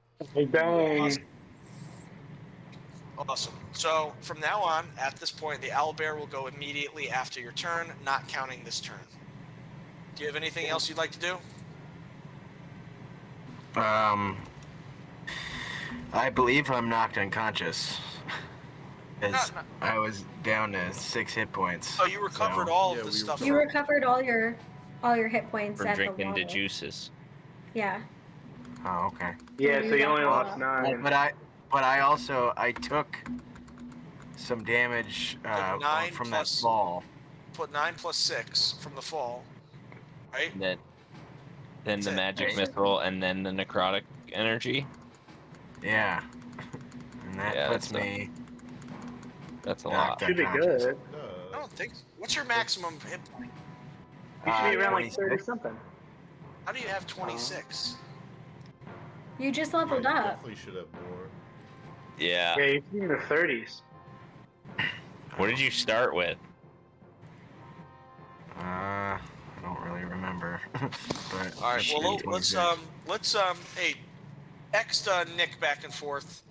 Speaker 1: Dang.
Speaker 4: Awesome. So from now on, at this point, the owlbear will go immediately after your turn, not counting this turn. Do you have anything else you'd like to do?
Speaker 5: I believe I'm knocked unconscious. As
Speaker 4: No.
Speaker 5: I was down to 6 hit points.
Speaker 4: Oh, you recovered
Speaker 5: so-
Speaker 4: all
Speaker 2: Yeah,
Speaker 4: of the
Speaker 2: we
Speaker 4: stuff.
Speaker 6: You recovered all your hit points
Speaker 3: For
Speaker 6: at the
Speaker 3: drinking
Speaker 6: water.
Speaker 3: the juices.
Speaker 6: Yeah.
Speaker 5: Oh, okay.
Speaker 1: Yeah, so you only lost
Speaker 6: But
Speaker 1: 9.
Speaker 5: But I also took some damage
Speaker 4: 9
Speaker 5: from
Speaker 4: plus-
Speaker 5: that fall.
Speaker 4: Put 9 plus 6 from the fall, right?
Speaker 3: Then
Speaker 4: That's
Speaker 3: the
Speaker 4: it.
Speaker 3: magic
Speaker 5: Right.
Speaker 3: missile, and then the necrotic energy.
Speaker 5: Yeah. And that
Speaker 3: Yeah,
Speaker 5: puts
Speaker 3: that's
Speaker 5: me
Speaker 3: That's a
Speaker 5: knocked
Speaker 3: lot.
Speaker 1: Should be
Speaker 5: unconscious.
Speaker 1: good.
Speaker 4: I don't think. What's your maximum hit point?
Speaker 1: You should be around like
Speaker 5: 26.
Speaker 1: 30 something.
Speaker 4: How do you have 26?
Speaker 6: you just leveled up.
Speaker 2: Definitely should have more.
Speaker 3: Yeah.
Speaker 1: Yeah, you're in the 30s.
Speaker 3: What did you start with?
Speaker 5: I don't really remember. But
Speaker 4: All right.
Speaker 5: it should
Speaker 4: Well,
Speaker 5: be
Speaker 4: let's
Speaker 5: 26.
Speaker 4: hey, text Nick back and forth.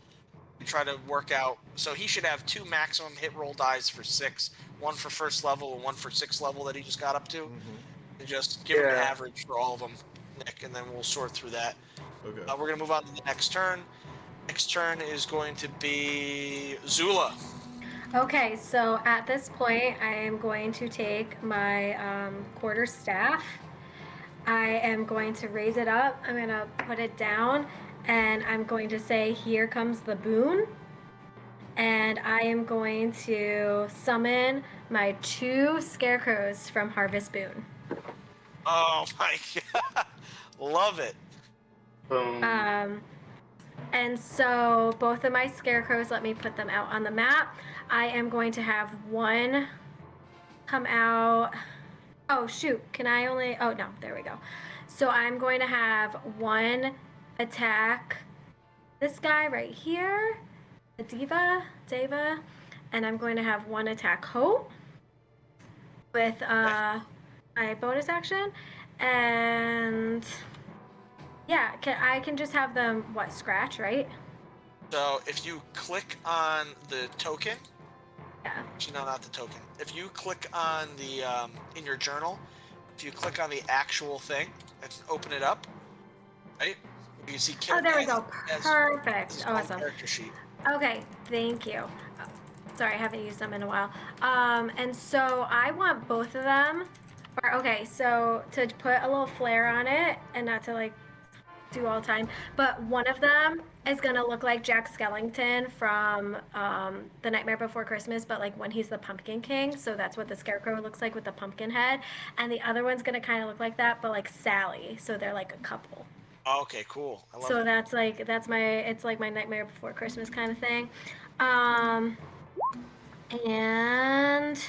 Speaker 4: And try to work out. So he should have 2 maximum hit roll dice for 6, one for first level and one for 6th level that he just got up to, and just give him an
Speaker 1: Yeah.
Speaker 4: average for all of them, Nick, and then we'll sort through that.
Speaker 2: Okay.
Speaker 4: We're gonna move on to the next turn. Next turn is going to be Zula.
Speaker 6: Okay, so at this point, I am going to take my quarter staff. I am going to raise it up. I'm going to put it down, and I'm going to say, "Here comes the boon." And I am going to summon my 2 scarecrows from Harvest Boon.
Speaker 4: Oh my god, love it.
Speaker 1: Boom.
Speaker 6: And so both of my scarecrows, let me put them out on the map. I am going to have one come out. Oh, shoot. Can I only? Oh, no. There we go. So I'm going to have one attack this guy right here, the Deva, and I'm going to have one attack Hope with my bonus action. And yeah, I can just have them, scratch, right?
Speaker 4: So if you click on the token,
Speaker 6: Yeah.
Speaker 4: actually no, not the token. If you click on the in your journal, if you click on the actual thing and open it up, right? You see.
Speaker 6: Oh, there we go. Perfect.
Speaker 4: As
Speaker 6: Awesome.
Speaker 4: character sheet.
Speaker 6: Okay, thank you. Sorry, I haven't used them in a while. And so I want both of them. Okay, so to put a little flair on it, and not to like do all the time, but one of them is gonna look like Jack Skellington from The Nightmare Before Christmas, but like when he's the Pumpkin King. So that's what the Scarecrow looks like with the pumpkin head, and the other one's gonna kind of look like that, but like Sally. So they're like a couple.
Speaker 4: Oh, okay, cool. I love
Speaker 6: So
Speaker 4: it.
Speaker 6: it's like my Nightmare Before Christmas kind of thing. And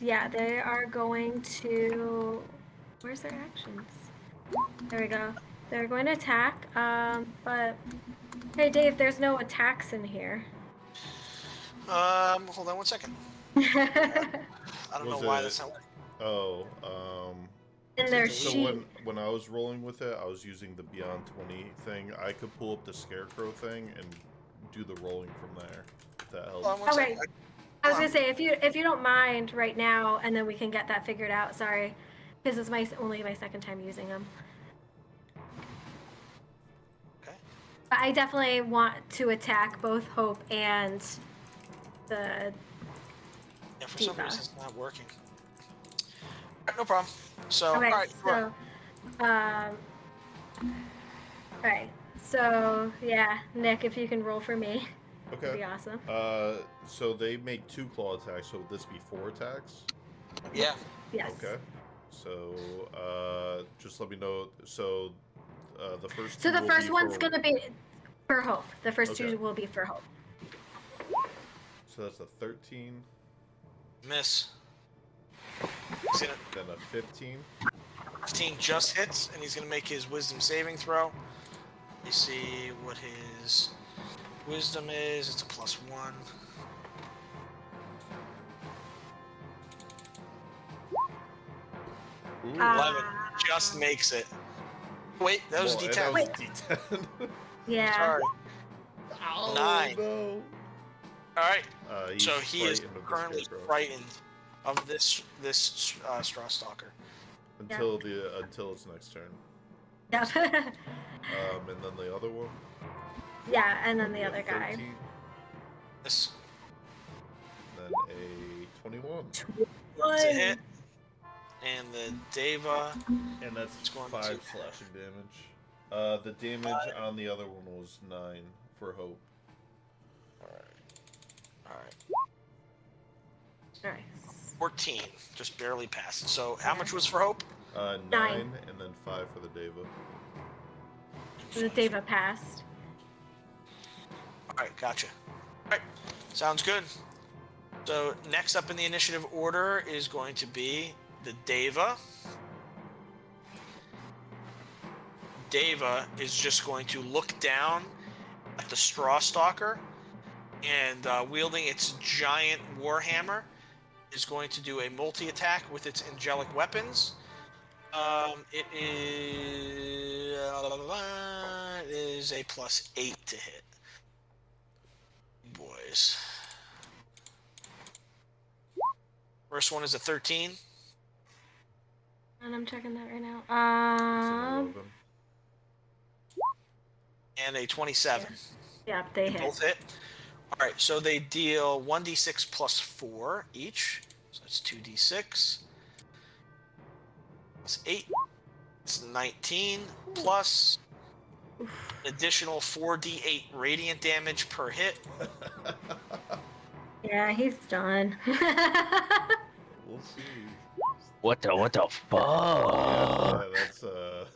Speaker 6: yeah, they are going to, where's their actions? There we go. They're going to attack, but hey Dave, there's no attacks in here.
Speaker 4: Hold on one second. I don't know why that's not working.
Speaker 2: Oh,
Speaker 6: In their
Speaker 2: so
Speaker 6: sheet.
Speaker 2: when I was rolling with it, I was using the Beyond 20 thing. I could pull up the Scarecrow thing and do the rolling from there. If that helps.
Speaker 4: Hold on one
Speaker 6: Okay.
Speaker 4: second.
Speaker 6: I was gonna say if you don't mind right now, and then we can get that figured out. Sorry, because it's only my second time using them.
Speaker 4: Okay.
Speaker 6: But I definitely want to attack both Hope and the.
Speaker 4: Yeah, for some
Speaker 6: Diva.
Speaker 4: reason it's not working. Alright, no problem. So,
Speaker 6: Okay,
Speaker 4: alright,
Speaker 6: so, alright, so yeah, Nick, if you can roll for me, that'd be
Speaker 2: Okay.
Speaker 6: awesome.
Speaker 2: So they make 2 claw attacks. So would this be 4 attacks?
Speaker 4: yeah.
Speaker 6: Yes.
Speaker 2: Okay. So just let me know. So the first.
Speaker 6: So
Speaker 2: two
Speaker 6: the
Speaker 2: will
Speaker 6: first
Speaker 2: be
Speaker 6: one's
Speaker 2: for-
Speaker 6: gonna be for Hope. The first
Speaker 2: Okay.
Speaker 6: two will be for Hope.
Speaker 2: So that's a 13,
Speaker 4: Miss. He's gonna,
Speaker 2: then a 15.
Speaker 4: 15 just hits, and he's gonna make his wisdom saving throw. You see what his wisdom is. It's a +1.
Speaker 2: Ooh.
Speaker 6: Ah.
Speaker 4: 11 just makes it. Wait, that was a
Speaker 2: Well, and
Speaker 4: D10.
Speaker 2: that was
Speaker 6: Wait.
Speaker 2: D10.
Speaker 6: Yeah.
Speaker 4: Sorry.
Speaker 2: Oh,
Speaker 4: 9.
Speaker 2: no.
Speaker 4: All right.
Speaker 2: He's
Speaker 4: So he is
Speaker 2: frightened of the
Speaker 4: currently
Speaker 2: Scarecrow.
Speaker 4: frightened of this straw stalker.
Speaker 2: until its next turn.
Speaker 6: Yep.
Speaker 2: And then the other one.
Speaker 6: Yeah, and then the
Speaker 2: we
Speaker 6: other
Speaker 2: have
Speaker 6: guy.
Speaker 2: 13,
Speaker 4: This
Speaker 2: then a 21,
Speaker 4: is a hit, and the Deva.
Speaker 2: and that's
Speaker 4: It's going
Speaker 2: 5
Speaker 4: to-
Speaker 2: slashing damage. The damage on the other one was 9 for Hope.
Speaker 4: All right.
Speaker 6: Nice.
Speaker 4: 14, just barely passed. So how much was for Hope?
Speaker 2: 9
Speaker 6: 9.
Speaker 2: and then 5 for the Deva.
Speaker 6: The Deva passed.
Speaker 4: All right, gotcha. All right, sounds good. So next up in the initiative order is going to be the Deva. Deva is just going to look down at the Straw Stalker and wielding its giant warhammer is going to do a multi-attack with its angelic weapons. It is a +8 to hit. Boys. First one is a 13.
Speaker 6: And I'm checking that right now.
Speaker 2: It's an 11.
Speaker 4: And a 27.
Speaker 6: Yeah, they hit.
Speaker 4: Both hit. All right, so they deal 1d6 + 4 each. So that's 2d6. That's 8. It's 19 plus additional 4d8 radiant damage per hit.
Speaker 6: Yeah, he's done.
Speaker 2: We'll see.
Speaker 3: What the fuck?
Speaker 2: Yeah, that's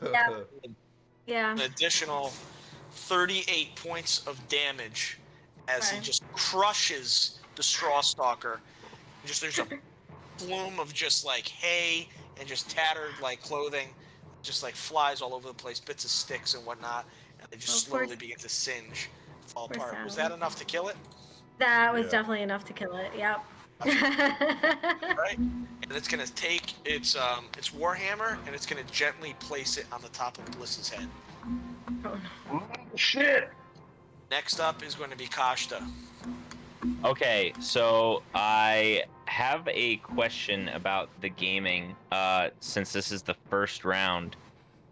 Speaker 6: Yeah. Yeah.
Speaker 4: An additional 38 points of damage as he
Speaker 6: Okay.
Speaker 4: just crushes the Straw Stalker. Just there's a plume of just like hay and just tattered like clothing, just like flies all over the place, bits of sticks and whatnot, and they just
Speaker 6: Well,
Speaker 4: slowly begin to singe, fall
Speaker 6: poor
Speaker 4: apart. Was
Speaker 6: Sally.
Speaker 4: that enough to kill it?
Speaker 6: That was
Speaker 2: Yeah.
Speaker 6: definitely enough to kill it. Yep.
Speaker 4: Right. And it's gonna take its warhammer and it's gonna gently place it on the top of Bliss's head.
Speaker 6: Oh, no.
Speaker 1: Shit.
Speaker 4: Next up is going to be Kashta.
Speaker 3: Okay, so I have a question about the gaming. Since this is the first round,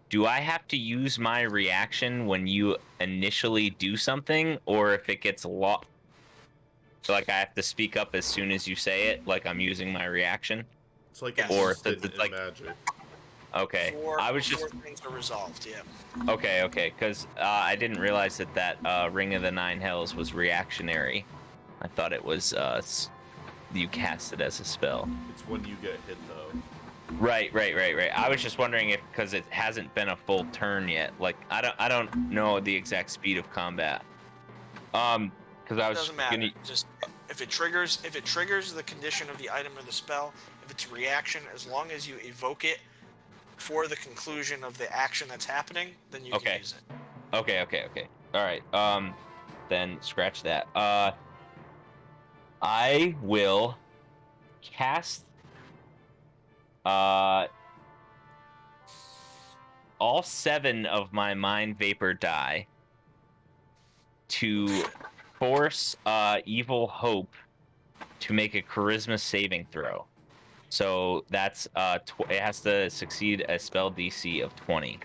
Speaker 3: do I have to use my reaction when you initially do something, or if it gets lost? Like I have to speak up as soon as you say it, like I'm using my reaction?
Speaker 2: it's like
Speaker 4: Yes.
Speaker 3: Or
Speaker 2: instant
Speaker 3: it's
Speaker 2: in
Speaker 3: like-
Speaker 2: magic.
Speaker 3: Okay,
Speaker 4: Before things are resolved, yeah.
Speaker 3: Okay, because I didn't realize that Ring of the Nine Hells was reactionary. I thought it was you cast it as a spell.
Speaker 2: It's when you get hit though.
Speaker 3: Right. I was just wondering if because it hasn't been a full turn yet. Like I don't know the exact speed of combat. Because I was
Speaker 4: Doesn't matter.
Speaker 3: gonna.
Speaker 4: Just if it triggers the condition of the item or the spell, if it's a reaction, as long as you evoke it for the conclusion of the action that's happening, then you
Speaker 3: Okay.
Speaker 4: can use it.
Speaker 3: Okay. All right. Then scratch that. I will cast all 7 of my mind vapor die to force Evil Hope to make a charisma saving throw. So that's it has to succeed a spell DC of 20.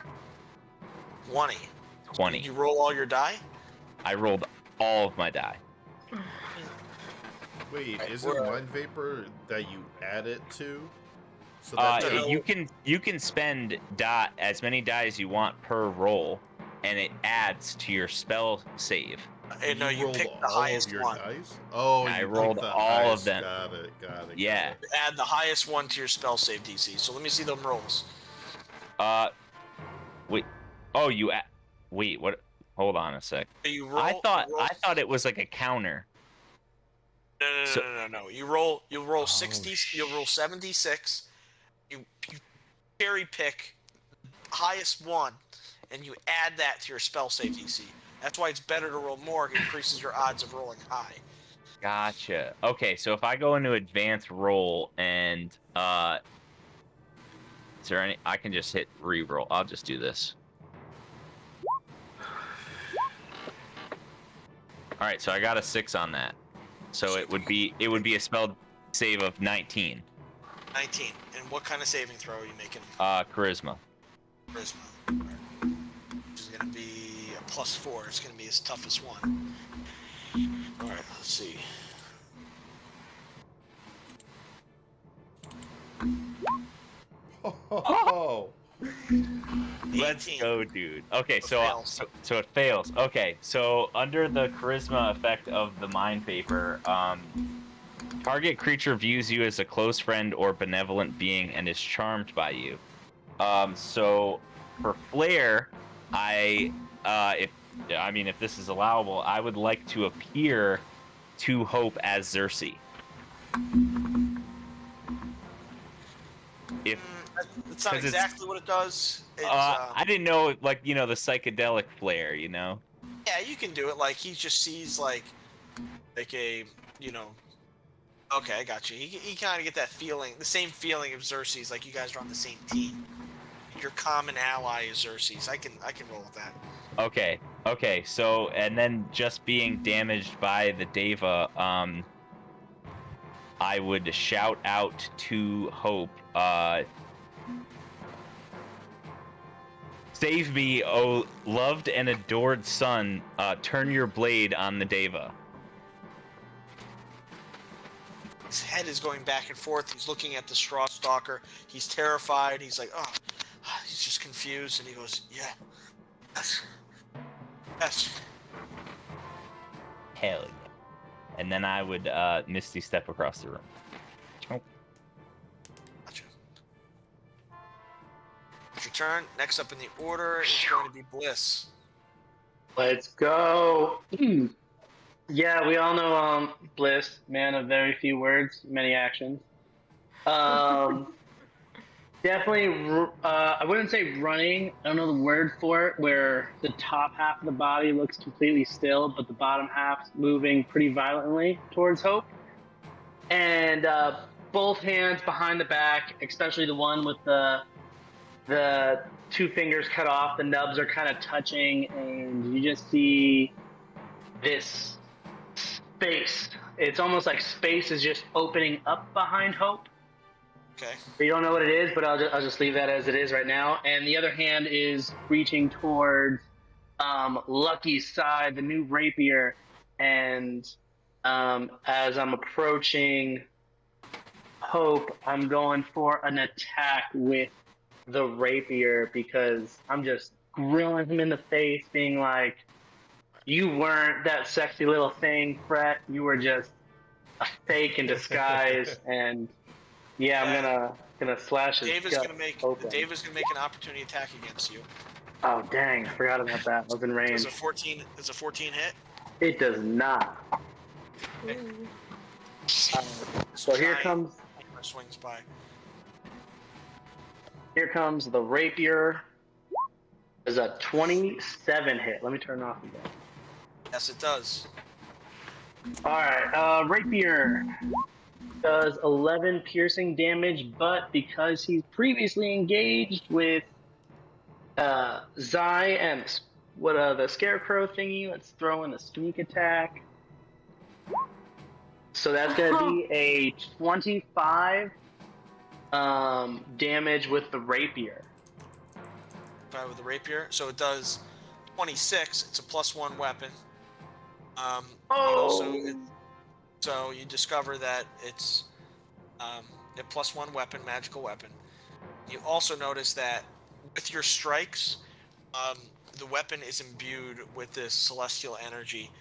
Speaker 4: 20.
Speaker 3: 20.
Speaker 4: Did you roll all your die?
Speaker 3: I rolled all of my die.
Speaker 2: Wait,
Speaker 4: Right,
Speaker 2: is it
Speaker 4: we're-
Speaker 2: mind vapor that you add it to? So
Speaker 3: You can spend as many die as you want per roll, and it adds to your spell save.
Speaker 4: No, you
Speaker 2: rolled
Speaker 4: pick the
Speaker 2: all
Speaker 4: highest
Speaker 2: of your
Speaker 4: one.
Speaker 2: dice? Oh,
Speaker 3: I
Speaker 2: you picked
Speaker 3: rolled
Speaker 2: the
Speaker 3: all of
Speaker 2: highest.
Speaker 3: them.
Speaker 2: Got it.
Speaker 3: Yeah.
Speaker 4: Add the highest one to your spell save DC. So let me see them rolls.
Speaker 3: Wait. Oh, wait. What? Hold on a sec.
Speaker 4: So you roll.
Speaker 3: I thought
Speaker 4: you roll,
Speaker 3: I thought it was like a counter.
Speaker 4: No. You roll
Speaker 3: Oh,
Speaker 4: 60. You'll roll 76. You cherry pick highest one, and you add that to your spell save DC. That's why it's better to roll more. It increases your odds of rolling high.
Speaker 3: Gotcha. Okay, so if I go into advanced roll and is there any? I can just hit re-roll. I'll just do this. All right, so I got a 6 on that. So it would be a spell save of 19.
Speaker 4: 19. And what kind of saving throw are you making?
Speaker 3: Charisma.
Speaker 4: Charisma. Which is going to be a +4. It's going to be his toughest one. All right, let's see.
Speaker 2: Oh,
Speaker 3: Let's
Speaker 4: 18.
Speaker 3: go, dude. Okay,
Speaker 4: It
Speaker 3: so
Speaker 4: fails.
Speaker 3: so it fails. Okay, so under the charisma effect of the mind vapor, target creature views you as a close friend or benevolent being and is charmed by you. So for flair, if this is allowable, I would like to appear to Hope as Xerxes. If
Speaker 4: It's not
Speaker 3: 'cause it's-
Speaker 4: exactly what it does. It's,
Speaker 3: I didn't know, like, the psychedelic flair,
Speaker 4: yeah, you can do it. Like he just sees like a Okay, I got you. He kind of get that feeling, the same feeling of Xerxes, like you guys are on the same team. Your common ally is Xerxes. I can roll with that.
Speaker 3: Okay, so, and then just being damaged by the Deva, I would shout out to Hope, save me, oh loved and adored son, turn your blade on the Deva.
Speaker 4: His head is going back and forth. He's looking at the straw stalker. He's terrified. He's like, oh, he's just confused. And he goes, yeah, yes.
Speaker 3: Hell yeah. And then I would Misty step across the room. Oh.
Speaker 4: turn. Next up in the order is going to be Bliss.
Speaker 1: Let's go. Yeah, we all know Bliss, man of very few words, many actions. Definitely, I wouldn't say running. I don't know the word for it, where the top half of the body looks completely still, but the bottom half's moving pretty violently towards Hope. And both hands behind the back, especially the one with the two fingers cut off, the nubs are kind of touching, and you just see this space. It's almost like space is just opening up behind Hope.
Speaker 4: Okay.
Speaker 1: You don't know what it is, but I'll just leave that as it is right now. And the other hand is reaching towards Lucky's side, the new rapier. And as I'm approaching Hope, I'm going for an attack with the rapier because I'm just grilling him in the face, being like, "You weren't that sexy little thing, Fret. You were just a fake in disguise." And yeah, I'm gonna slash his
Speaker 4: Dave is
Speaker 1: gut
Speaker 4: gonna make
Speaker 1: open.
Speaker 4: an opportunity attack against you.
Speaker 1: Oh dang, I forgot about that. I was in range.
Speaker 4: Does a 14 hit?
Speaker 1: It does not.
Speaker 6: Ooh.
Speaker 1: So here comes
Speaker 4: Swings by.
Speaker 1: the rapier. There's a 27 hit. Let me turn it off again.
Speaker 4: Yes, it does.
Speaker 1: All right, rapier does 11 piercing damage, but because he's previously engaged with Zai and the scarecrow thingy, let's throw in a sneak attack. So that's gonna be a 25 damage with the rapier.
Speaker 4: With the rapier, so it does 26. It's a +1 weapon. So you discover that it's a +1 weapon, magical weapon. You also notice that with your strikes, the weapon is imbued with this celestial energy.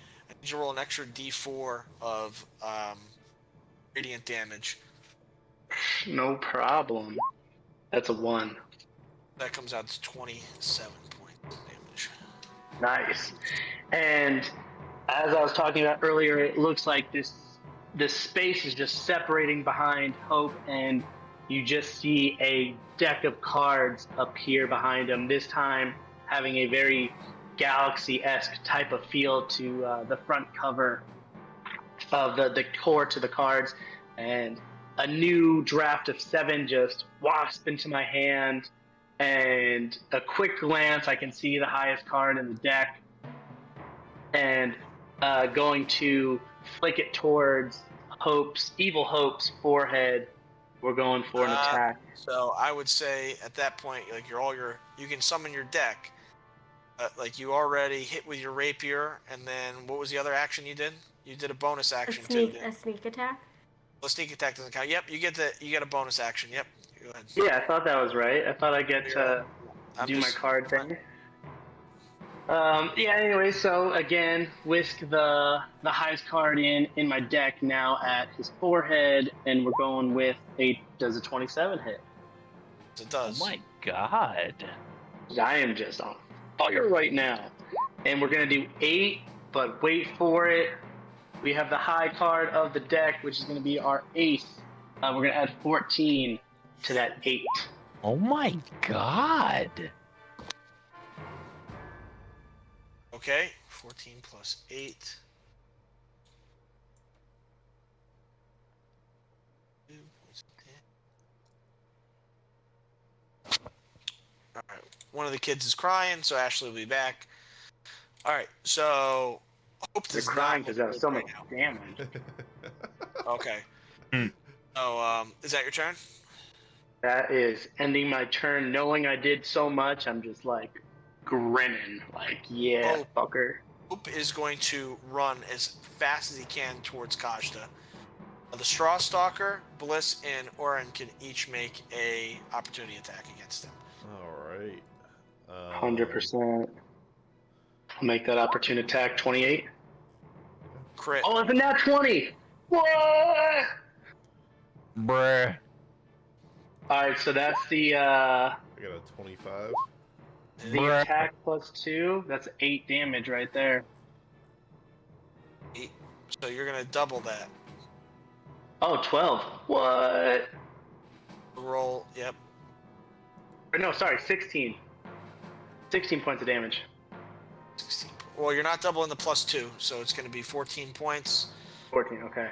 Speaker 4: You roll an extra D4 of radiant damage.
Speaker 1: No problem. That's a 1.
Speaker 4: That comes out to 27 points of damage.
Speaker 1: Nice. And as I was talking about earlier, it looks like this space is just separating behind Hope, and you just see a deck of cards appear behind him, this time having a very Galaxy-esque type of feel to the front cover of the core to the cards, and a new draft of 7 just wasp into my hand, and a quick glance I can see the highest card in the deck, and going to flick it towards Evil Hope's forehead. We're going for an attack.
Speaker 4: So I would say at that point, like you can summon your deck. Like you already hit with your rapier, and then what was the other action you did? You did a bonus action too.
Speaker 6: A sneak attack.
Speaker 4: Well, sneak attack doesn't count. Yep, you get a bonus action. Yep. Go ahead.
Speaker 1: Yeah, I thought that was right. I thought I get to do my card thing. Yeah. Anyway, so again, whisk the highest card in my deck now at his forehead, and we're going with does a 27 hit?
Speaker 4: It does.
Speaker 3: Oh my god.
Speaker 1: I am just on fire right now. And we're going to do 8, but wait for it. We have the high card of the deck, which is going to be our ace. We're going to add 14 to that 8.
Speaker 3: Oh my god.
Speaker 4: Okay, 14 plus 8. All right. One of the kids is crying, so Ashley will be back. All right, so Hope
Speaker 1: They're
Speaker 4: does
Speaker 1: crying
Speaker 4: not
Speaker 1: because that was so much
Speaker 4: now.
Speaker 1: damage.
Speaker 4: Okay. Is that your turn?
Speaker 1: That is ending my turn. Knowing I did so much, I'm just like grinning. Like, yeah, fucker.
Speaker 4: Hope is going to run as fast as he can towards Kajda. The Straw Stalker, Bliss, and Oren can each make a opportunity attack against him.
Speaker 2: All right.
Speaker 1: 100%. I'll make that opportune attack 28.
Speaker 4: Crit.
Speaker 1: Oh, it's a nat 20! What?
Speaker 3: Bruh.
Speaker 1: All right, so that's the
Speaker 2: I got a 25.
Speaker 3: Bruh.
Speaker 1: attack plus 2. That's 8 damage right there.
Speaker 4: 8. So you're gonna double that.
Speaker 1: Oh, 12. What?
Speaker 4: Roll. Yep.
Speaker 1: Or no, sorry, 16. 16 points of damage.
Speaker 4: 16. Well, you're not doubling the plus 2, so it's gonna be 14 points.
Speaker 1: 14. Okay.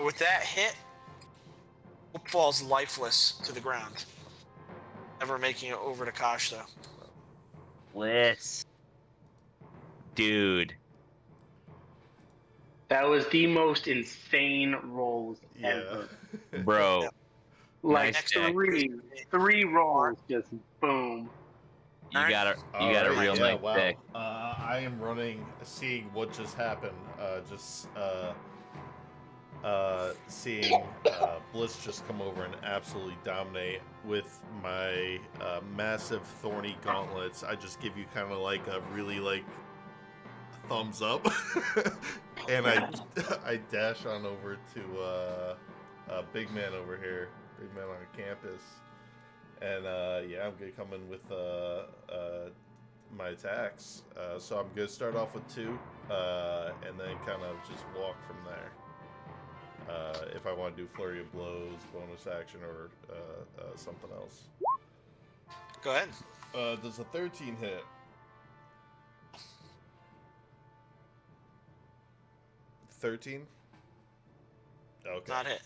Speaker 4: With that hit, Hope falls lifeless to the ground, never making it over to Kosh though.
Speaker 3: Bliss. Dude.
Speaker 1: That was the most insane rolls
Speaker 2: Yeah.
Speaker 1: ever.
Speaker 3: Bro.
Speaker 1: Like
Speaker 3: Nice jack.
Speaker 1: three rolls, just boom.
Speaker 3: You got a
Speaker 2: Alright,
Speaker 3: real
Speaker 2: yeah,
Speaker 3: nice
Speaker 2: wow.
Speaker 3: pick.
Speaker 2: I am running, seeing what just happened. Seeing Bliss just come over and absolutely dominate with my massive thorny gauntlets. I just give you kind of like a really like thumbs up, and I dash on over to big man over here, big man on campus, and yeah, I'm gonna come in with my attacks. So I'm gonna start off with 2, and then kind of just walk from there. If I want to do flurry of blows, bonus action, or something else.
Speaker 4: Go ahead.
Speaker 2: Does a 13 hit? 13? Okay.
Speaker 4: Not hit.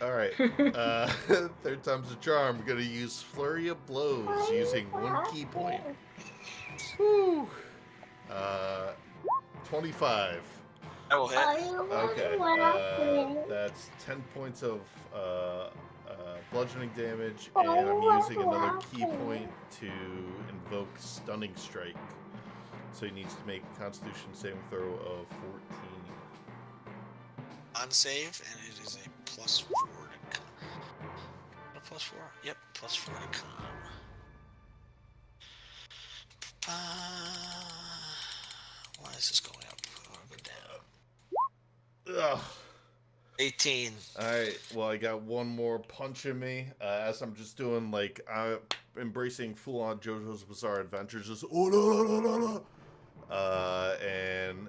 Speaker 2: Alright. Third time's a charm. I'm going to use flurry of blows using 1 key point. Whew. 25.
Speaker 4: That will hit.
Speaker 2: Okay, that's 10 points of bludgeoning damage, and I'm using another key point to invoke Stunning Strike. So he needs to make a Constitution saving throw of 14.
Speaker 4: On save, and it is a +4 to con. A +4? Yep, +4 to con. Why is this going up? I'll go down.
Speaker 2: Ugh.
Speaker 4: 18.
Speaker 2: Alright, well, I got one more punch in me, as I'm just doing, like, embracing full-on JoJo's Bizarre Adventure, just, oh, no, no, no, no, no. And,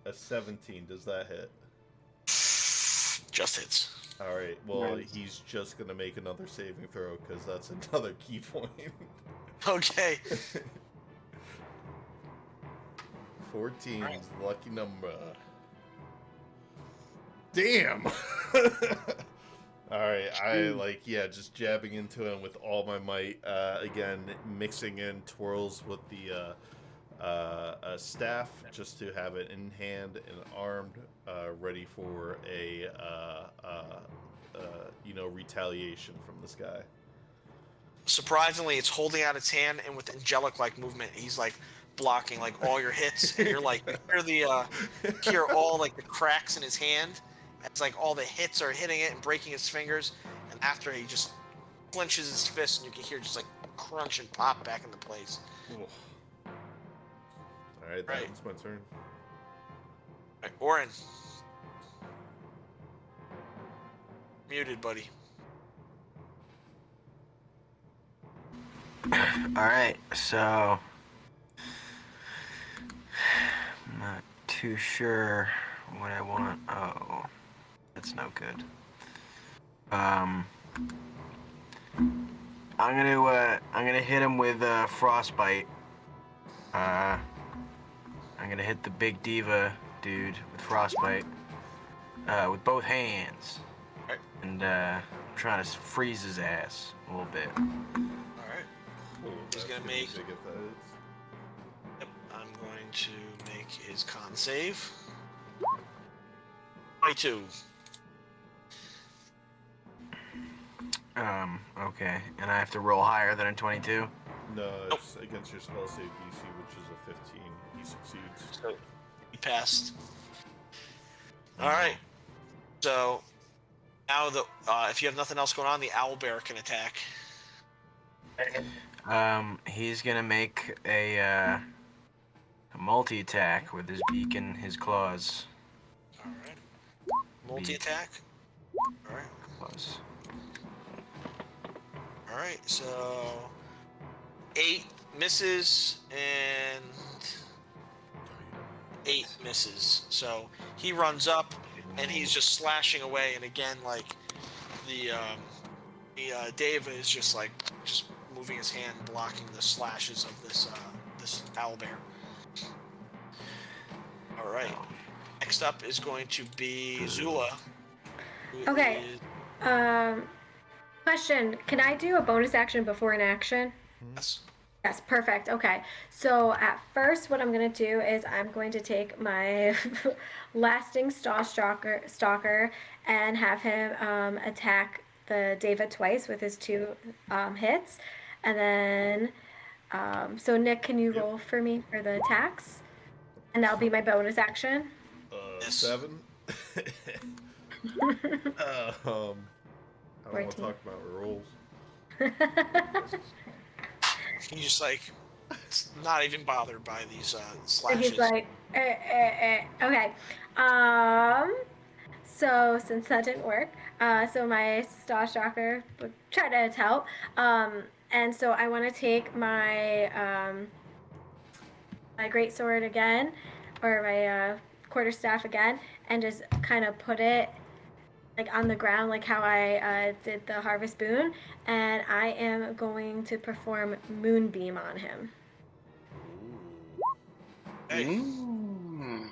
Speaker 2: a 17, does that hit?
Speaker 4: Just hits.
Speaker 2: Alright, well,
Speaker 1: Nice.
Speaker 2: he's just gonna make another saving throw, because that's another key point.
Speaker 4: Okay.
Speaker 2: 14
Speaker 4: Alright.
Speaker 2: is the lucky number. Damn! Alright, just jabbing into him with all my might. Again, mixing in twirls with the staff, just to have it in hand and armed, ready for a, retaliation from this guy.
Speaker 4: Surprisingly, it's holding out its hand, and with angelic-like movement, he's like blocking like all your hits, and you're like hear all like the cracks in his hand. It's like all the hits are hitting it and breaking his fingers, and after he just clenches his fist, and you can hear just like crunch and pop back into place.
Speaker 2: Alright, that
Speaker 4: Right.
Speaker 2: was my turn.
Speaker 4: All right, Orin. Muted, buddy.
Speaker 5: Alright, so I'm not too sure what I want. Oh, that's no good. I'm gonna hit him with frostbite. I'm gonna hit the big diva dude with frostbite with both hands,
Speaker 4: Right.
Speaker 5: and trying to freeze his ass a little bit.
Speaker 4: All right. He's
Speaker 2: That's
Speaker 4: gonna
Speaker 2: good
Speaker 4: make-
Speaker 2: to get that.
Speaker 4: Yep. I'm going to make his con save. 22.
Speaker 5: Okay, and I have to roll higher than a 22.
Speaker 2: No, it's against your spell save DC, which is a 15. He succeeds.
Speaker 4: So he passed. All right. So now if you have nothing else going on, the owlbear can attack.
Speaker 5: He's gonna make a multi-attack with his beak and his claws.
Speaker 4: All right. Multi-attack. All right.
Speaker 5: Plus.
Speaker 4: All right. So 8 misses and 8 misses. So he runs up and he's just slashing away. And again, like the Deva is just moving his hand, blocking the slashes of this owlbear. All right. Next up is going to be Zula. who
Speaker 6: Okay.
Speaker 4: is-
Speaker 6: Question: can I do a bonus action before an action?
Speaker 4: Yes.
Speaker 6: Yes, perfect. Okay. So at first, what I'm going to do is I'm going to take my lasting stalker and have him attack the Deva twice with his 2 hits. And then, so Nick, can you roll for me for the attacks? And that'll be my bonus action.
Speaker 4: Yes.
Speaker 2: 7. I don't want to
Speaker 6: 14.
Speaker 2: talk about rolls.
Speaker 4: He's just not even bothered by these
Speaker 6: And
Speaker 4: slashes.
Speaker 6: he's like, okay. So since that didn't work, so my stalker would try to help. And so I want to take my my greatsword again, or my quarterstaff again, and just kind of put it like on the ground, like how I did the harvest boon, and I am going to perform moonbeam on him.
Speaker 4: Hey,
Speaker 1: Mm.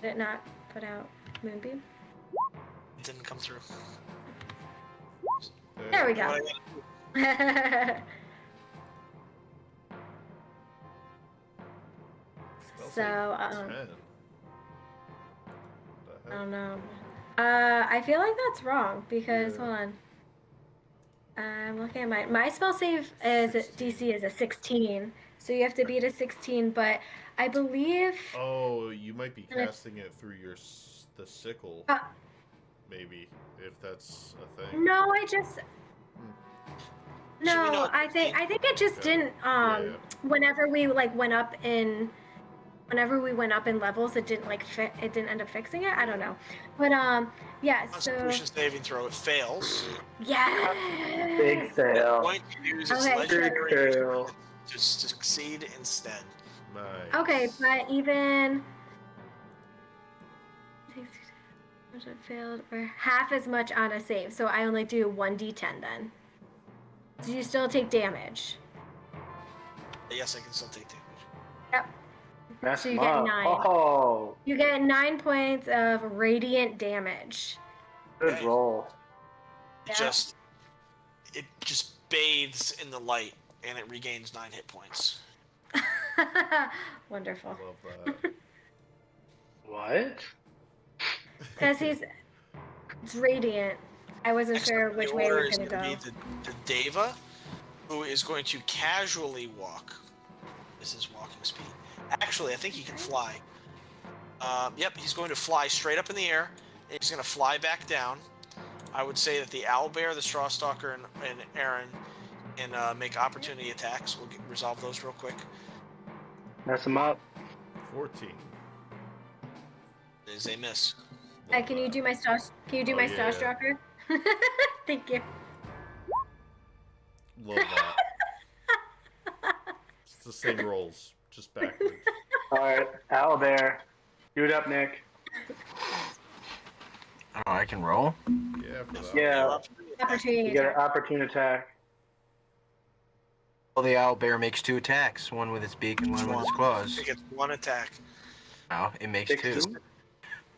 Speaker 6: Did it not put out moonbeam?
Speaker 4: it didn't come through.
Speaker 6: There we
Speaker 4: What
Speaker 6: go.
Speaker 4: I gotta do-
Speaker 6: So,
Speaker 2: 10.
Speaker 6: I don't know. I feel like that's wrong because
Speaker 2: Yeah.
Speaker 6: hold on. I'm looking at my spell save is
Speaker 2: 16.
Speaker 6: DC is a 16, so you have to beat a 16. But I believe
Speaker 2: Oh, you might be
Speaker 6: And I-
Speaker 2: casting it through the sickle,
Speaker 6: uh,
Speaker 2: maybe, if that's a thing.
Speaker 6: no, I just
Speaker 4: Should we
Speaker 6: no,
Speaker 4: know
Speaker 6: I think it just
Speaker 2: Okay.
Speaker 6: didn't.
Speaker 2: Yeah.
Speaker 6: Whenever we went up in levels, it didn't it didn't end up fixing it. I don't know, but yeah. So
Speaker 4: Constitution saving throw. It fails.
Speaker 6: yes.
Speaker 1: Big fail.
Speaker 4: Going to use its
Speaker 6: Okay.
Speaker 4: legendary
Speaker 1: Big fail.
Speaker 4: to succeed instead.
Speaker 2: Nice.
Speaker 6: Okay, but even it failed or half as much on a save, so I only do 1d10 then. So you still take damage.
Speaker 4: Yes, I can still take damage.
Speaker 6: Yep.
Speaker 1: Mess
Speaker 6: So you
Speaker 1: him
Speaker 6: get
Speaker 1: up.
Speaker 6: 9.
Speaker 1: Oh,
Speaker 6: You get 9 points of radiant damage.
Speaker 1: good
Speaker 4: Okay.
Speaker 1: roll.
Speaker 4: It
Speaker 6: Yeah.
Speaker 4: just bathes in the light and it regains 9 hit points.
Speaker 6: Wonderful.
Speaker 2: Love that.
Speaker 1: What?
Speaker 6: Because it's radiant. I wasn't
Speaker 4: Next
Speaker 6: sure
Speaker 4: up on
Speaker 6: which
Speaker 4: the
Speaker 6: way it
Speaker 4: order
Speaker 6: was
Speaker 4: is
Speaker 6: going to
Speaker 4: gonna
Speaker 6: go.
Speaker 4: be the Deva, who is going to casually walk. This is walking speed. Actually, I think he can fly. Yep, he's going to fly straight up in the air, and he's going to fly back down. I would say that the owlbear, the strawstalker, and Aaron can make opportunity attacks. We'll resolve those real quick.
Speaker 1: Mess him up.
Speaker 2: 14.
Speaker 4: It is a miss.
Speaker 2: Love
Speaker 6: Can you
Speaker 2: that.
Speaker 6: do my star? Can you do
Speaker 2: Oh,
Speaker 6: my
Speaker 2: yeah.
Speaker 6: Starstalker? Thank you.
Speaker 2: Love that. It's the same rolls, just backwards.
Speaker 1: All right, owlbear. Do it up, Nick.
Speaker 5: Oh, I can roll?
Speaker 2: Yeah, for that.
Speaker 1: Yeah,
Speaker 6: Opportunity
Speaker 1: you get an
Speaker 6: attack.
Speaker 1: opportune attack.
Speaker 5: Well, the owl bear makes 2 attacks, one with its beak and one with its claws.
Speaker 4: It gets 1 attack.
Speaker 5: No, it makes
Speaker 1: 16?
Speaker 5: 2.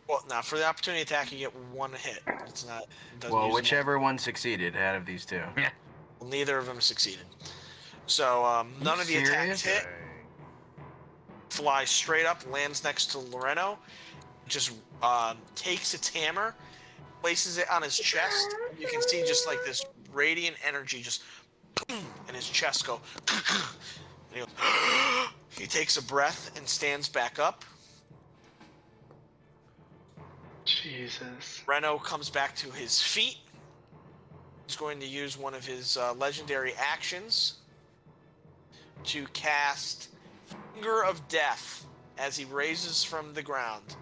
Speaker 4: Well, now for the opportunity attack, you get 1 hit. It's not. It doesn't
Speaker 5: Well,
Speaker 4: use them
Speaker 5: whichever one succeeded out of these 2.
Speaker 4: all. Well, neither of them succeeded. So none of the attacks
Speaker 5: serious?
Speaker 4: hit.
Speaker 2: Dang.
Speaker 4: Flies straight up, lands next to Loreno, just takes its hammer, places it on his chest. And you can see just like this radiant energy just in his chest go. And he goes, he takes a breath and stands back up.
Speaker 1: Jesus.
Speaker 4: Reno comes back to his feet. He's going to use one of his legendary actions to cast Finger of Death as he raises from the ground.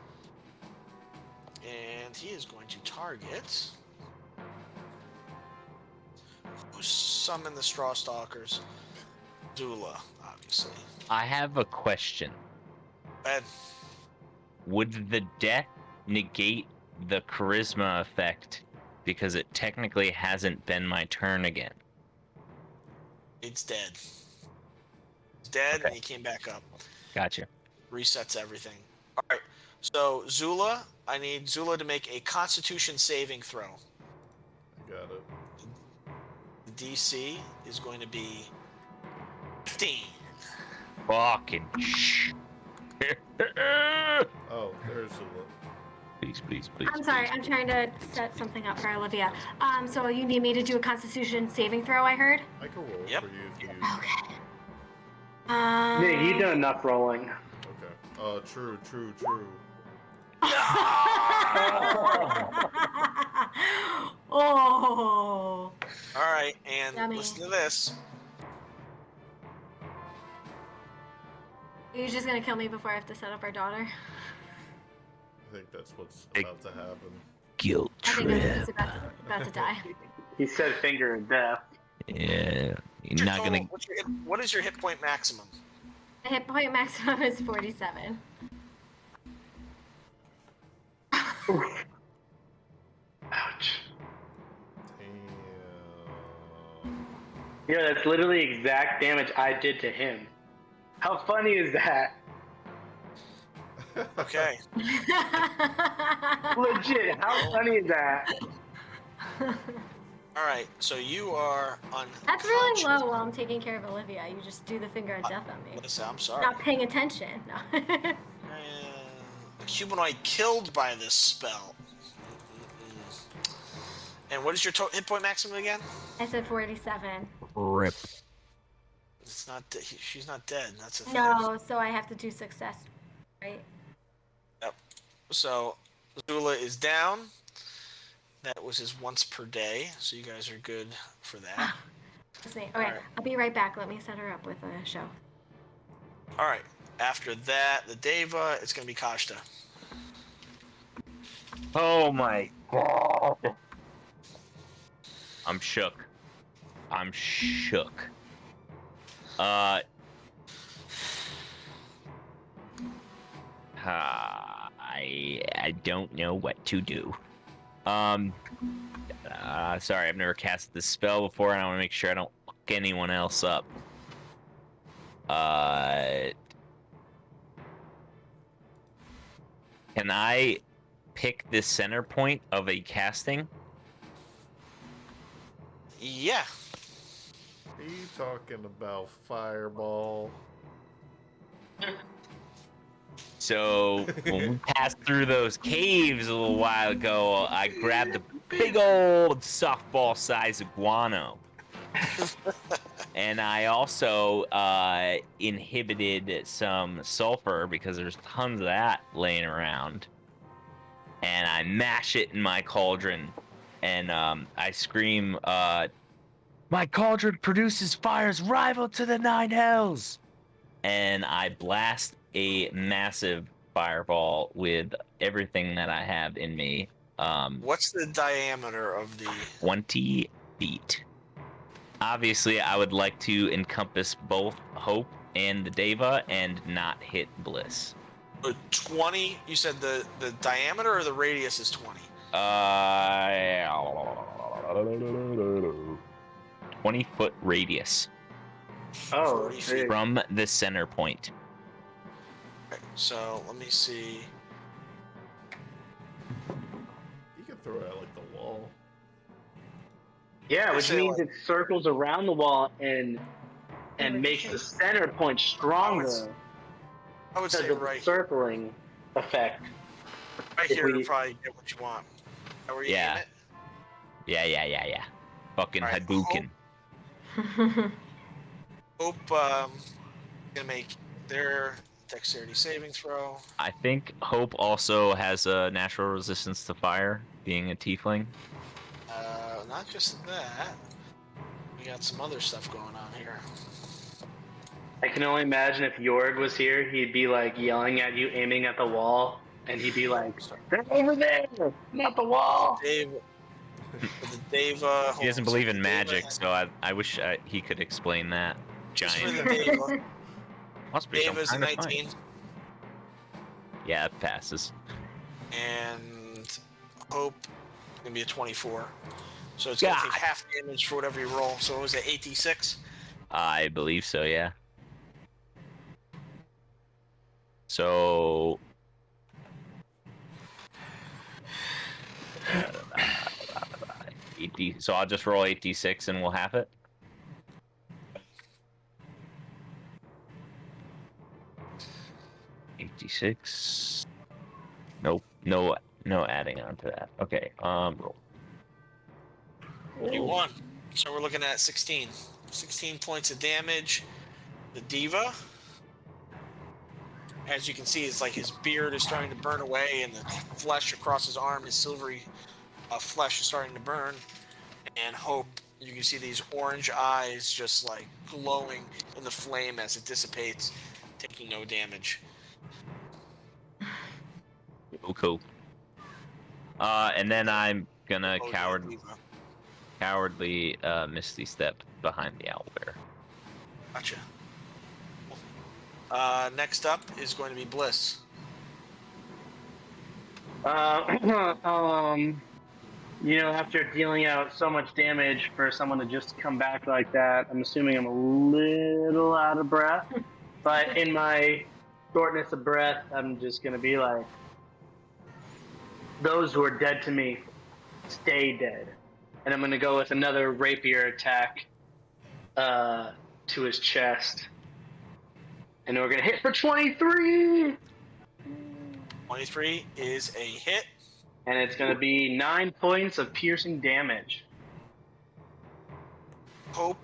Speaker 4: and he is going to target. Who summoned the Straw Stalkers? Zula, obviously.
Speaker 3: I have a question.
Speaker 4: And
Speaker 3: Would the death negate the charisma effect because it technically hasn't been my turn again?
Speaker 4: it's dead. It's dead,
Speaker 3: Okay.
Speaker 4: and he came back up.
Speaker 3: Gotcha.
Speaker 4: Resets everything. All right. So Zula, I need Zula to make a Constitution saving throw.
Speaker 2: I got it.
Speaker 4: The DC is going to be 15.
Speaker 3: Fucking shh.
Speaker 2: Oh, there's a look.
Speaker 3: Please.
Speaker 6: I'm sorry, I'm trying to set something up for Olivia. So you need me to do a Constitution saving throw, I heard?
Speaker 2: I can roll
Speaker 4: Yep.
Speaker 2: for you if you use
Speaker 6: Okay.
Speaker 1: Nick, you've done enough rolling.
Speaker 2: Okay. Oh, true.
Speaker 6: Oh.
Speaker 4: All right, and
Speaker 6: Yummy.
Speaker 4: listen to this.
Speaker 6: Are you just gonna kill me before I have to set up our daughter?
Speaker 2: I think that's what's about to happen.
Speaker 3: Guilt
Speaker 6: I think
Speaker 3: trip.
Speaker 6: he's about to die.
Speaker 1: He said finger in death.
Speaker 3: Yeah.
Speaker 4: What's
Speaker 3: You're
Speaker 4: your
Speaker 3: not
Speaker 4: total-
Speaker 3: gonna.
Speaker 4: what is your hit point maximum?
Speaker 6: The hit point maximum is 47.
Speaker 1: Ouch.
Speaker 2: Damn.
Speaker 1: Yeah, that's literally exact damage I did to him. How funny is that?
Speaker 4: Okay.
Speaker 1: Legit, how funny is that?
Speaker 4: All right, so you are unconscious.
Speaker 6: That's really low while I'm taking care of Olivia. You just do the finger of death on me.
Speaker 4: Listen, I'm sorry.
Speaker 6: Not paying attention. No.
Speaker 4: A humanoid killed by this spell. And what is your hit point maximum again?
Speaker 6: I said 47.
Speaker 3: Rip.
Speaker 4: It's not. She's not dead. That's the thing.
Speaker 6: No, so I have to do success, right?
Speaker 4: Yep. So Zula is down. That was his once per day. So you guys are good for that.
Speaker 6: That's me. Okay,
Speaker 4: Alright.
Speaker 6: I'll be right back. Let me set her up with a show.
Speaker 4: All right. After that, the Deva. It's gonna be Kashta.
Speaker 3: Oh my god. I'm shook. I don't know what to do. Sorry, I've never cast this spell before, and I want to make sure I don't fuck anyone else up. Can I pick the center point of a casting?
Speaker 4: Yeah.
Speaker 2: Are you talking about fireball?
Speaker 3: So when we passed through those caves a little while ago, I grabbed a big old softball-sized guano. And I also inhibited some sulfur because there's tons of that laying around. And I mash it in my cauldron, and I scream, "My cauldron produces fires rival to the nine hells!" And I blast a massive fireball with everything that I have in me.
Speaker 4: What's the diameter of the?
Speaker 3: 20 feet. Obviously, I would like to encompass both Hope and the Deva and not hit Bliss.
Speaker 4: 20. You said the diameter or the radius is 20.
Speaker 3: 20-foot radius
Speaker 1: Oh,
Speaker 4: 40 feet.
Speaker 1: shit.
Speaker 3: from the center point.
Speaker 4: Okay, so let me see.
Speaker 2: You can throw it at like the wall.
Speaker 1: Yeah,
Speaker 4: I
Speaker 1: which
Speaker 4: say,
Speaker 1: means
Speaker 4: like-
Speaker 1: it circles around the wall and makes the center point stronger
Speaker 4: I would
Speaker 1: because
Speaker 4: say
Speaker 1: of the
Speaker 4: right,
Speaker 1: circling effect.
Speaker 4: right
Speaker 1: if
Speaker 4: here to
Speaker 1: we-
Speaker 4: probably get what you want. How are you
Speaker 3: Yeah.
Speaker 4: aim it?
Speaker 3: Yeah. Fucking
Speaker 4: Alright,
Speaker 3: Hadouken.
Speaker 4: Hope gonna make their dexterity saving throw.
Speaker 3: I think Hope also has a natural resistance to fire, being a tiefling.
Speaker 4: Not just that. We got some other stuff going on here.
Speaker 1: I can only imagine if Jorg was here, he'd be like yelling at you, aiming at the wall, And he'd be like, "They're over there, not the wall."
Speaker 4: Dave. The Dave.
Speaker 3: He
Speaker 4: hold
Speaker 3: doesn't
Speaker 4: on,
Speaker 3: believe
Speaker 4: so
Speaker 3: in
Speaker 4: the
Speaker 3: magic,
Speaker 4: Deva-
Speaker 3: so I wish he could explain that.
Speaker 4: Just for
Speaker 3: Giant.
Speaker 4: the Deva.
Speaker 3: Must be some
Speaker 4: Deva's a
Speaker 3: kind of fight.
Speaker 4: 19,
Speaker 3: Yeah, it passes.
Speaker 4: and Hope gonna be a 24. So it's gonna take
Speaker 3: God.
Speaker 4: half damage for whatever you roll. So it was at 86.
Speaker 3: I believe so, yeah. So. So I'll just roll 8d6 and we'll have it. $8d6. Nope. No adding on to that. Okay. Roll.
Speaker 4: You won. So we're looking at 16. 16 points of damage. The Diva, as you can see, it's like his beard is starting to burn away, and the flesh across his arm, his silvery flesh is starting to burn. And Hope, you can see these orange eyes just like glowing in the flame as it dissipates, taking no damage.
Speaker 3: Oh, cool. And then I'm gonna
Speaker 4: Oh, Diva.
Speaker 3: cowardly misty step behind the owlbear.
Speaker 4: Gotcha. Next up is going to be Bliss.
Speaker 1: After dealing out so much damage for someone to just come back like that, I'm assuming I'm a little out of breath. But in my shortness of breath, I'm just gonna be like, "Those who are dead to me, stay dead." And I'm gonna go with another rapier attack to his chest. And we're gonna hit for 23!
Speaker 4: 23 is a hit.
Speaker 1: And it's gonna be 9 points of piercing damage.
Speaker 4: Hope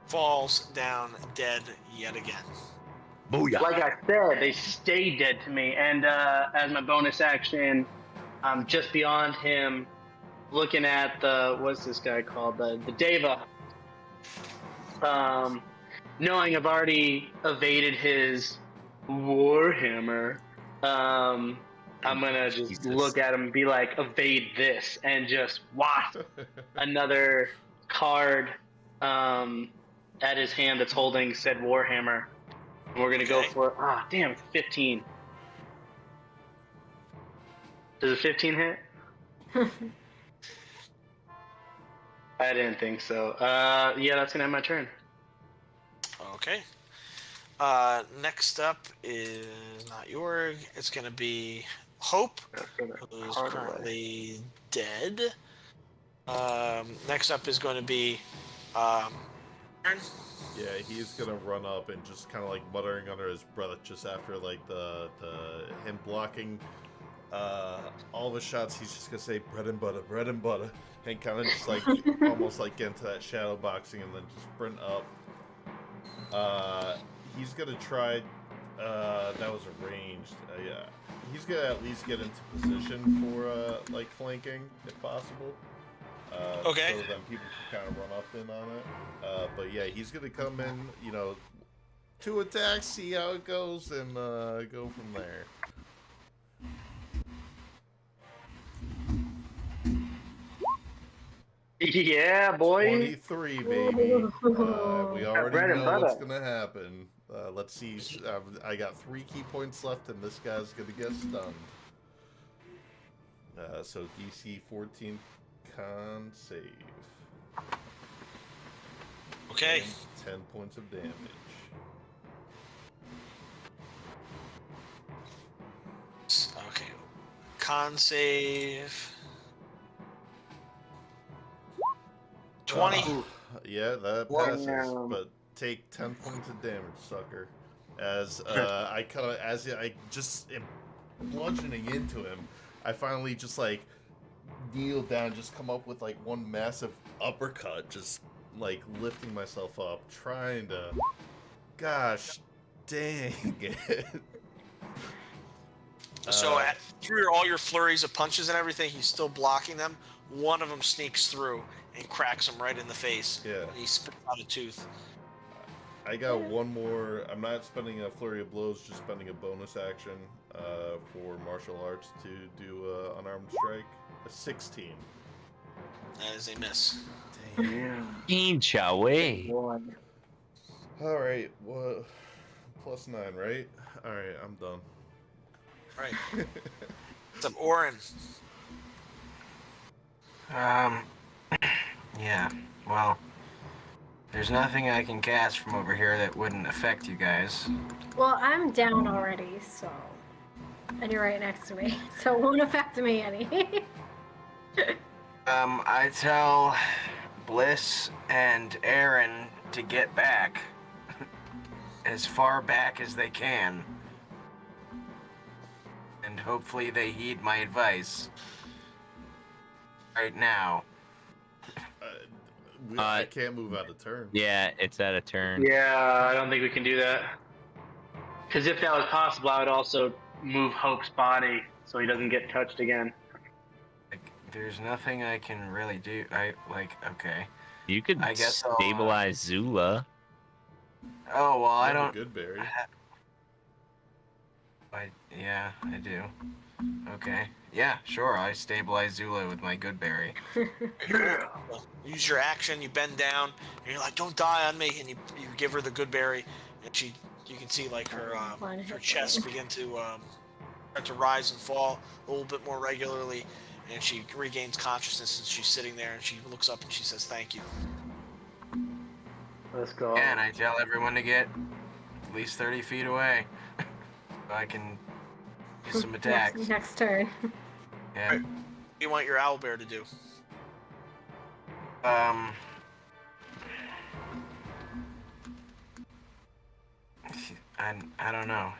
Speaker 4: falls down dead yet again.
Speaker 3: Booyah!
Speaker 1: Like I said, they stay dead to me. And as my bonus action, I'm just beyond him, looking at what's this guy called? The Deva. Knowing I've already evaded his Warhammer, I'm gonna just
Speaker 3: Jesus.
Speaker 1: look at him and be like, "Evade this," and just whop another card at his hand that's holding said Warhammer. And we're gonna go for it's 15. Does a 15 hit? I didn't think so. That's gonna end my turn.
Speaker 4: Okay. Next up is not Jorg. It's going to be Hope, who's currently dead. Next up is going to be Aaron.
Speaker 2: Yeah, he's gonna run up and just kind of like muttering under his breath just after like the him blocking all the shots. He's just gonna say bread and butter, and kind of just like almost like get into that shadow boxing and then just sprint up. He's gonna try. That was arranged. Yeah, he's gonna at least get into position for like flanking if possible.
Speaker 4: Okay.
Speaker 2: So then people can kind of run up in on it. But yeah, he's gonna come in, 2 attacks, see how it goes, and go from there.
Speaker 1: Yeah, boy.
Speaker 2: 23, baby. We already
Speaker 1: Bread and
Speaker 2: know what's
Speaker 1: butter.
Speaker 2: gonna happen. Let's see. I got 3 key points left, and this guy's gonna get stunned. So DC 14 con save.
Speaker 4: Okay.
Speaker 2: And 10 points of damage.
Speaker 4: Okay. Con save. 20.
Speaker 2: Yeah, that
Speaker 1: Wow.
Speaker 2: passes, but take 10 points of damage, sucker. As I just am bludgeoning into him, I finally just like kneel down, just come up with like one massive uppercut, just like lifting myself up, trying to. Gosh, dang it!
Speaker 4: So through all your flurries of punches and everything, he's still blocking them. One of them sneaks through and cracks him right in the face.
Speaker 2: Yeah.
Speaker 4: And he spits out a tooth.
Speaker 2: I got one more. I'm not spending a flurry of blows, just spending a bonus action for martial arts to do unarmed strike. A 16.
Speaker 4: That is a miss.
Speaker 3: Inch away.
Speaker 1: One.
Speaker 2: All right. Well, +9, right? All right. I'm done.
Speaker 4: Right. What's up, Orin?
Speaker 5: Yeah. Well, there's nothing I can cast from over here that wouldn't affect you guys.
Speaker 6: Well, I'm down already, so. And you're right next to me, so it won't affect me any.
Speaker 5: I tell Bliss and Aaron to get back as far back as they can. And hopefully they heed my advice. Right now.
Speaker 2: I can't move out of turn.
Speaker 3: Yeah, it's out of turn.
Speaker 1: Yeah, I don't think we can do that. Because if that was possible, I would also move Hope's body so he doesn't get touched again.
Speaker 5: Like, there's nothing I can really do. Okay.
Speaker 3: You could
Speaker 5: I guess I'll,
Speaker 3: stabilize Zula.
Speaker 5: Oh, well, I
Speaker 2: You have a
Speaker 5: don't...
Speaker 2: good berry.
Speaker 5: Yeah, I do. Okay. Yeah, sure, I stabilize Zula with my good berry.
Speaker 4: Use your action. You bend down, and you're like, "Don't die on me!" And you give her the good berry, and you can see like her chest begin to start to rise and fall a little bit more regularly, and she regains consciousness. And she's sitting there, and she looks up and she says, "Thank you."
Speaker 1: Let's go.
Speaker 5: Yeah, and I tell everyone to get at least 30 feet away. So I can do some attacks.
Speaker 6: Next turn.
Speaker 5: Yeah.
Speaker 4: What do you want your owlbear to do?
Speaker 5: I don't know.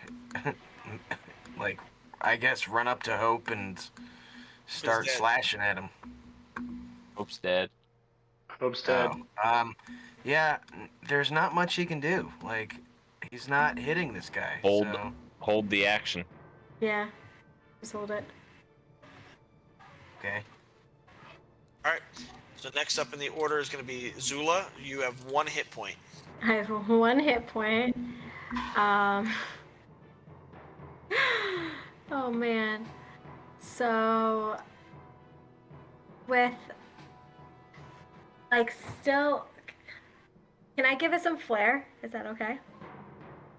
Speaker 5: Like, I guess run up to Hope and start
Speaker 4: dead.
Speaker 5: slashing at him.
Speaker 3: Hope's dead.
Speaker 1: Hope's dead.
Speaker 5: Oh, yeah, there's not much he can do. Like, he's not hitting this guy.
Speaker 3: Hold the action.
Speaker 6: Yeah. Just hold it.
Speaker 5: Okay.
Speaker 4: All right. So next up in the order is going to be Zula. You have 1 hit point.
Speaker 6: I have 1 hit point. Oh man. So with still, can I give it some flair? Is that okay?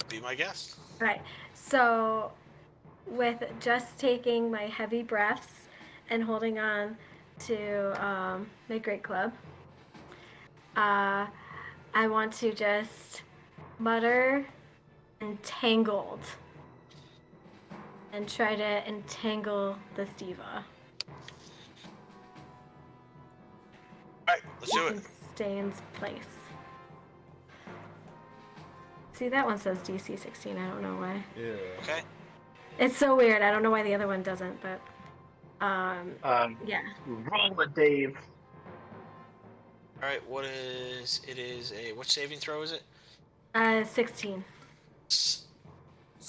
Speaker 4: Be my guest.
Speaker 6: Right. So with just taking my heavy breaths and holding on to my great club, I want to just mutter entangled and try to entangle this diva.
Speaker 4: All right, let's do it.
Speaker 6: And stay in place. See, that one says DC 16. I don't know why.
Speaker 2: Yeah.
Speaker 4: Okay.
Speaker 6: It's so weird. I don't know why the other one doesn't, but yeah.
Speaker 1: Roll it, Dave.
Speaker 4: All right. What saving throw is it?
Speaker 6: 16.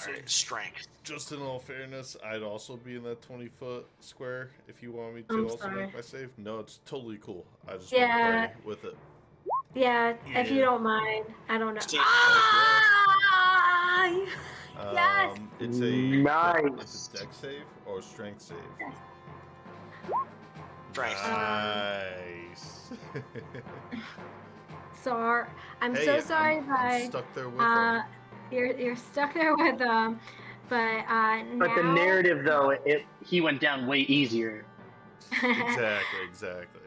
Speaker 4: All right, strength.
Speaker 2: Just in all fairness, I'd also be in that 20-foot square if you want me to
Speaker 6: I'm
Speaker 2: also
Speaker 6: sorry.
Speaker 2: make my save. No, it's totally cool. I just
Speaker 6: Yeah.
Speaker 2: want to play with it.
Speaker 6: Yeah, if you
Speaker 2: Yeah.
Speaker 6: don't mind. I don't know.
Speaker 4: Steve.
Speaker 6: Ah! Yes!
Speaker 2: It's
Speaker 1: Nice.
Speaker 2: a dex save or a strength save.
Speaker 4: Strength.
Speaker 2: Nice.
Speaker 6: Sorry. I'm
Speaker 2: Hey,
Speaker 6: so sorry,
Speaker 2: I'm
Speaker 6: but
Speaker 2: stuck there with them.
Speaker 6: you're stuck there with them. But now.
Speaker 1: But the narrative, though, he went down way easier.
Speaker 2: Exactly.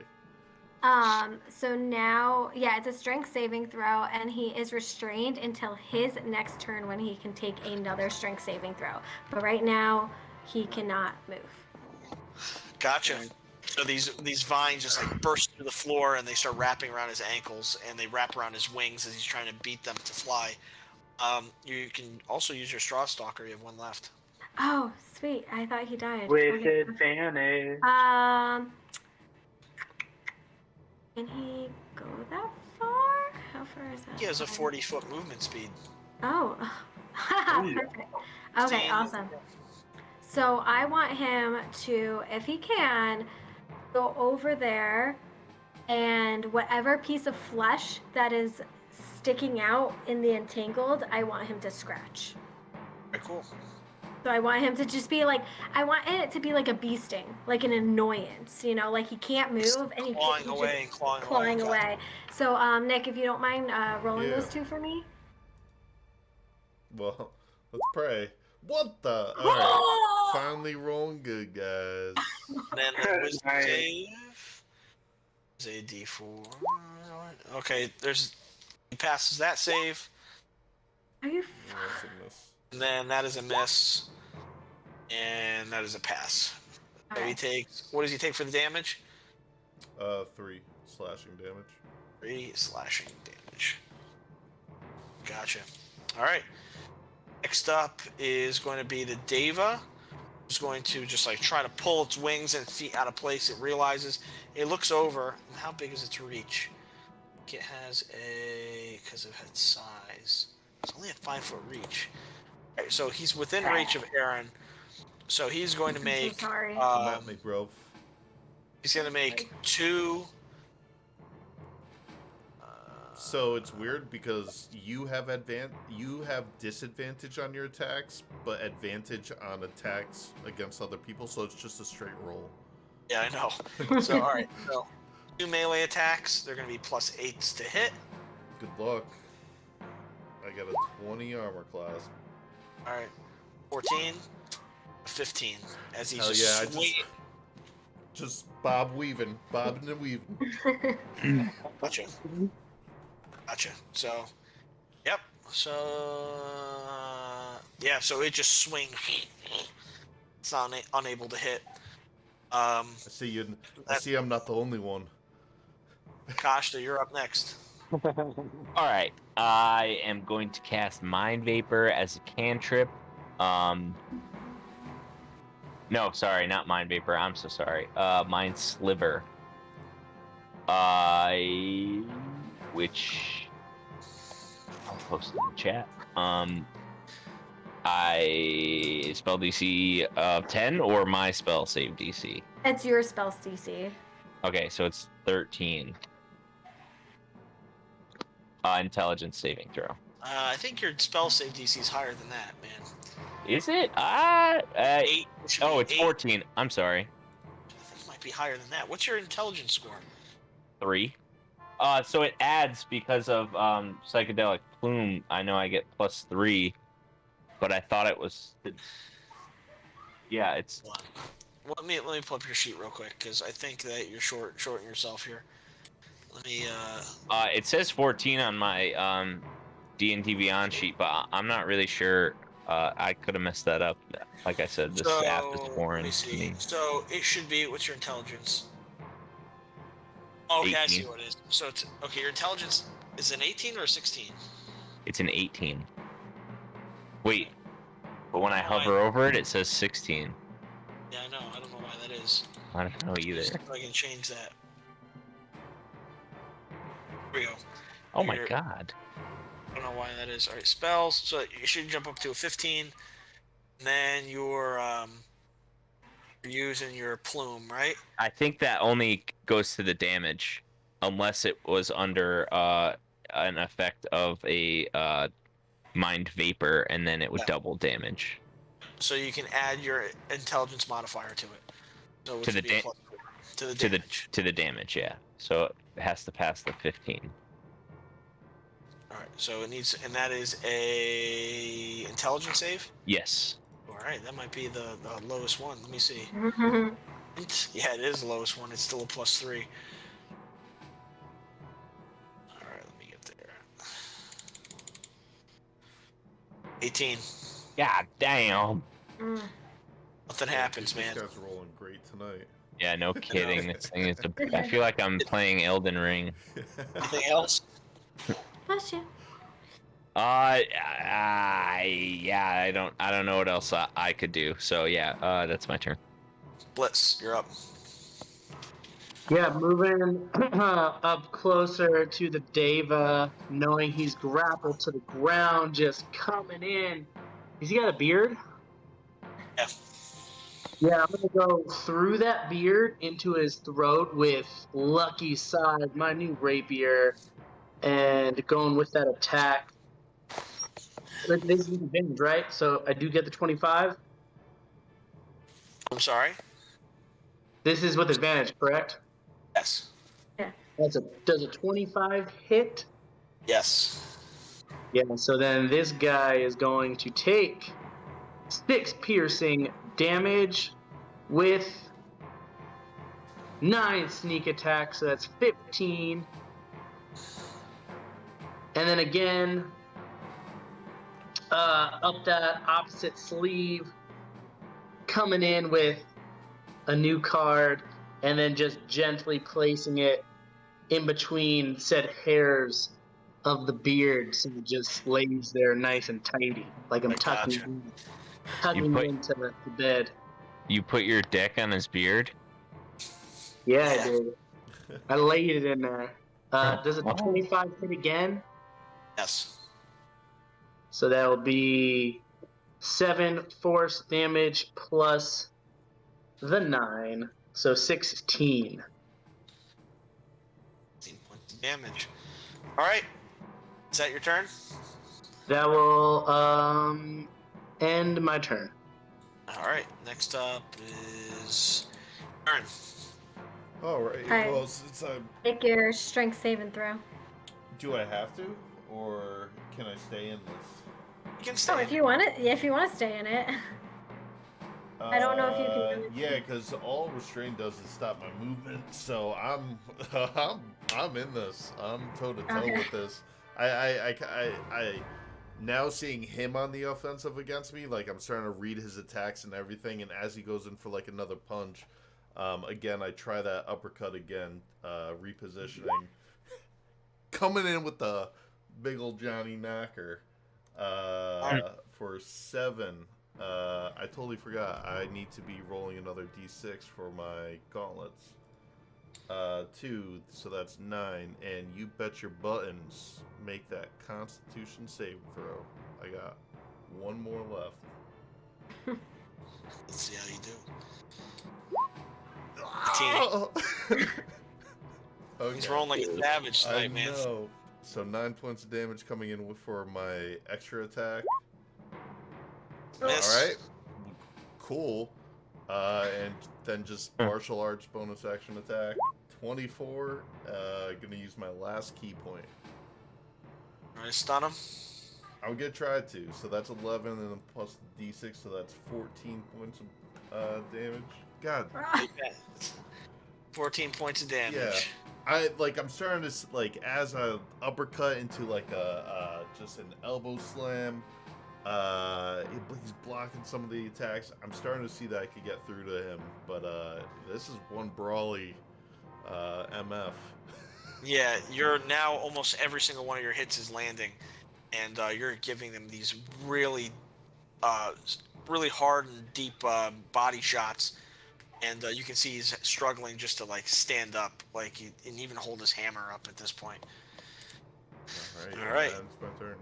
Speaker 6: So now, yeah, it's a strength saving throw, and he is restrained until his next turn when he can take another strength saving throw. But right now, he cannot move.
Speaker 4: Gotcha. So these vines just like burst through the floor, and they start wrapping around his ankles, and they wrap around his wings as he's trying to beat them to fly. You can also use your straw stalker. You have 1 left.
Speaker 6: Oh, sweet. I thought he died.
Speaker 1: With
Speaker 6: Okay.
Speaker 1: advantage.
Speaker 6: Can he go that far? How far is that?
Speaker 4: He has a 40-foot movement speed.
Speaker 6: Oh. Perfect. Okay, awesome. So I want him to, if he can, go over there, and whatever piece of flesh that is sticking out in the entangled, I want him to scratch.
Speaker 4: Very cool.
Speaker 6: So I want him to just be like, I want it to be like a bee sting, like an annoyance, you know, like he can't move and he
Speaker 4: Clawing
Speaker 6: just
Speaker 4: away and clawing
Speaker 6: clawing
Speaker 4: away.
Speaker 6: away. So Nick, if you don't mind rolling
Speaker 2: Yeah.
Speaker 6: those two for me.
Speaker 2: Well, let's pray. What the? All right. Finally rolling good, guys.
Speaker 4: And then the wisdom
Speaker 1: Nice.
Speaker 4: save is a D4. Okay, he passes that save,
Speaker 6: Are you?
Speaker 2: Yeah, that's a miss.
Speaker 4: and then that is a miss, and that is a pass. So he
Speaker 6: Okay.
Speaker 4: takes. What does he take for the damage?
Speaker 2: 3 slashing damage.
Speaker 4: 3 slashing damage. Gotcha. All right. Next up is going to be the Deva. It's going to just like try to pull its wings and feet out of place. It realizes. It looks over. And how big is its reach? It has because of its size. It's only a 5-foot reach. All right, so he's within reach of Aaron. So he's going to
Speaker 6: I'm so
Speaker 4: make.
Speaker 6: sorry.
Speaker 2: Come at me, bro.
Speaker 4: He's going to make 2.
Speaker 2: So it's weird because you have disadvantage on your attacks, but advantage on attacks against other people. So it's just a straight roll.
Speaker 4: Yeah, I know. So all right, so 2 melee attacks. They're going to be +8s to hit.
Speaker 2: Good luck. I got a 20 armor class.
Speaker 4: All right, 14, 15. As he's
Speaker 2: Hell
Speaker 4: just
Speaker 2: yeah,
Speaker 4: swinging.
Speaker 2: Just bobbing and weaving.
Speaker 4: Gotcha. So, yep. So, yeah. So it just swings. It's not unable to hit.
Speaker 2: I see you. I see I'm not the only one.
Speaker 4: Kashta, you're up next.
Speaker 3: All right, I am going to cast Mind Vapor as a cantrip. No, sorry, not Mind Vapor. I'm so sorry. Mind Sliver. Which I'll post in the chat. I spell DC of 10 or my spell save DC.
Speaker 6: It's your spell's DC.
Speaker 3: Okay, so it's 13. Intelligence saving throw.
Speaker 4: I think your spell save DC is higher than that, man.
Speaker 3: Is it?
Speaker 4: 8.
Speaker 3: Oh, it's
Speaker 4: 8.
Speaker 3: 14. I'm sorry.
Speaker 4: I think it might be higher than that. What's your intelligence score?
Speaker 3: 3. So it adds because of psychedelic plume. I know I get +3, but I thought it was. Yeah, it's.
Speaker 4: Let me pull up your sheet real quick because I think that you're shorting yourself here. Let me.
Speaker 3: It says 14 on my D&D Beyond sheet, but I'm not really sure. I could have messed that up. Like I said, this app is foreign to me.
Speaker 4: So it should be. What's your intelligence? Okay,
Speaker 3: 18.
Speaker 4: I see what it is. So it's okay. Your intelligence is an 18 or a 16?
Speaker 3: It's an 18. Wait, but when I hover over it, it says 16.
Speaker 4: Yeah, I know. I don't know why that is.
Speaker 3: I don't know either.
Speaker 4: See if I can change that. Here we go.
Speaker 3: Oh my
Speaker 4: Your-
Speaker 3: god.
Speaker 4: I don't know why that is. All right, spells. So you should jump up to a 15. And then you're using your plume, right?
Speaker 3: I think that only goes to the damage, unless it was under an effect of a mind vapor, and then it would double damage.
Speaker 4: So you can add your intelligence modifier to it. So which
Speaker 3: To the
Speaker 4: would be a
Speaker 3: da-
Speaker 4: +4 to the
Speaker 3: To
Speaker 4: damage.
Speaker 3: the damage, yeah. So it has to pass the 15.
Speaker 4: All right. So it needs, and that is a intelligence save.
Speaker 3: Yes.
Speaker 4: All right, that might be the lowest one. Let me see. Yeah, it is the lowest one. It's still a +3. All right, let me get there. 18.
Speaker 3: God damn.
Speaker 4: Nothing happens,
Speaker 2: These
Speaker 4: man.
Speaker 2: guys are rolling great tonight.
Speaker 3: Yeah, no kidding. This thing is. I feel like I'm playing Elden Ring.
Speaker 4: Anything else?
Speaker 6: Bless you.
Speaker 3: Yeah, I don't know what else I could do. So yeah, that's my turn.
Speaker 4: Blitz, you're up.
Speaker 1: Yeah, moving up closer to the Deva, knowing he's grappled to the ground, just coming in. Has he got a beard?
Speaker 4: Yeah.
Speaker 1: Yeah, I'm gonna go through that beard into his throat with Lucky Side, my new rapier, and going with that attack. This is advantage, right? So I do get the 25.
Speaker 4: I'm sorry.
Speaker 1: This is with advantage, correct?
Speaker 4: Yes.
Speaker 1: Does a 25 hit?
Speaker 4: Yes.
Speaker 1: Yeah, so then this guy is going to take 6 piercing damage with 9 sneak attack, so that's 15. And then again, up that opposite sleeve, coming in with a new card, and then just gently placing it in between said hairs of the beard, so it just lays there nice and tidy, like I'm
Speaker 4: I gotcha.
Speaker 1: tucking into the bed.
Speaker 3: You put your deck on his beard?
Speaker 1: Yeah, I
Speaker 4: Yeah.
Speaker 1: did. I laid it in there. Does a 25 hit again?
Speaker 4: Yes.
Speaker 1: So that will be 7 force damage plus the 9, so 16.
Speaker 4: 15 points of damage. All right. Is that your turn?
Speaker 1: That will end my turn.
Speaker 4: All right. Next up is Aaron.
Speaker 2: All right.
Speaker 6: Hi.
Speaker 2: Well, since I'm,
Speaker 6: Make your strength saving throw.
Speaker 2: do I have to, or can I stay in this?
Speaker 4: You can stay.
Speaker 6: Oh, if you want to stay in it. I don't know if you can really-
Speaker 2: Yeah, because all restraint does is stop my movement, so I'm I'm in this. I'm toe to toe
Speaker 6: Okay.
Speaker 2: with this. I now seeing him on the offensive against me, like I'm starting to read his attacks and everything, and as he goes in for like another punch, again I try that uppercut again, repositioning, coming in with the big old Johnny Knocker, for 7. I totally forgot. I need to be rolling another d6 for my gauntlets. 2, so that's 9. And you bet your buttons, make that Constitution save throw. I got 1 more left.
Speaker 4: Let's see how you do.
Speaker 2: Okay.
Speaker 4: He's rolling like a savage
Speaker 2: I
Speaker 4: tonight, man.
Speaker 2: know. So 9 points of damage coming in for my extra attack.
Speaker 4: Miss.
Speaker 2: All right, cool. And then just martial arts bonus action attack. 24. Gonna use my last key point.
Speaker 4: All right, stun him.
Speaker 2: I'm gonna try to. So that's 11, and then plus the d6, so that's 14 points of damage. God.
Speaker 4: Take that. 14 points of damage.
Speaker 2: Yeah. I'm starting to as a uppercut into like a just an elbow slam. He's blocking some of the attacks. I'm starting to see that I could get through to him, but this is one brawly MF.
Speaker 4: Yeah, you're now almost every single one of your hits is landing, and you're giving them these really hard and deep body shots, and you can see he's struggling just to like stand up, and even hold his hammer up at this point. All right.
Speaker 2: It's my turn.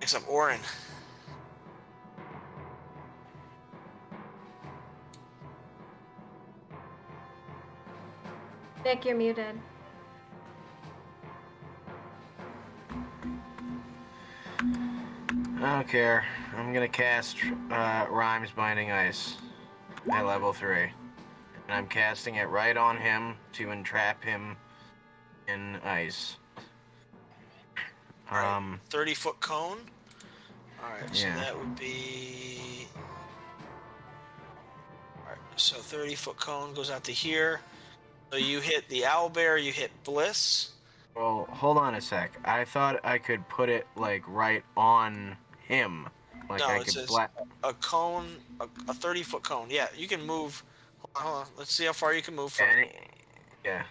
Speaker 4: Next up, Orin.
Speaker 6: Nick, you're muted.
Speaker 5: I don't care. I'm gonna cast Rhymes Binding Ice at level 3. And I'm casting it right on him to entrap him in ice.
Speaker 4: 30-foot cone. All right, so
Speaker 5: Yeah.
Speaker 4: that would be. All right, so 30-foot cone goes out to here. So you hit the owlbear, you hit Bliss.
Speaker 5: Well, hold on a sec. I thought I could put it like right on him. Like
Speaker 4: No,
Speaker 5: I
Speaker 4: it
Speaker 5: could
Speaker 4: says a cone, a 30-foot cone. Yeah, you can move. Hold on, let's see how far you can move from.
Speaker 5: Yeah.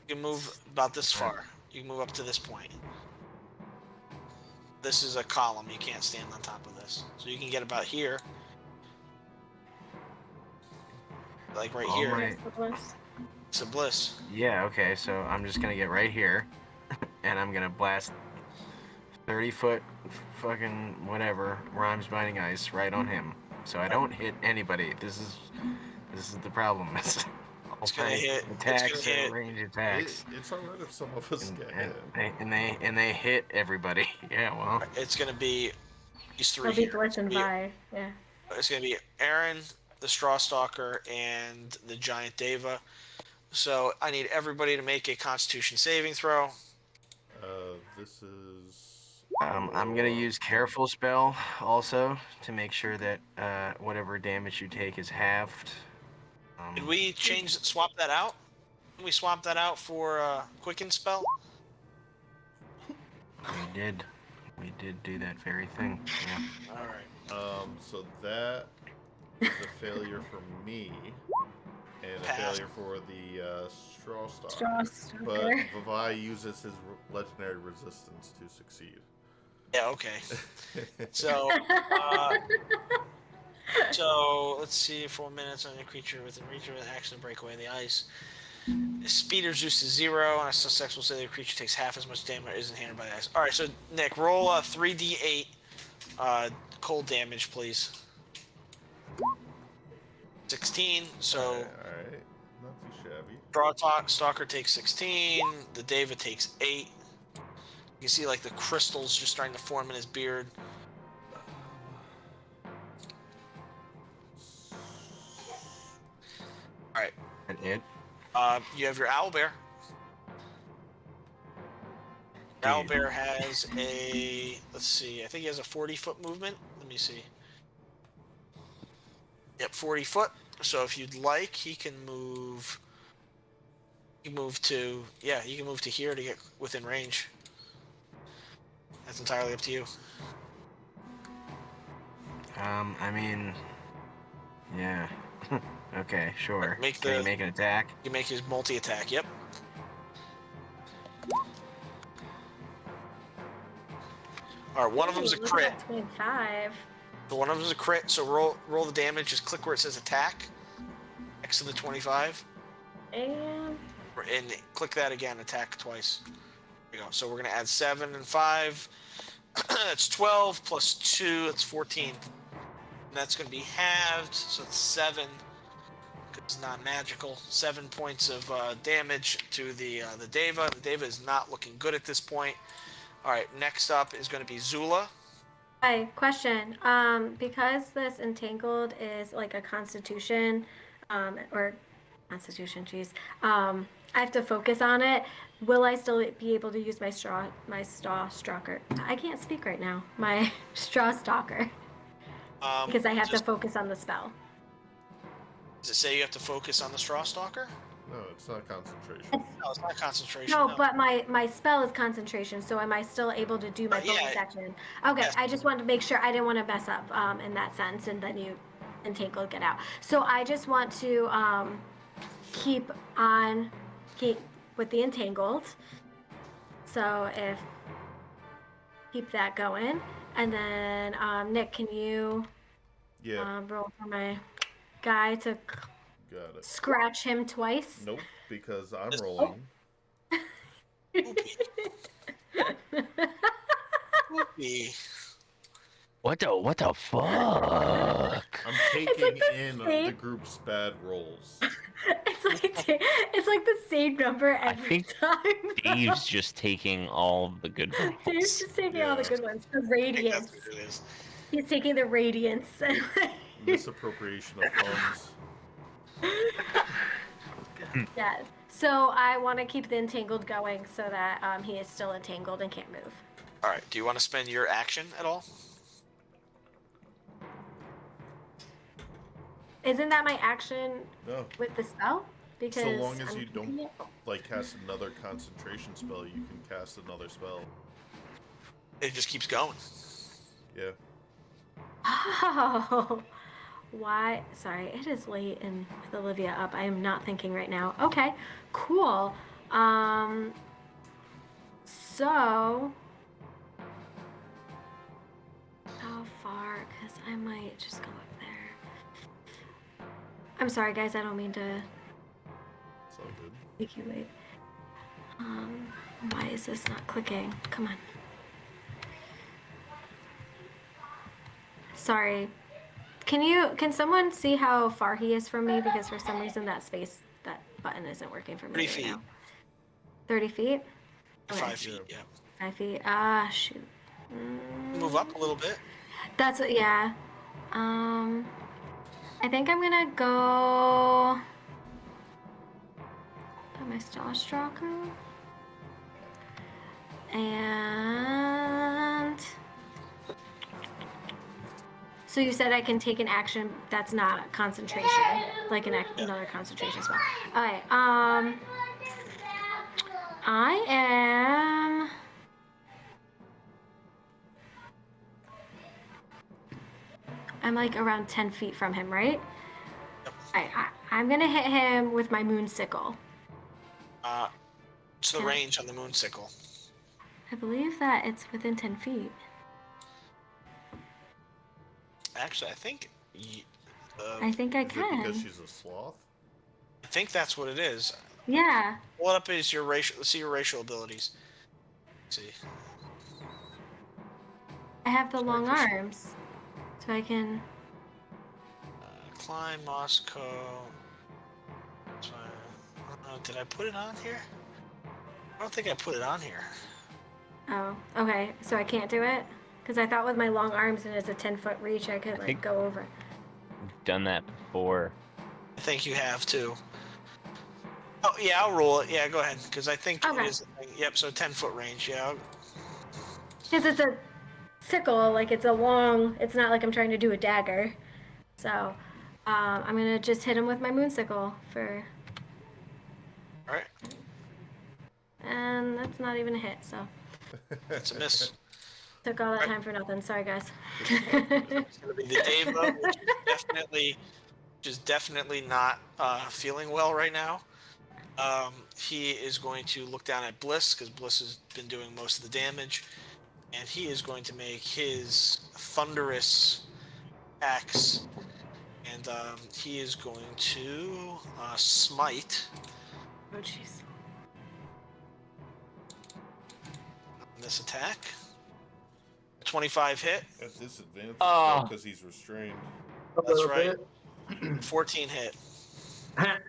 Speaker 4: You can move about this far. You can move up to this point. This is a column. You can't stand on top of this. So you can get about here. Like right here.
Speaker 5: Right.
Speaker 4: It's a Bliss.
Speaker 5: Yeah, okay, so I'm just gonna get right here, and I'm gonna blast 30-foot fucking whatever, Rhymes Binding Ice right on him. So I don't hit anybody. This is the problem. It's
Speaker 4: gonna hit.
Speaker 5: Attacks
Speaker 4: It's gonna
Speaker 5: and
Speaker 4: hit.
Speaker 5: range attacks.
Speaker 2: It's alright if some of us get hit.
Speaker 5: And they hit everybody. Yeah, well.
Speaker 4: It's gonna be these 3
Speaker 6: It'll be
Speaker 4: here.
Speaker 6: Bliss and Vi. Yeah.
Speaker 4: It's gonna be Aaron, the Straw Stalker, and the Giant Deva. So I need everybody to make a Constitution saving throw.
Speaker 2: This is.
Speaker 5: I'm gonna use Careful Spell also to make sure that whatever damage you take is halved.
Speaker 4: Did we swap that out? Can we swap that out for Quicken Spell?
Speaker 5: We did. We did do that very thing. Yeah.
Speaker 4: All right.
Speaker 2: So that is a failure for me, and a
Speaker 4: Pass.
Speaker 2: failure for the Straw Stalker.
Speaker 6: Straw Stalker.
Speaker 2: But Vavai uses his legendary resistance to succeed.
Speaker 4: Yeah. Okay. So. So let's see, 4 minutes on a creature within reach of an action to break away the ice. Speed reduced to 0, and a successful save the creature takes half as much damage or isn't hindered by the ice. Alright, so Nick, roll 3d8 cold damage, please. 16, so
Speaker 2: Alright. Not too shabby.
Speaker 4: Stalker takes 16, the Deva takes 8. You can see like the crystals just starting to form in his beard. Alright.
Speaker 5: And it.
Speaker 4: You have your owlbear. Owlbear has a, let's see, I think he has a 40-foot movement. Let me see. Yep, 40 foot. So if you'd like, he can move. He can move to, yeah, he can move to here to get within range. That's entirely up to you.
Speaker 5: I mean, yeah. Okay, sure.
Speaker 4: Make
Speaker 5: Can he make an attack?
Speaker 4: You make his multi-attack. Yep. All right, one of them's a
Speaker 6: Ooh, look
Speaker 4: crit.
Speaker 6: at that 25.
Speaker 4: So one of them's a crit. So roll the damage. Just click where it says attack, next to the 25,
Speaker 6: And
Speaker 4: and click that again. Attack twice. There you go. So we're gonna add 7 and 5. That's 12 plus 2. That's 14. And that's gonna be halved. So it's 7. It's not magical. 7 points of damage to the Deva. The Deva is not looking good at this point. All right, next up is going to be Zula.
Speaker 6: hi, question. Because this entangled is like a constitution, or constitution, geez. I have to focus on it. Will I still be able to use my straw stalker? I can't speak right now. My straw stalker, because I have to focus on the spell.
Speaker 4: Does it say you have to focus on the Straw Stalker?
Speaker 2: No, it's not concentration.
Speaker 4: No, it's not concentration.
Speaker 6: No, but my spell is concentration, so am I still able to do my bonus
Speaker 4: yeah.
Speaker 6: action? Okay,
Speaker 4: Yes.
Speaker 6: I just wanted to make sure I didn't want to mess up in that sense, and then you entangle get out. So I just want to keep with the entangled. So keep that going, and then Nick, can you roll for my guy to
Speaker 2: Got it.
Speaker 6: scratch him twice?
Speaker 2: Nope, because I'm rolling.
Speaker 4: Whoopee.
Speaker 3: What the fuck?
Speaker 2: I'm taking in the
Speaker 6: same-
Speaker 2: group's bad rolls.
Speaker 6: It's like the same number every
Speaker 3: think
Speaker 6: time.
Speaker 3: Dave's just taking all of the good rolls.
Speaker 6: Dave's just taking all the
Speaker 2: Yeah.
Speaker 6: good ones. The
Speaker 4: I think
Speaker 6: radiance.
Speaker 4: that's what it is.
Speaker 6: He's taking the radiance.
Speaker 2: Misappropriation of funds.
Speaker 6: Yeah. So I want to keep the entangled going so that he is still entangled and can't move.
Speaker 4: All right. Do you want to spend your action at all?
Speaker 6: Isn't that my action
Speaker 2: No.
Speaker 6: with the spell? Because
Speaker 2: So long as
Speaker 6: I'm
Speaker 2: you
Speaker 6: keeping
Speaker 2: don't
Speaker 6: it.
Speaker 2: cast another concentration spell, you can cast another spell.
Speaker 4: It just keeps going.
Speaker 2: Yeah.
Speaker 6: Oh, why? Sorry, it is late and with Olivia up, I am not thinking right now. Okay, cool. So how far? Because I might just go up there. I'm sorry, guys. I don't mean to
Speaker 2: It's all good.
Speaker 6: make you wait. Why is this not clicking? Come on. Sorry. Can someone see how far he is from me? Because for some reason that button isn't working for me
Speaker 4: 30
Speaker 6: right
Speaker 4: feet.
Speaker 6: now. 30 feet? Okay.
Speaker 4: 5 feet. Yeah.
Speaker 6: 5 feet. Ah, shoot.
Speaker 4: Move up a little bit.
Speaker 6: That's what, yeah. I think I'm gonna go. Put my Starstrucker. And. So you said I can take an action that's not concentration, like another concentration spell. All right. I am. I'm like around 10 feet from him, right? I'm gonna hit him with my moon sickle.
Speaker 4: What's the range on the moon sickle?
Speaker 6: I believe that it's within 10 feet.
Speaker 4: Actually, I think.
Speaker 6: I think I
Speaker 2: Is it
Speaker 6: can.
Speaker 2: because she's a sloth?
Speaker 4: I think that's what it is.
Speaker 6: Yeah.
Speaker 4: What up is your racial? Let's see your racial abilities. Let's see.
Speaker 6: I have the long arms, so I can.
Speaker 4: Climb Moscow. Did I put it on here? I don't think I put it on here.
Speaker 6: Oh, okay. So I can't do it? Because I thought with my long arms and it's a 10-foot reach, I could like go over.
Speaker 3: We've done that before.
Speaker 4: I think you have too. Oh yeah, I'll roll it. Yeah, go ahead. Because I think
Speaker 6: Okay.
Speaker 4: it is. Yep. So 10-foot range. Yeah.
Speaker 6: Because it's a sickle, like it's a long. It's not like I'm trying to do a dagger. So I'm gonna just hit him with my moon sickle for.
Speaker 4: All right.
Speaker 6: And that's not even a hit, so.
Speaker 4: That's a miss.
Speaker 6: Took all that time for nothing. Sorry, guys.
Speaker 4: It's gonna be the Deva, which is definitely not feeling well right now. He is going to look down at Bliss because Bliss has been doing most of the damage, and he is going to make his thunderous axe, and he is going to smite.
Speaker 6: Oh, jeez.
Speaker 4: This attack. 25 hit.
Speaker 2: At disadvantage
Speaker 3: Oh.
Speaker 2: because he's restrained.
Speaker 4: That's right. 14 hit.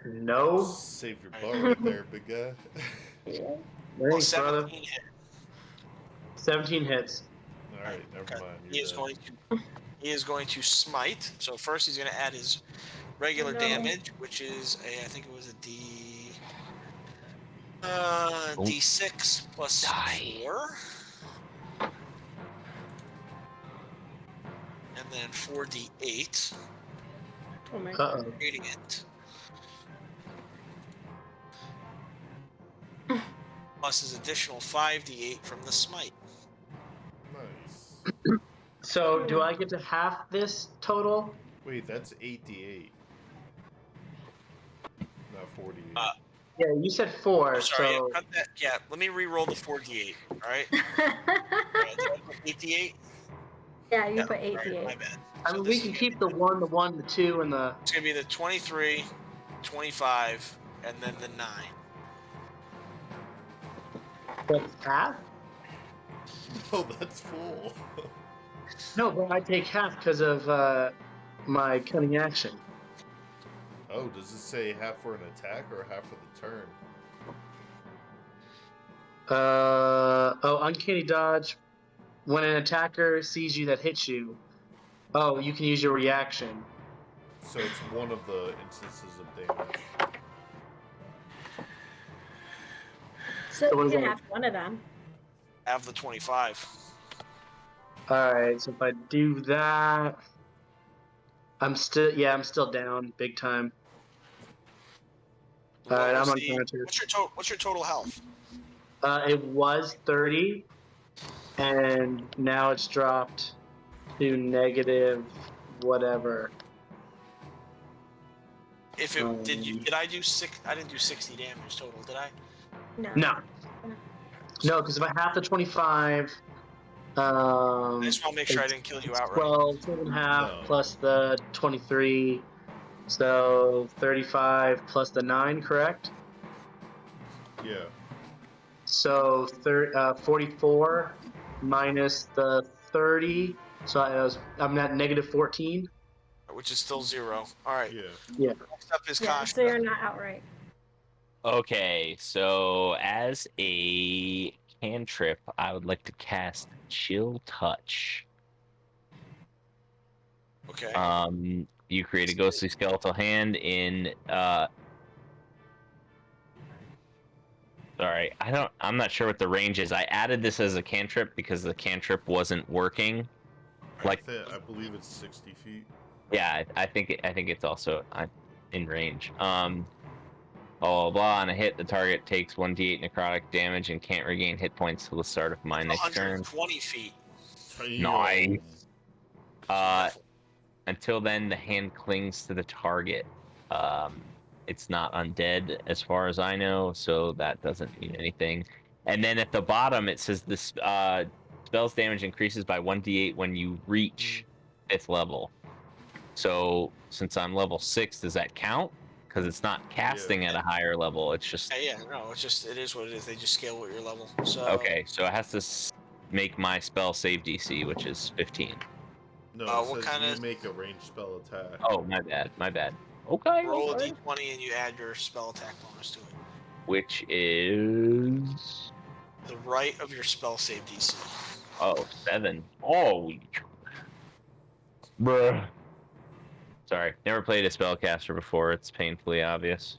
Speaker 7: No.
Speaker 2: Save your butt right there, big guy.
Speaker 4: Well,
Speaker 7: Thanks, brother.
Speaker 4: 17 hit.
Speaker 7: 17 hits.
Speaker 2: All right, never mind.
Speaker 4: He is going to smite. So first he's going to add his regular
Speaker 6: No.
Speaker 4: damage, which is I think it was a D6 plus
Speaker 3: Die.
Speaker 4: 4. And then 4d8.
Speaker 6: Oh my
Speaker 7: Uh-oh.
Speaker 4: Radiant. Plus his additional 5d8 from the smite.
Speaker 2: Nice.
Speaker 7: So, do I get to half this total?
Speaker 2: Wait, that's 8d8. Not 48.
Speaker 7: Yeah, you said 4,
Speaker 4: I'm sorry,
Speaker 7: so...
Speaker 4: cut that. Yeah, let me re-roll the 4d8. All right.
Speaker 6: god.
Speaker 4: Did I put 8d8?
Speaker 6: Yeah, you put
Speaker 4: All right,
Speaker 6: 8d8.
Speaker 4: my bad.
Speaker 7: I
Speaker 4: So
Speaker 7: mean,
Speaker 4: this
Speaker 7: we
Speaker 4: is
Speaker 7: can
Speaker 4: gonna
Speaker 7: keep
Speaker 4: be
Speaker 7: the 1, the 1, the 2, and the...
Speaker 4: It's gonna be the 23, 25, and then the 9.
Speaker 7: That's half?
Speaker 2: Oh, that's full.
Speaker 7: No, but I take half because of my cunning action.
Speaker 2: Oh, does it say half for an attack or half for the turn?
Speaker 7: Uncanny dodge. When an attacker sees you that hits you, you can use your reaction.
Speaker 2: So it's one of the instances of damage.
Speaker 6: So
Speaker 7: So what
Speaker 6: you
Speaker 7: is
Speaker 6: can
Speaker 7: that?
Speaker 6: have one of them.
Speaker 4: Have the 25.
Speaker 7: Alright, so if I do that... I'm still down big time. Alright, I'm unconscious.
Speaker 4: What's your total health?
Speaker 7: It was 30, and now it's dropped to negative whatever.
Speaker 4: If it did I do six? I didn't do 60 damage total, did I?
Speaker 7: No, because if I have the 25,
Speaker 4: I just want to make sure I
Speaker 7: it's-
Speaker 4: didn't kill you
Speaker 7: it's
Speaker 4: outright.
Speaker 7: 12 and a half
Speaker 2: No.
Speaker 7: plus the 23, so 35 plus the 9, correct?
Speaker 2: Yeah.
Speaker 7: So 44 minus the 30, so I'm at negative 14.
Speaker 4: Which is still 0. All right.
Speaker 2: Yeah.
Speaker 4: Next up is
Speaker 6: Yeah,
Speaker 4: Kosh.
Speaker 6: so you're not outright.
Speaker 3: Okay, so as a cantrip, I would like to cast Chill Touch.
Speaker 4: Okay.
Speaker 3: You create a ghostly skeletal hand in. Sorry, I'm not sure what the range is. I added this as a cantrip because the cantrip wasn't working. Like,
Speaker 2: I believe it's 60 feet.
Speaker 3: yeah, I think it's also in range. Blah blah blah. On a hit, the target takes 1d8 necrotic damage and can't regain hit points till the start of my next turn.
Speaker 4: 120 feet.
Speaker 3: Nice.
Speaker 4: So
Speaker 3: Until then, the hand clings to the target. It's not undead as far as I know, so that doesn't mean anything. And then at the bottom, it says this spell's damage increases by 1d8 when you reach 5th level. So since I'm level 6, does that count? Because it's not casting at a higher level. It's just
Speaker 4: no, it's just it is what it is. They just scale with your level. So
Speaker 3: okay. So it has to make my spell save DC, which is 15.
Speaker 2: No,
Speaker 4: what
Speaker 2: it says
Speaker 4: kind
Speaker 2: you
Speaker 4: of
Speaker 2: make a ranged spell attack.
Speaker 3: Oh, my bad. Okay.
Speaker 4: roll a
Speaker 3: okay.
Speaker 4: d20 and you add your spell attack bonus to it.
Speaker 3: Which is
Speaker 4: The right of your spell save DC.
Speaker 3: 7. Oh, bruh. Sorry, never played a spellcaster before. It's painfully obvious.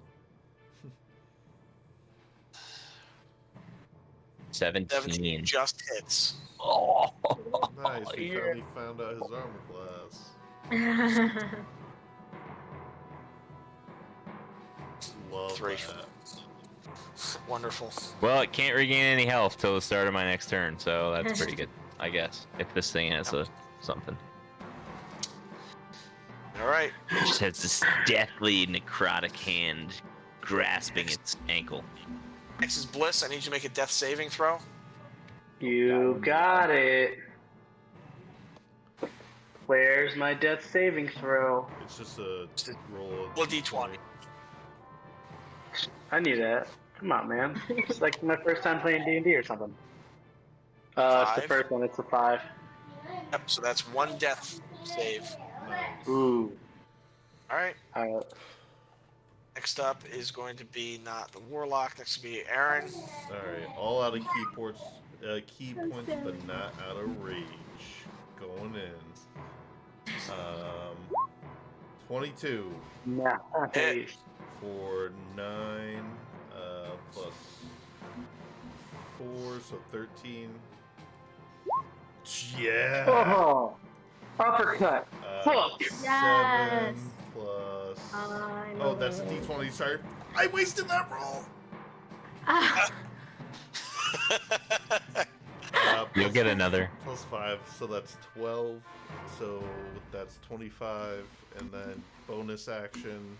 Speaker 3: 17.
Speaker 4: 17 just hits.
Speaker 3: Oh,
Speaker 2: Nice, we
Speaker 3: yeah.
Speaker 2: finally found out his armor class. Love
Speaker 4: 3.
Speaker 2: that.
Speaker 4: Wonderful.
Speaker 3: Well, it can't regain any health till the start of my next turn, so that's pretty good, I guess. If this thing has something.
Speaker 4: All right.
Speaker 3: It just has this deathly necrotic hand grasping its ankle.
Speaker 4: Next is Bliss. I need you to make a death saving throw.
Speaker 7: You got it. Where's my death saving throw?
Speaker 2: It's just a roll of
Speaker 4: Roll a d20.
Speaker 7: I knew that. Come on, man. It's like my first time playing D&D or something. It's the
Speaker 4: 5.
Speaker 7: first one. It's a 5.
Speaker 4: Yep. So that's 1 death save.
Speaker 2: Nice.
Speaker 7: Ooh.
Speaker 4: All right.
Speaker 7: Alright.
Speaker 4: Next up is going to be not the Warlock. Next will be Aaron.
Speaker 2: Alright, all out of key points, but not out of rage. Going in. 22
Speaker 7: Nah. Okay.
Speaker 2: for 9 plus 4, so 13. Yeah.
Speaker 7: Oh, uppercut. Fuck.
Speaker 2: 7
Speaker 6: Yes.
Speaker 2: plus.
Speaker 6: I'm
Speaker 2: Oh, that's a
Speaker 6: away.
Speaker 2: d20. Sorry, I wasted that roll.
Speaker 6: Ah,
Speaker 3: You'll get another.
Speaker 2: Plus 5, so that's 12. So that's 25, and then bonus action,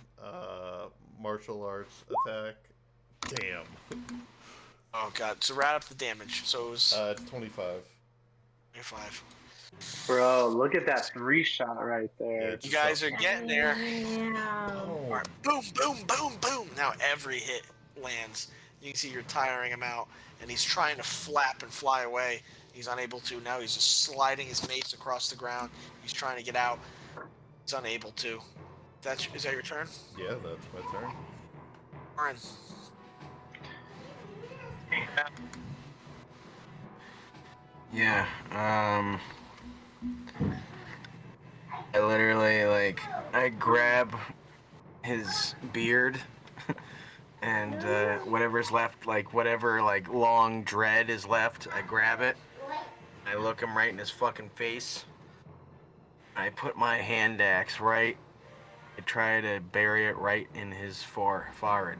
Speaker 2: martial arts attack. Damn.
Speaker 4: Oh god. So round up the damage. So it was
Speaker 2: 25.
Speaker 4: 25.
Speaker 7: Bro, look at that 3 shot right there.
Speaker 2: Yeah,
Speaker 4: You guys are getting there.
Speaker 6: damn.
Speaker 4: All right. Boom, boom, boom, boom. Now every hit lands. You can see you're tiring him out, and he's trying to flap and fly away. He's unable to. Now he's just sliding his mace across the ground. He's trying to get out. He's unable to. Is that your turn?
Speaker 2: Yeah, that's my turn.
Speaker 4: Aaron.
Speaker 5: Yeah, I literally, I grab his beard and whatever's left, whatever, long dread is left, I grab it. I look him right in his fucking face. I put my hand axe right. I try to bury it right in his forehead.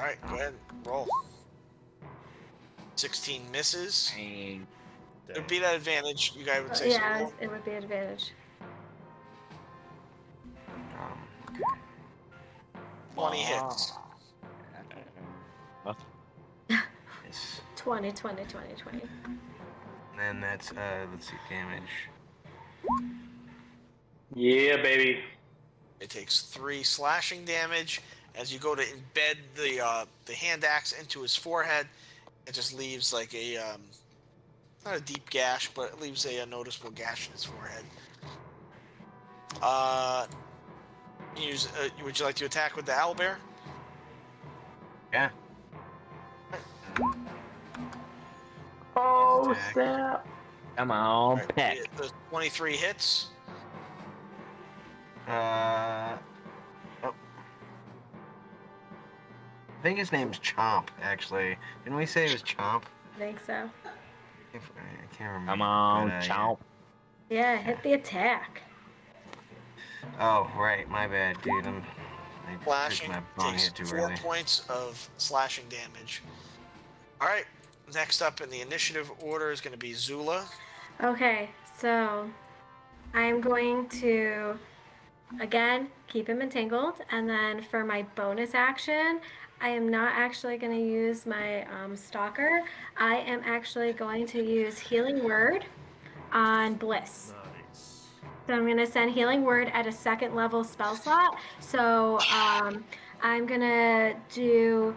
Speaker 4: All right, go ahead. Roll. 16 misses. It would be that advantage. You guys would say
Speaker 6: Yeah,
Speaker 4: so.
Speaker 6: it would be an advantage.
Speaker 4: 20 hits.
Speaker 5: Yes.
Speaker 6: 20.
Speaker 5: And then that's, let's see, damage.
Speaker 7: Yeah, baby.
Speaker 4: It takes 3 slashing damage. As you go to embed the hand axe into his forehead, it just leaves like a not a deep gash, but it leaves a noticeable gash in his forehead. Would you like to attack with the owlbear?
Speaker 5: Yeah.
Speaker 7: Oh,
Speaker 5: Attack.
Speaker 7: snap.
Speaker 3: Come on,
Speaker 4: Alright,
Speaker 3: peck.
Speaker 4: the 23 hits.
Speaker 5: I think his name's Chomp, actually. Didn't we say it was Chomp?
Speaker 6: I think so.
Speaker 5: I can't remember.
Speaker 3: Come on,
Speaker 5: but,
Speaker 3: chomp.
Speaker 6: Yeah, hit the attack.
Speaker 5: Oh, right. My bad, dude. I
Speaker 4: Slashing
Speaker 5: pushed my bong
Speaker 4: takes
Speaker 5: hit too
Speaker 4: 4
Speaker 5: early.
Speaker 4: points of slashing damage. All right, next up in the initiative order is going to be Zula.
Speaker 6: Okay, so I'm going to, again, keep him entangled. And then for my bonus action, I am not actually going to use my stalker. I am actually going to use Healing Word on Bliss.
Speaker 2: Nice.
Speaker 6: So I'm going to send Healing Word at a 2nd level spell slot. So I'm going to do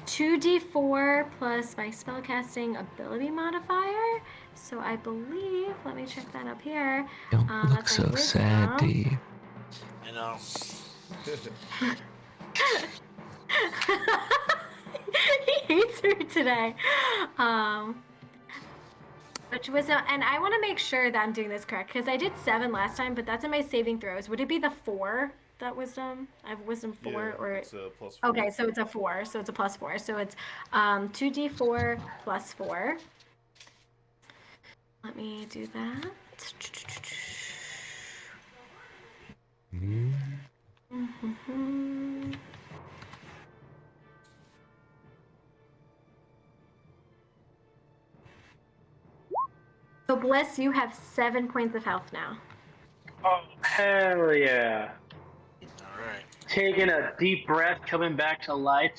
Speaker 6: 2d4 plus my spellcasting ability modifier. So I believe, let me check that up here.
Speaker 3: Don't look
Speaker 6: That's
Speaker 3: so
Speaker 6: my
Speaker 3: sad,
Speaker 6: wisdom.
Speaker 3: Dave.
Speaker 4: I know.
Speaker 6: He hates me today. Which was and I want to make sure that I'm doing this correct because I did 7 last time, but that's in my saving throws. Would it be the 4 that wisdom? I have wisdom 4
Speaker 2: Yeah,
Speaker 6: or
Speaker 2: it's a +4.
Speaker 6: okay, so it's a 4, so it's a +4. So it's 2d4 plus 4. Let me do that. Mm-hmm. So Bliss, you have 7 points of health now.
Speaker 1: Oh, hell yeah.
Speaker 4: All right.
Speaker 1: Taking a deep breath, coming back to life.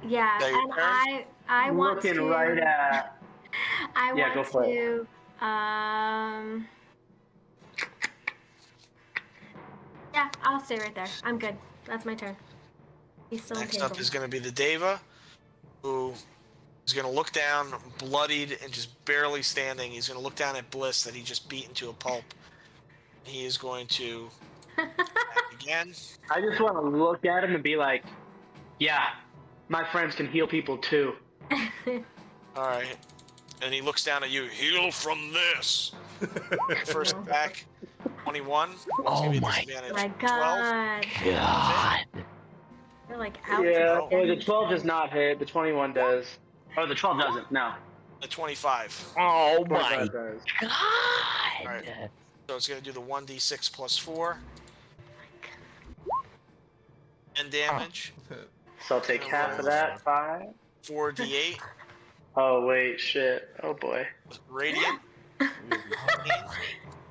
Speaker 6: Yeah,
Speaker 4: That your
Speaker 6: and
Speaker 4: turn?
Speaker 6: I want
Speaker 1: Looking
Speaker 6: to.
Speaker 1: right at.
Speaker 6: I
Speaker 1: Yeah, go
Speaker 6: want
Speaker 1: for it.
Speaker 6: to. Yeah, I'll stay right there. I'm good. That's my turn. He's still
Speaker 4: Next
Speaker 6: entangled.
Speaker 4: up is going to be the Deva, who is going to look down, bloodied and just barely standing. He's going to look down at Bliss that he just beat into a pulp. He is going to attack again.
Speaker 1: I just want to look at him and be like, yeah, my friends can heal people too.
Speaker 4: All right. And he looks down at you. Heal from this. First attack, 21.
Speaker 3: Oh
Speaker 4: It's gonna be
Speaker 3: my
Speaker 4: disadvantage.
Speaker 6: My
Speaker 4: 12.
Speaker 6: God.
Speaker 3: God.
Speaker 6: You're like out.
Speaker 1: Yeah,
Speaker 6: to
Speaker 1: or the 12 does not hit, the 21 does. Oh, the 12 doesn't, no.
Speaker 4: A 25.
Speaker 3: Oh
Speaker 1: 25
Speaker 3: my
Speaker 1: does.
Speaker 3: God.
Speaker 4: Alright. So it's going to do the 1d6 plus 4. And damage.
Speaker 1: So I'll take half of that, 5.
Speaker 4: 4d8.
Speaker 1: Oh, wait, shit. Oh, boy.
Speaker 4: Radiant.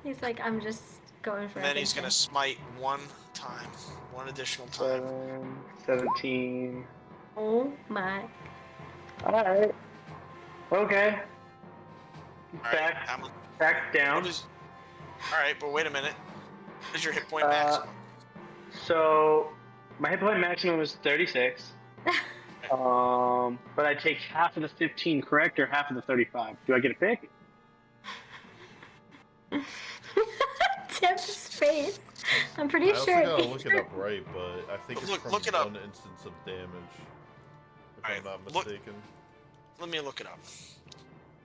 Speaker 6: He's like, I'm just going for
Speaker 4: And then he's
Speaker 6: everything.
Speaker 4: going to smite 1 time. 1 additional time.
Speaker 1: 7, 17.
Speaker 6: Oh my.
Speaker 1: Alright. Okay.
Speaker 4: Alright.
Speaker 1: Back down.
Speaker 4: Alright, but wait a minute. What is your hit point maximum?
Speaker 1: So, my hit point maximum is 36. But I take half of the 15, correct, or half of the 35? Do I get a pick?
Speaker 6: Tim's face. I'm pretty
Speaker 2: I also
Speaker 6: sure.
Speaker 2: gotta look it up right, but I think it's
Speaker 4: Look-
Speaker 2: from
Speaker 4: look it up.
Speaker 2: 1 instance of damage. If
Speaker 4: Alright,
Speaker 2: I'm not
Speaker 4: look-
Speaker 2: mistaken.
Speaker 4: Let me look it up.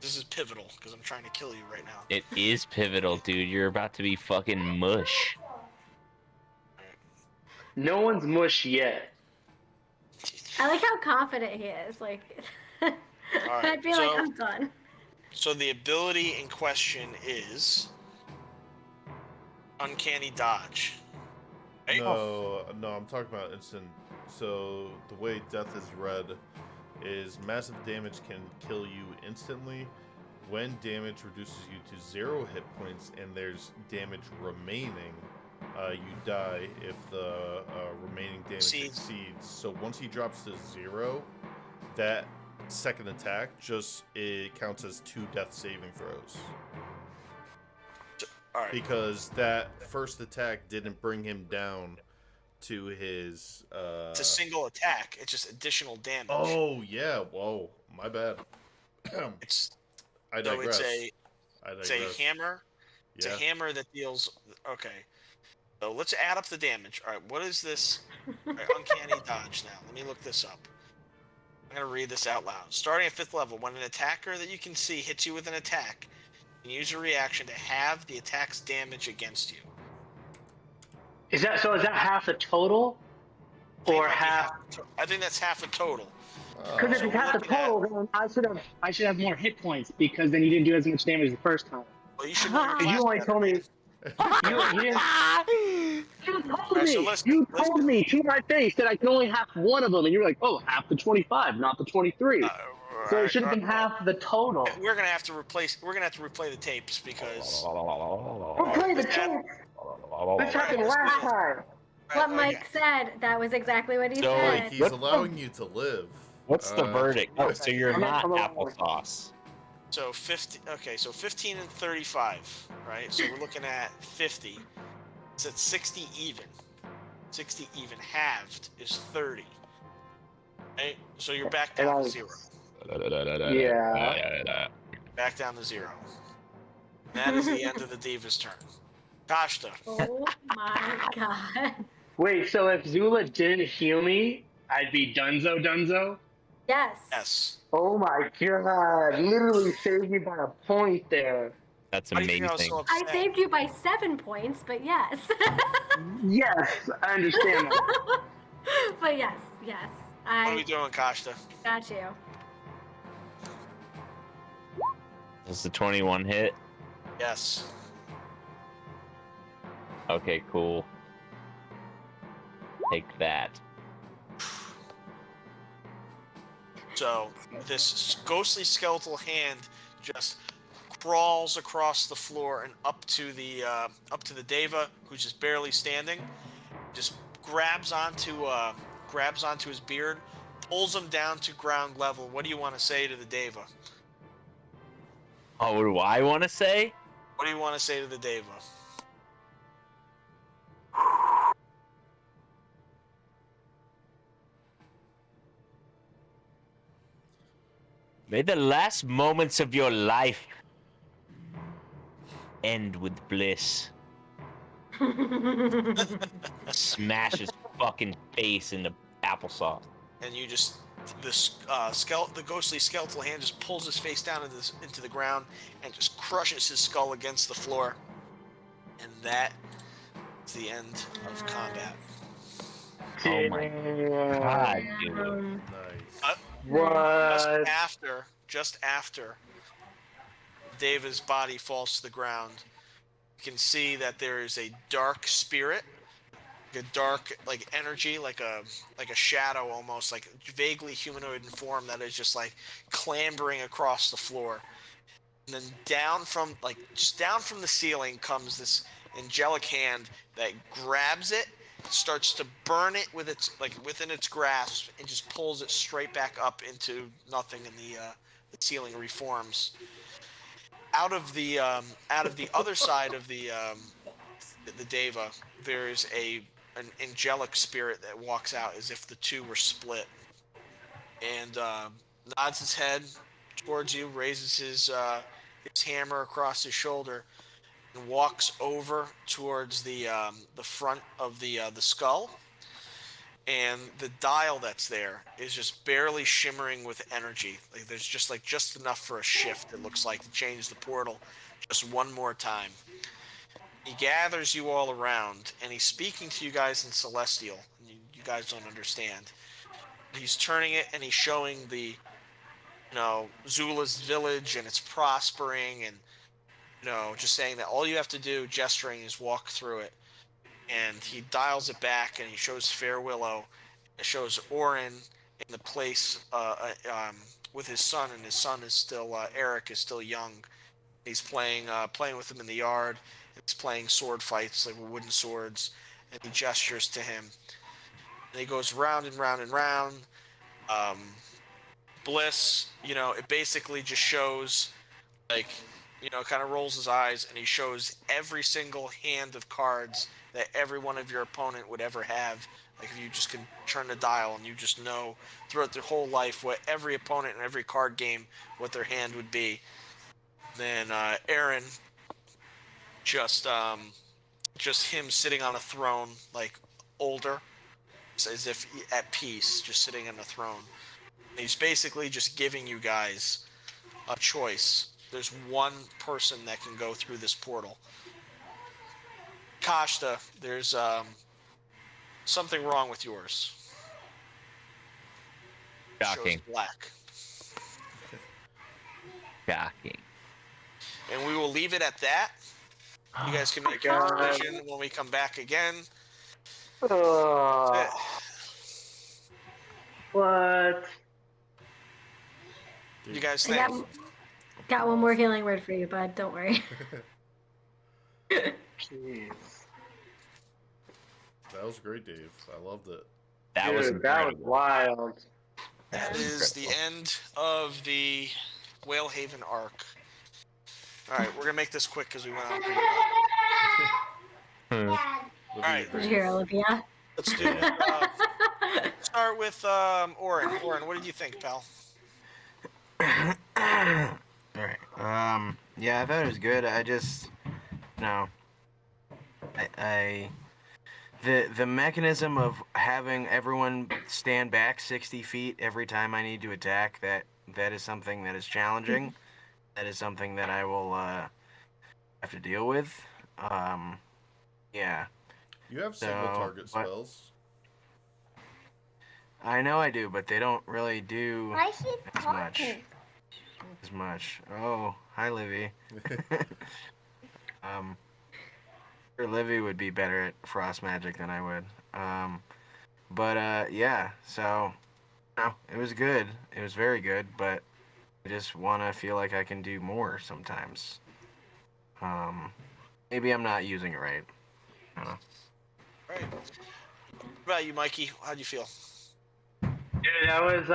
Speaker 4: This is pivotal because I'm trying to kill you right now.
Speaker 3: It is pivotal, dude. You're about to be fucking mush.
Speaker 1: No one's mush yet.
Speaker 6: I like how confident he is. Like, I'd be like,
Speaker 4: so-
Speaker 6: I'm done.
Speaker 4: So the ability in question is Uncanny Dodge. Right?
Speaker 2: No, I'm talking about instant. So the way death is read is massive damage can kill you instantly. When damage reduces you to 0 hit points and there's damage remaining, you die if the remaining damage exceeds. So once he drops to 0, that second attack it counts as 2 death saving throws.
Speaker 4: All right.
Speaker 2: Because that first attack didn't bring him down to his.
Speaker 4: It's a single attack. It's just additional damage.
Speaker 2: Oh yeah. Whoa. My bad.
Speaker 4: It's
Speaker 2: I
Speaker 4: so
Speaker 2: digress.
Speaker 4: it's a hammer. It's
Speaker 2: Yeah.
Speaker 4: a hammer that deals. Okay. So let's add up the damage. All right. What is this? All right, Uncanny Dodge. Now let me look this up. I'm gonna read this out loud. Starting at 5th level, when an attacker that you can see hits you with an attack, you can use a reaction to halve the attack's damage against you.
Speaker 1: Is that so? Is that half the total, or half?
Speaker 4: I think that's half a total.
Speaker 1: Because if
Speaker 4: So
Speaker 1: it's
Speaker 4: we're
Speaker 1: half the
Speaker 4: looking at-
Speaker 1: total, then I should have more hit points because then you didn't do as much damage the first time.
Speaker 4: Well, you should know your
Speaker 1: Because
Speaker 4: class
Speaker 1: you only
Speaker 4: better,
Speaker 1: told me
Speaker 4: man.
Speaker 1: you didn't. You told
Speaker 4: Alright,
Speaker 1: me.
Speaker 4: so listen,
Speaker 1: you
Speaker 4: listen.
Speaker 1: told me to my face that I can only have one of them, and you were like, "Oh, half the 25, not the 23." So it should have been half the total.
Speaker 4: We're gonna have to replace. We're gonna have to replay the tapes because.
Speaker 1: We're playing the tape. This happened last time.
Speaker 6: What Mike said, that was exactly what he
Speaker 3: So,
Speaker 6: said.
Speaker 2: Like, he's
Speaker 3: What's
Speaker 2: allowing you to live.
Speaker 3: What's the verdict? Oh, so you're
Speaker 1: I'm
Speaker 3: not
Speaker 1: not-
Speaker 3: applesauce.
Speaker 4: So 50. Okay, so 15 and 35, right? So we're looking at 50. It's at 60 even. 60 even halved is 30. Right? So you're back down to 0.
Speaker 1: Yeah.
Speaker 4: Back down to 0. That is the end of the Diva's turn. Kashta.
Speaker 6: Oh my god.
Speaker 1: Wait, so if Zula didn't heal me, I'd be Dunzo?
Speaker 6: Yes.
Speaker 4: Yes.
Speaker 1: Oh my god! Literally saved me by a point there.
Speaker 3: That's
Speaker 4: Why do you think I was
Speaker 3: amazing.
Speaker 4: so
Speaker 6: I
Speaker 4: upset?
Speaker 6: saved you by 7 points, but yes.
Speaker 1: Yes, I understand that.
Speaker 6: But yes, yes.
Speaker 4: What are we
Speaker 6: I
Speaker 4: doing, Kashta?
Speaker 6: got you.
Speaker 3: Does the 21 hit?
Speaker 4: Yes.
Speaker 3: Okay, cool. Take that.
Speaker 4: So this ghostly skeletal hand just crawls across the floor and up to the Deva, who's just barely standing. Just grabs onto his beard, pulls him down to ground level. What do you want to say to the Deva?
Speaker 3: Oh, what do I want to say?
Speaker 4: What do you want to say to the Deva?
Speaker 3: May the last moments of your life end with bliss. Smash his fucking face into applesauce.
Speaker 4: And you just the ghostly skeletal hand just pulls his face down into the ground and just crushes his skull against the floor. And that is the end of combat.
Speaker 3: Oh my god, dude.
Speaker 2: Nice.
Speaker 1: What?
Speaker 4: Just after Deva's body falls to the ground, you can see that there is a dark spirit, a dark energy, like a shadow almost, like vaguely humanoid in form that is just like clambering across the floor. And then down from the ceiling comes this angelic hand that grabs it, starts to burn it with its within its grasp, and just pulls it straight back up into nothing, and the ceiling reforms. Out of the other side of the Deva, there's an angelic spirit that walks out as if the two were split, and nods his head towards you, raises his hammer across his shoulder, and walks over towards the front of the skull. And the dial that's there is just barely shimmering with energy. Like there's just enough for a shift, it looks like, to change the portal just one more time. He gathers you all around, and he's speaking to you guys in Celestial. You guys don't understand. He's turning it, and he's showing the, Zula's village, and it's prospering, and, just saying that all you have to do, gesturing, is walk through it. And he dials it back, and he shows Fair Willow. It shows Orin in the place with his son, and his son is still Eric is still young. He's playing with him in the yard. He's playing sword fights, like wooden swords, and he gestures to him. And he goes round and round and round. Bliss, it basically just shows, kind of rolls his eyes, and he shows every single hand of cards that every one of your opponent would ever have. Like if you just can turn the dial and you just know throughout their whole life what every opponent in every card game, what their hand would be. Then Aaron, just him sitting on a throne, like older, as if at peace, just sitting on a throne. And he's basically just giving you guys a choice. There's one person that can go through this portal. Akashta, there's something wrong with yours.
Speaker 3: Shocking.
Speaker 4: Shows black.
Speaker 3: Shocking.
Speaker 4: And we will leave it at that. You guys can make your decision when we come back again. That's it.
Speaker 7: What?
Speaker 4: You guys
Speaker 6: I
Speaker 4: think?
Speaker 6: got one more healing word for you, bud. Don't worry.
Speaker 7: Jeez.
Speaker 2: That was great, Dave. I loved it.
Speaker 3: That was
Speaker 7: Dude, that was
Speaker 3: incredible.
Speaker 7: wild.
Speaker 4: That is the end of the Whalehaven arc. All right, we're gonna make this quick because we went on.
Speaker 3: Hmm.
Speaker 4: All right.
Speaker 6: Did you hear Olivia?
Speaker 4: Let's do it. Start with Oren. Oren, what did you think, pal?
Speaker 5: Alright. Yeah, I thought it was good. I just no. The mechanism of having everyone stand back 60 feet every time I need to attack, that is something that is challenging. That is something that I will have to deal with. Yeah.
Speaker 2: You have single
Speaker 5: So,
Speaker 2: target
Speaker 5: but-
Speaker 2: spells.
Speaker 5: I know I do, but they don't really do
Speaker 8: Why is she
Speaker 5: as much.
Speaker 8: talking?
Speaker 5: As much. Oh, hi, Livy. Sure, Livy would be better at frost magic than I would. Yeah. So, no, it was good. It was very good, but I just want to feel like I can do more sometimes. Maybe I'm not using it right. I don't know.
Speaker 4: Right. What about you, Mikey? How'd you feel?
Speaker 1: Dude, that was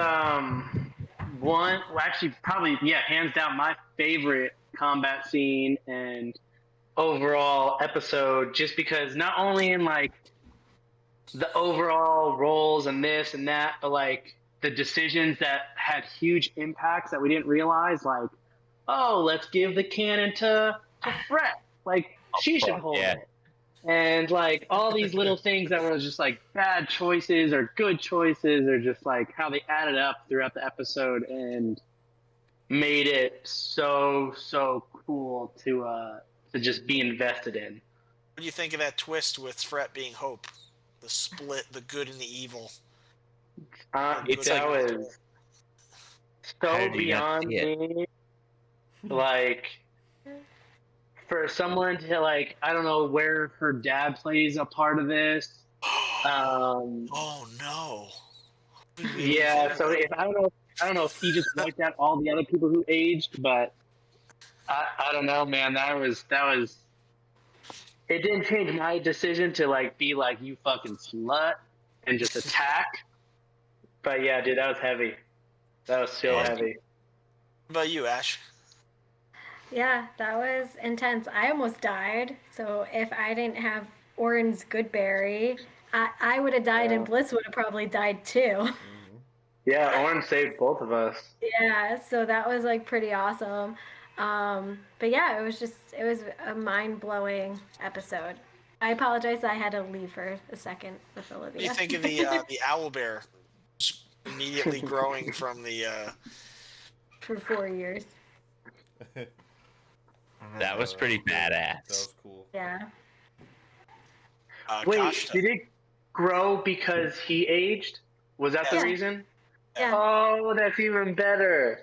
Speaker 1: hands down my favorite combat scene and overall episode, just because not only in like the overall roles and this and that, but like the decisions that had huge impacts that we didn't realize, like, oh, let's give the cannon to Fred. Like, she should hold
Speaker 3: yeah.
Speaker 1: it. And like all these little things that were just like bad choices or good choices, or just like how they added up throughout the episode and made it so cool to just be invested in.
Speaker 4: What do you think of that twist with Fret being Hope? The split, the good and the evil.
Speaker 3: It's
Speaker 1: That
Speaker 3: like-
Speaker 1: was
Speaker 3: How
Speaker 1: so
Speaker 3: did you not
Speaker 1: beyond
Speaker 3: see it?
Speaker 1: me. Like, for someone to like, I don't know where her dad plays a part of this.
Speaker 4: Oh no.
Speaker 1: Yeah, so if I don't know if he just wiped out all the other people who aged, but I don't know, man. That was it didn't change my decision to like be like, you fucking slut and just attack. But yeah, dude, that was heavy. That was so heavy.
Speaker 4: What about you, Ash?
Speaker 6: Yeah, that was intense. I almost died. So if I didn't have Oren's good berry, I would have died, and Bliss would have probably died too.
Speaker 7: Yeah, Orange saved both of us.
Speaker 6: Yeah, so that was like pretty awesome. But yeah, it was a mind-blowing episode. I apologize I had to leave for a second with Olivia.
Speaker 4: What do you think of the owl bear just immediately growing from the
Speaker 6: for 4 years.
Speaker 3: That was pretty badass.
Speaker 2: That was cool.
Speaker 6: Yeah.
Speaker 1: Wait,
Speaker 4: Kashta?
Speaker 1: did it grow because he aged? Was that the
Speaker 6: Yeah.
Speaker 1: reason?
Speaker 6: Yeah.
Speaker 1: Oh, that's even better.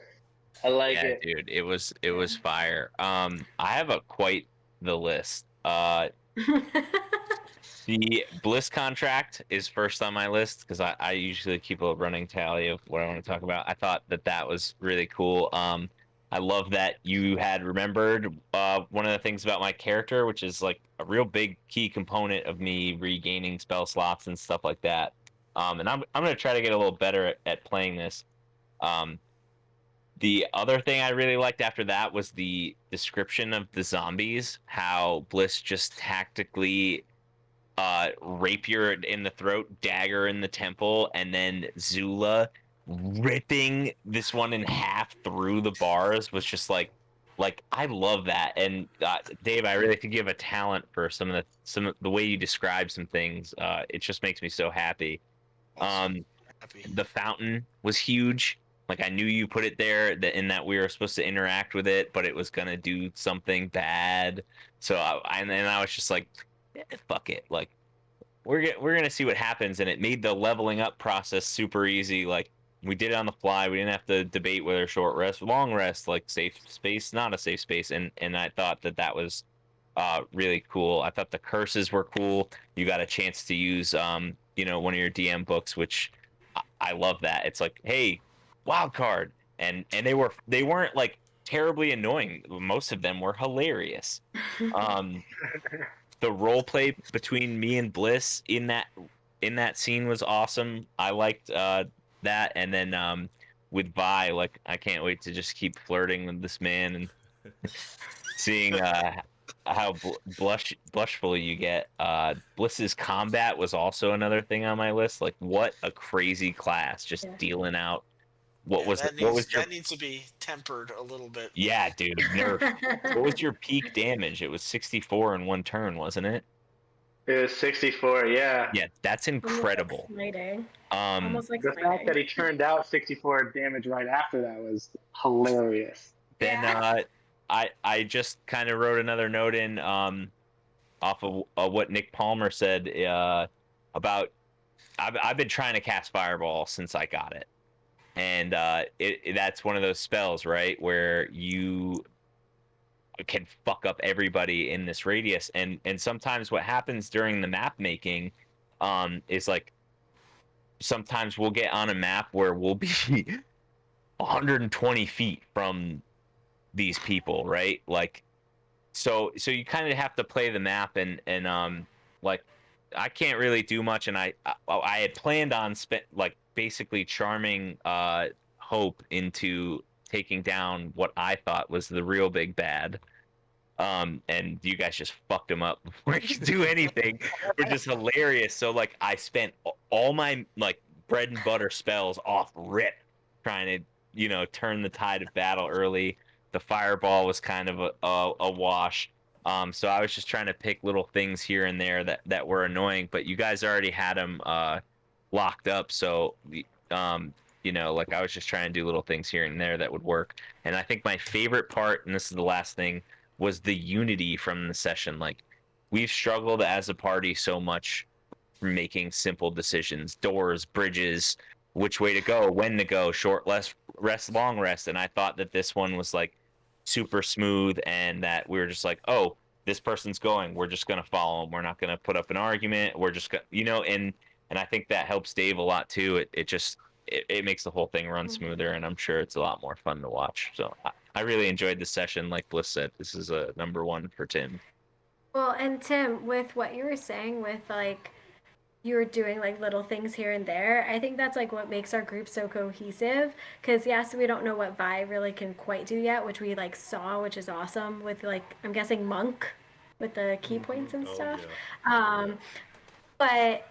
Speaker 1: I like
Speaker 3: Yeah,
Speaker 1: it.
Speaker 3: dude, it was fire. I have quite the list. The Bliss contract is first on my list because I usually keep a running tally of what I want to talk about. I thought that was really cool. I love that you had remembered one of the things about my character, which is like a real big key component of me regaining spell slots and stuff like that. And I'm gonna try to get a little better at playing this. The other thing I really liked after that was the description of the zombies, how Bliss just tactically rapier in the throat, dagger in the temple, and then Zula ripping this one in half through the bars was just like I love that. And Dave, I really think you have a talent for some of the way you describe some things. It just makes me so happy.
Speaker 4: Happy.
Speaker 3: The fountain was huge. Like I knew you put it there in that we were supposed to interact with it, but it was gonna do something bad. So I was just like, fuck it, like we're gonna see what happens, and it made the leveling up process super easy. Like we did it on the fly. We didn't have to debate whether short rest, long rest, like safe space, not a safe space, and I thought that was really cool. I thought the curses were cool. You got a chance to use one of your DM books, which I love that. It's like, hey, wild card, and they weren't like terribly annoying. Most of them were hilarious. The role play between me and Bliss in that scene was awesome. I liked that, and then with Vi, like I can't wait to just keep flirting with this man and seeing how blushful you get. Bliss's combat was also another thing on my list. Like, what a crazy class, just dealing out.
Speaker 4: That needs to be tempered a little bit.
Speaker 3: Yeah, dude, nerf. What was your peak damage? It was 64 in one turn, wasn't it?
Speaker 7: It was 64, yeah.
Speaker 3: Yeah, that's incredible.
Speaker 6: Almost like
Speaker 7: the fact that he turned out 64 damage right after that was hilarious.
Speaker 3: Then I just kind of wrote another note in off of what Nick Palmer said about I've been trying to cast Fireball since I got it. And that's one of those spells, right, where you can fuck up everybody in this radius. And sometimes what happens during the map making is like sometimes we'll get on a map where we'll be 120 feet from these people, right? Like, so you kind of have to play the map and like I can't really do much. And I had planned on basically charming Hope into taking down what I thought was the real big bad. And you guys just fucked him up before he could do anything, which is hilarious. So like I spent all my like bread and butter spells off rip trying to, turn the tide of battle early. The fireball was kind of a wash. So I was just trying to pick little things here and there that were annoying, but you guys already had him locked up. So, like I was just trying to do little things here and there that would work. And I think my favorite part, and this is the last thing, was the unity from the session. Like we've struggled as a party so much making simple decisions, doors, bridges, which way to go, when to go, short rest, long rest. And I thought that this one was like super smooth and that we were just like, oh, this person's going, we're just going to follow them. We're not going to put up an argument. We're just going to, and I think that helps Dave a lot too. It makes the whole thing run smoother, and I'm sure it's a lot more fun to watch. So I really enjoyed this session. Like Bliss said, this is a number one for Tim.
Speaker 6: Well, and Tim, with what you were saying with like you were doing like little things here and there, I think that's like what makes our group so cohesive. Because yes, we don't know what Vi really can quite do yet, which we like saw, which is awesome with like I'm guessing Monk with the key points and stuff.
Speaker 2: Yeah.
Speaker 6: But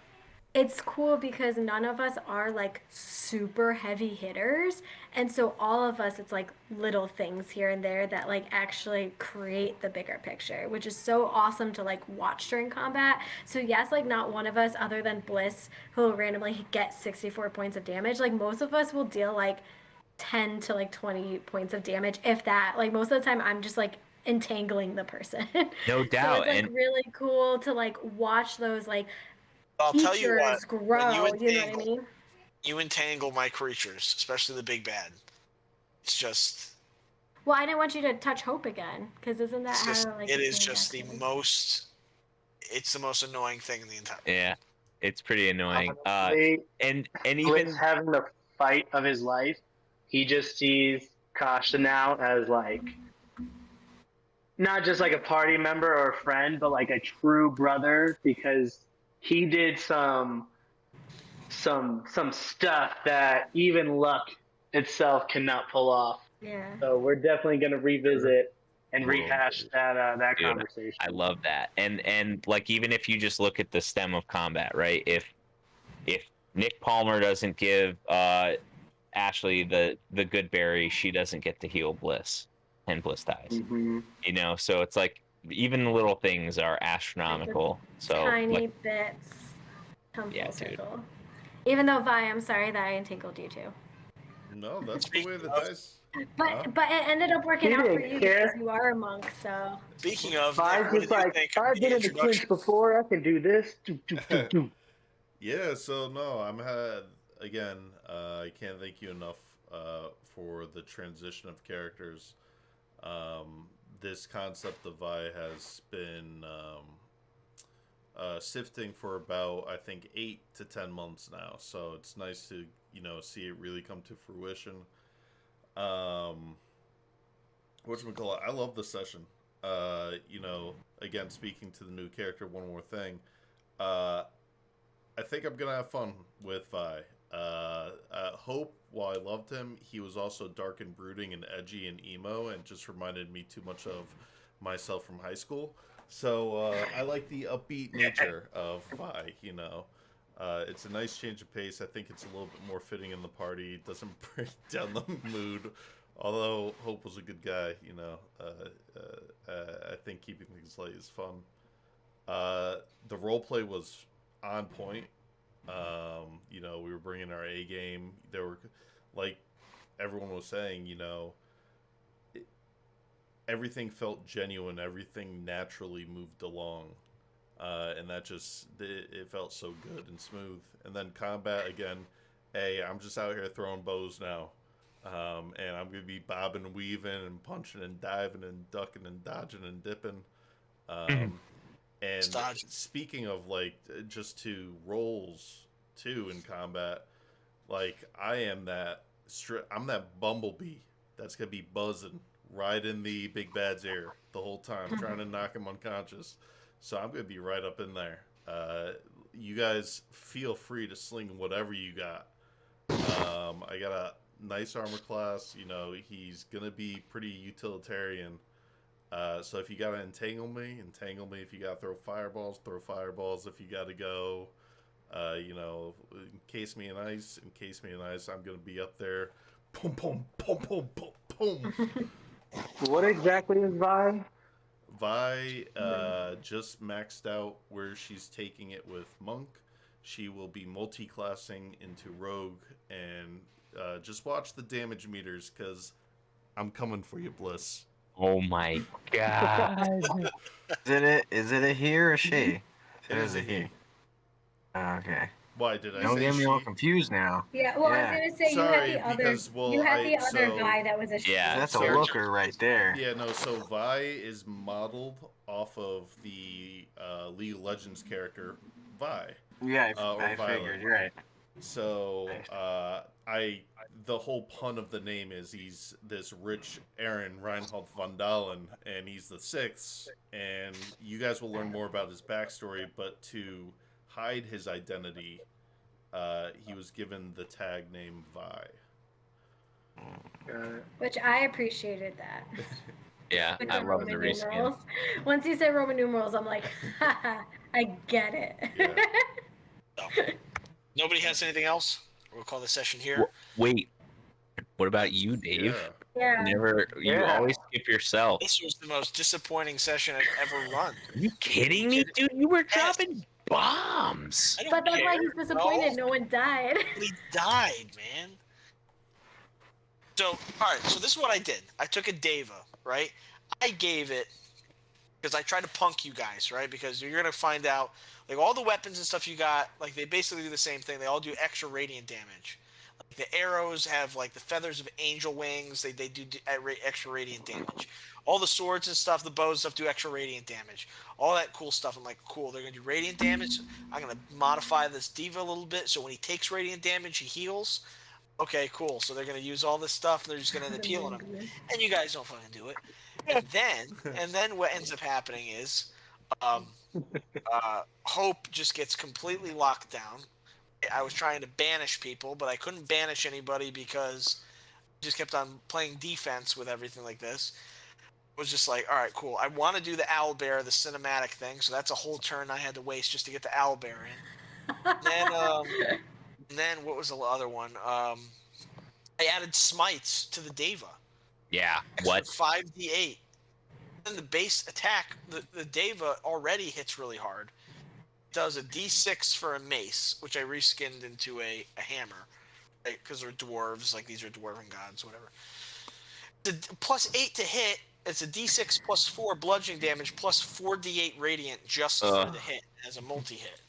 Speaker 6: it's cool because none of us are like super heavy hitters, and so all of us, it's like little things here and there that like actually create the bigger picture, which is so awesome to like watch during combat. So yes, like not one of us other than Bliss who will randomly get 64 points of damage. Like most of us will deal like 10 to like 20 points of damage, if that. Like most of the time I'm just like entangling the person.
Speaker 3: No doubt.
Speaker 6: So it's like really cool to like watch those like
Speaker 4: I'll tell you what,
Speaker 6: grow, you know what I mean?
Speaker 4: You entangle my creatures, especially the big bad. It's just.
Speaker 6: Well, I didn't want you to touch Hope again, because isn't that how like
Speaker 4: it is just the most. It's the most annoying thing in the entire.
Speaker 3: Yeah, it's pretty annoying. And even
Speaker 7: Bliss having the fight of his life, he just sees Kasha now as like not just like a party member or a friend, but like a true brother, because he did some stuff that even luck itself cannot pull off.
Speaker 6: Yeah.
Speaker 7: So we're definitely going to revisit and rehash that
Speaker 3: Dude,
Speaker 7: conversation.
Speaker 3: I love that. And like even if you just look at the stem of combat, right? If Nick Palmer doesn't give Ashley the good berry, she doesn't get to heal Bliss, and Bliss dies.
Speaker 7: Mm-hmm.
Speaker 3: So it's like even the little things are astronomical. So
Speaker 6: tiny bits come full circle. Even though Vi, I'm sorry that I entangled you too.
Speaker 2: No, that's the way the dice. Huh?
Speaker 6: But it ended up working
Speaker 7: He
Speaker 6: out for
Speaker 7: didn't
Speaker 6: you
Speaker 7: care.
Speaker 6: because you are a monk. So
Speaker 4: Speaking of,
Speaker 7: Vi's
Speaker 4: Nick, what
Speaker 7: just
Speaker 4: did you
Speaker 7: like,
Speaker 4: think of
Speaker 7: I've
Speaker 4: the
Speaker 7: been in the
Speaker 4: introduction?
Speaker 7: clinch before. I can do this. Do, do, do, do.
Speaker 2: Yeah, so no, again. I can't thank you enough for the transition of characters. This concept of Vi has been sifting for about I think 8 to 10 months now. So it's nice to see it really come to fruition. Um, whatchamacallit, I love the session. Again, speaking to the new character, one more thing. Uh, I think I'm gonna have fun with Vi. Hope, while I loved him, he was also dark and brooding and edgy and emo, and just reminded me too much of myself from high school. So I like the upbeat nature of Vi. It's a nice change of pace. I think it's a little bit more fitting in the party. It doesn't break down the mood. Although Hope was a good guy, I think keeping things light is fun. The role play was on point. We were bringing our A game. There were, like everyone was saying, it, everything felt genuine. Everything naturally moved along, and that it felt so good and smooth. And then combat again. Hey, I'm just out here throwing bows now, and I'm gonna be bobbing and weaving and punching and diving and ducking and dodging and dipping. And
Speaker 4: Stodge.
Speaker 2: speaking of just to roles too in combat, I'm that bumblebee that's gonna be buzzing right in the big bad's ear the whole time, trying to knock him unconscious. So I'm gonna be right up in there. You guys feel free to sling whatever you got. I got a nice armor class. He's gonna be pretty utilitarian. So if you gotta entangle me, entangle me. If you gotta throw fireballs, throw fireballs. If you gotta go, encase me in ice, encase me in ice. I'm gonna be up there. Boom, boom, boom, boom, boom, boom.
Speaker 7: What exactly is Vi?
Speaker 2: Vi just maxed out where she's taking it with Monk. She will be multi-classing into Rogue, and just watch the damage meters, because I'm coming for you, Bliss.
Speaker 3: Oh my god.
Speaker 5: Is it a he or a she?
Speaker 2: It is a he.
Speaker 5: Okay.
Speaker 2: Why did I
Speaker 5: Don't
Speaker 2: say
Speaker 5: get me
Speaker 2: she?
Speaker 5: all confused now.
Speaker 6: yeah, well, I was
Speaker 5: Yeah.
Speaker 6: gonna say
Speaker 2: Sorry,
Speaker 6: you had the other
Speaker 2: because, well,
Speaker 6: you had
Speaker 2: I-
Speaker 6: the other
Speaker 2: so-
Speaker 6: guy that was a
Speaker 3: Yeah.
Speaker 5: That's
Speaker 2: so-
Speaker 5: a looker right there.
Speaker 2: Yeah, no, so Vi is modeled off of the League of Legends character Vi.
Speaker 5: Yeah,
Speaker 2: or
Speaker 5: I
Speaker 2: Violet.
Speaker 5: figured. You're right.
Speaker 2: So the whole pun of the name is he's this rich Aaron Reinhold von Dahlen, and he's the sixth. And you guys will learn more about his backstory, but to hide his identity, he was given the tag name Vi.
Speaker 6: which I appreciated that.
Speaker 3: Yeah,
Speaker 6: With
Speaker 3: I
Speaker 6: the
Speaker 3: love the
Speaker 6: Roman
Speaker 3: reskin.
Speaker 6: numerals. Once you said Roman numerals, I'm like, haha, I get it.
Speaker 2: Yeah.
Speaker 4: Nobody has anything else? We'll call the session here.
Speaker 3: Wait, what about you, Dave?
Speaker 2: Yeah.
Speaker 6: Yeah.
Speaker 3: You
Speaker 7: Yeah.
Speaker 3: always skip yourself.
Speaker 4: This was the most disappointing session I've ever run.
Speaker 3: Are you kidding me, dude? You were dropping bombs.
Speaker 4: I don't
Speaker 6: But that's
Speaker 4: care.
Speaker 6: why he's disappointed no one died.
Speaker 4: He died, man. So, alright, so this is what I did. I took a Deva, right? I gave it, because I tried to punk you guys, right? Because you're going to find out, like, all the weapons and stuff you got, like, they basically do the same thing. They all do extra radiant damage. Like, the arrows have, like, the feathers of angel wings. They do extra radiant damage. All the swords and stuff, the bows and stuff do extra radiant damage. All that cool stuff. I'm like, cool, they're going to do radiant damage. I'm going to modify this Diva a little bit, so when he takes radiant damage, he heals. Okay, cool. So they're going to use all this stuff, and they're just going to end up healing him. And you guys don't fucking do it. And then what ends up happening is Hope just gets completely locked down. I was trying to banish people, but I couldn't banish anybody because I just kept on playing defense with everything like this. It was just like, all right, cool. I want to do the owlbear, the cinematic thing, so that's a whole turn I had to waste just to get the owlbear in. Then what was the other one? I added smites to the Deva.
Speaker 3: Yeah,
Speaker 4: Extra
Speaker 3: what?
Speaker 4: 5d8. Then the base attack, the Deva already hits really hard. It does a d6 for a mace, which I reskinned into a hammer. Right? Because they're dwarves, like these are dwarven gods, whatever. It's a +8 to hit. It's a D6 +4 bludgeoning damage plus 4d8 radiant just for the hit as a multi-hit.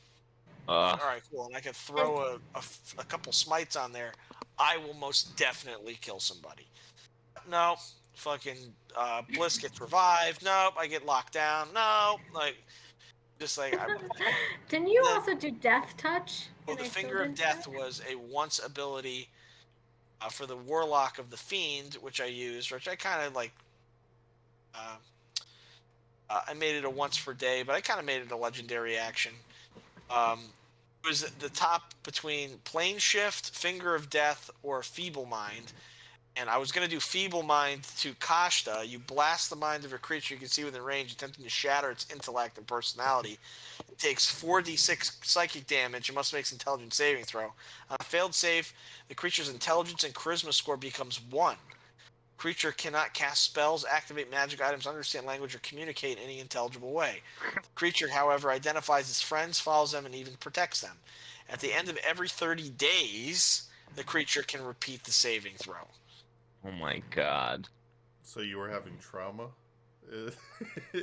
Speaker 4: All right, cool. And I could throw a couple smites on there. I will most definitely kill somebody. No, fucking Bliss gets revived. Nope, I get locked down. No, like just like
Speaker 6: Didn't you also do Death Touch?
Speaker 4: well, the
Speaker 6: And I still
Speaker 4: Finger of
Speaker 6: didn't
Speaker 4: Death
Speaker 6: touch?
Speaker 4: was a once ability for the Warlock of the Fiend, which I used, which I kind of like. I made it a once per day, but I kind of made it a legendary action. It was the top between Plane Shift, Finger of Death, or Feeble Mind. And I was going to do Feeble Mind to Kashta. You blast the mind of a creature you can see within range, attempting to shatter its intellect and personality. It takes 4d6 psychic damage and must make an intelligence saving throw. On a failed save, the creature's intelligence and charisma score becomes 1. Creature cannot cast spells, activate magic items, understand language, or communicate in any intelligible way. The creature, however, identifies its friends, follows them, and even protects them. At the end of every 30 days, the creature can repeat the saving throw.
Speaker 3: Oh my god.
Speaker 2: So you were having trauma?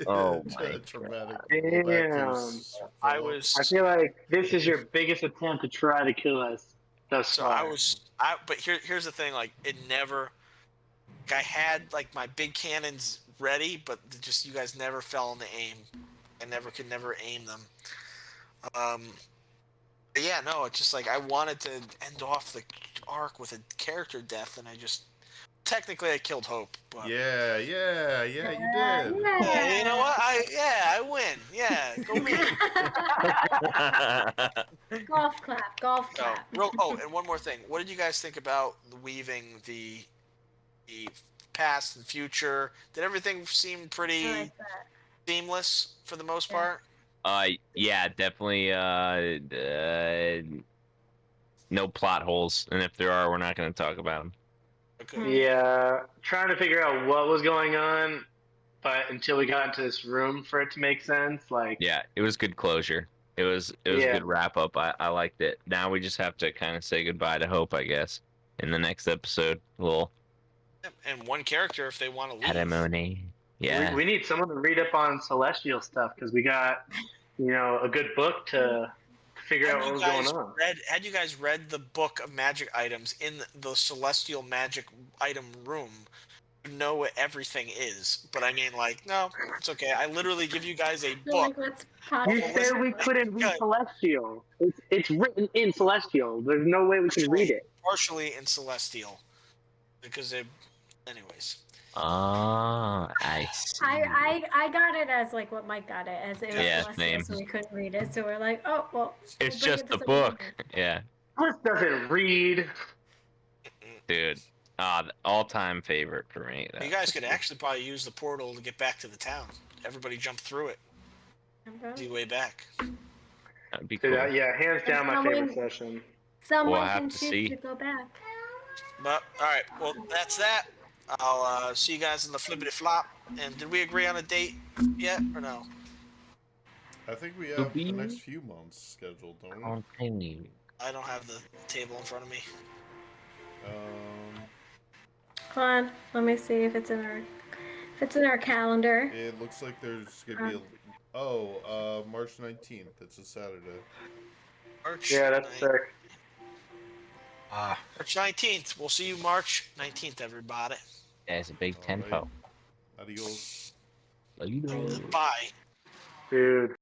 Speaker 3: Oh my
Speaker 2: traumatic.
Speaker 7: Damn.
Speaker 4: I was.
Speaker 7: I feel like this is your biggest attempt to try to kill us thus
Speaker 4: So
Speaker 7: far.
Speaker 4: but here's the thing. Like it never. Like, I had like my big cannons ready, but just you guys never fell into aim. I could never aim them. But yeah, no, it's just like I wanted to end off the arc with a character death, and I just technically I killed Hope. But
Speaker 2: Yeah, you did.
Speaker 4: yeah, you know what? I win. Yeah, go me.
Speaker 6: Golf clap, golf
Speaker 4: So,
Speaker 6: clap.
Speaker 4: and one more thing. What did you guys think about weaving the past and future? Did everything seem
Speaker 6: I
Speaker 4: pretty
Speaker 6: like that.
Speaker 4: seamless for the most
Speaker 6: Yeah.
Speaker 4: part?
Speaker 3: Yeah, definitely. No plot holes, and if there are, we're not going to talk about them.
Speaker 4: Okay.
Speaker 7: Yeah, trying to figure out what was going on, but until we got into this room for it to make sense, like
Speaker 3: Yeah, it was good closure. It was a
Speaker 7: Yeah.
Speaker 3: good wrap up. I liked it. Now we just have to kind of say goodbye to Hope, I guess, in the next episode. Little
Speaker 4: And one character if they want to leave.
Speaker 3: alimony. Yeah.
Speaker 7: we need someone to read up on celestial stuff because we got, a good book to figure out what was going on.
Speaker 4: Had you guys read the book of magic items in the celestial magic item room, you know what everything is. But I mean, like, no, it's okay. I literally give you guys a
Speaker 6: So, like,
Speaker 4: book.
Speaker 6: let's
Speaker 7: You
Speaker 6: podcast.
Speaker 7: said we couldn't read
Speaker 4: Good.
Speaker 7: celestial. It's written in celestial. There's no way we can read it.
Speaker 4: Partially in celestial, because anyways.
Speaker 3: I see.
Speaker 6: I got it as like what Mike got it as. It was
Speaker 3: Yeah,
Speaker 6: celestial,
Speaker 3: same.
Speaker 6: so we couldn't read it. So we're like, oh well.
Speaker 3: It's
Speaker 6: we'll bring
Speaker 3: just
Speaker 6: it to
Speaker 3: the
Speaker 6: someone
Speaker 3: book.
Speaker 6: else.
Speaker 3: Yeah,
Speaker 7: Bliss doesn't read.
Speaker 3: dude. The all-time favorite for me.
Speaker 4: You guys could actually probably use the portal to get back to the town. Everybody jump through it.
Speaker 6: Okay.
Speaker 4: The way back.
Speaker 3: That'd be
Speaker 7: Dude,
Speaker 3: cool.
Speaker 7: yeah, hands down my
Speaker 6: Someone-
Speaker 7: favorite session.
Speaker 6: Someone
Speaker 3: We'll have
Speaker 6: can
Speaker 3: to
Speaker 6: choose
Speaker 3: see.
Speaker 6: to go back.
Speaker 4: But all right, well that's that. I'll see you guys in the flippity flop. And did we agree on a date yet or no?
Speaker 2: I think we have the next few months scheduled, don't we?
Speaker 3: Continue.
Speaker 4: I don't have the table in front of me.
Speaker 6: Hold on, let me see if it's in our calendar.
Speaker 2: It looks like there's gonna be March 19th. It's a Saturday.
Speaker 4: March
Speaker 7: Yeah, that's
Speaker 4: 9th.
Speaker 7: sick.
Speaker 4: March 19th. We'll see you March 19th, everybody.
Speaker 3: There's a big tempo.
Speaker 2: Adios.
Speaker 3: Later.
Speaker 4: Bye.
Speaker 7: Dude.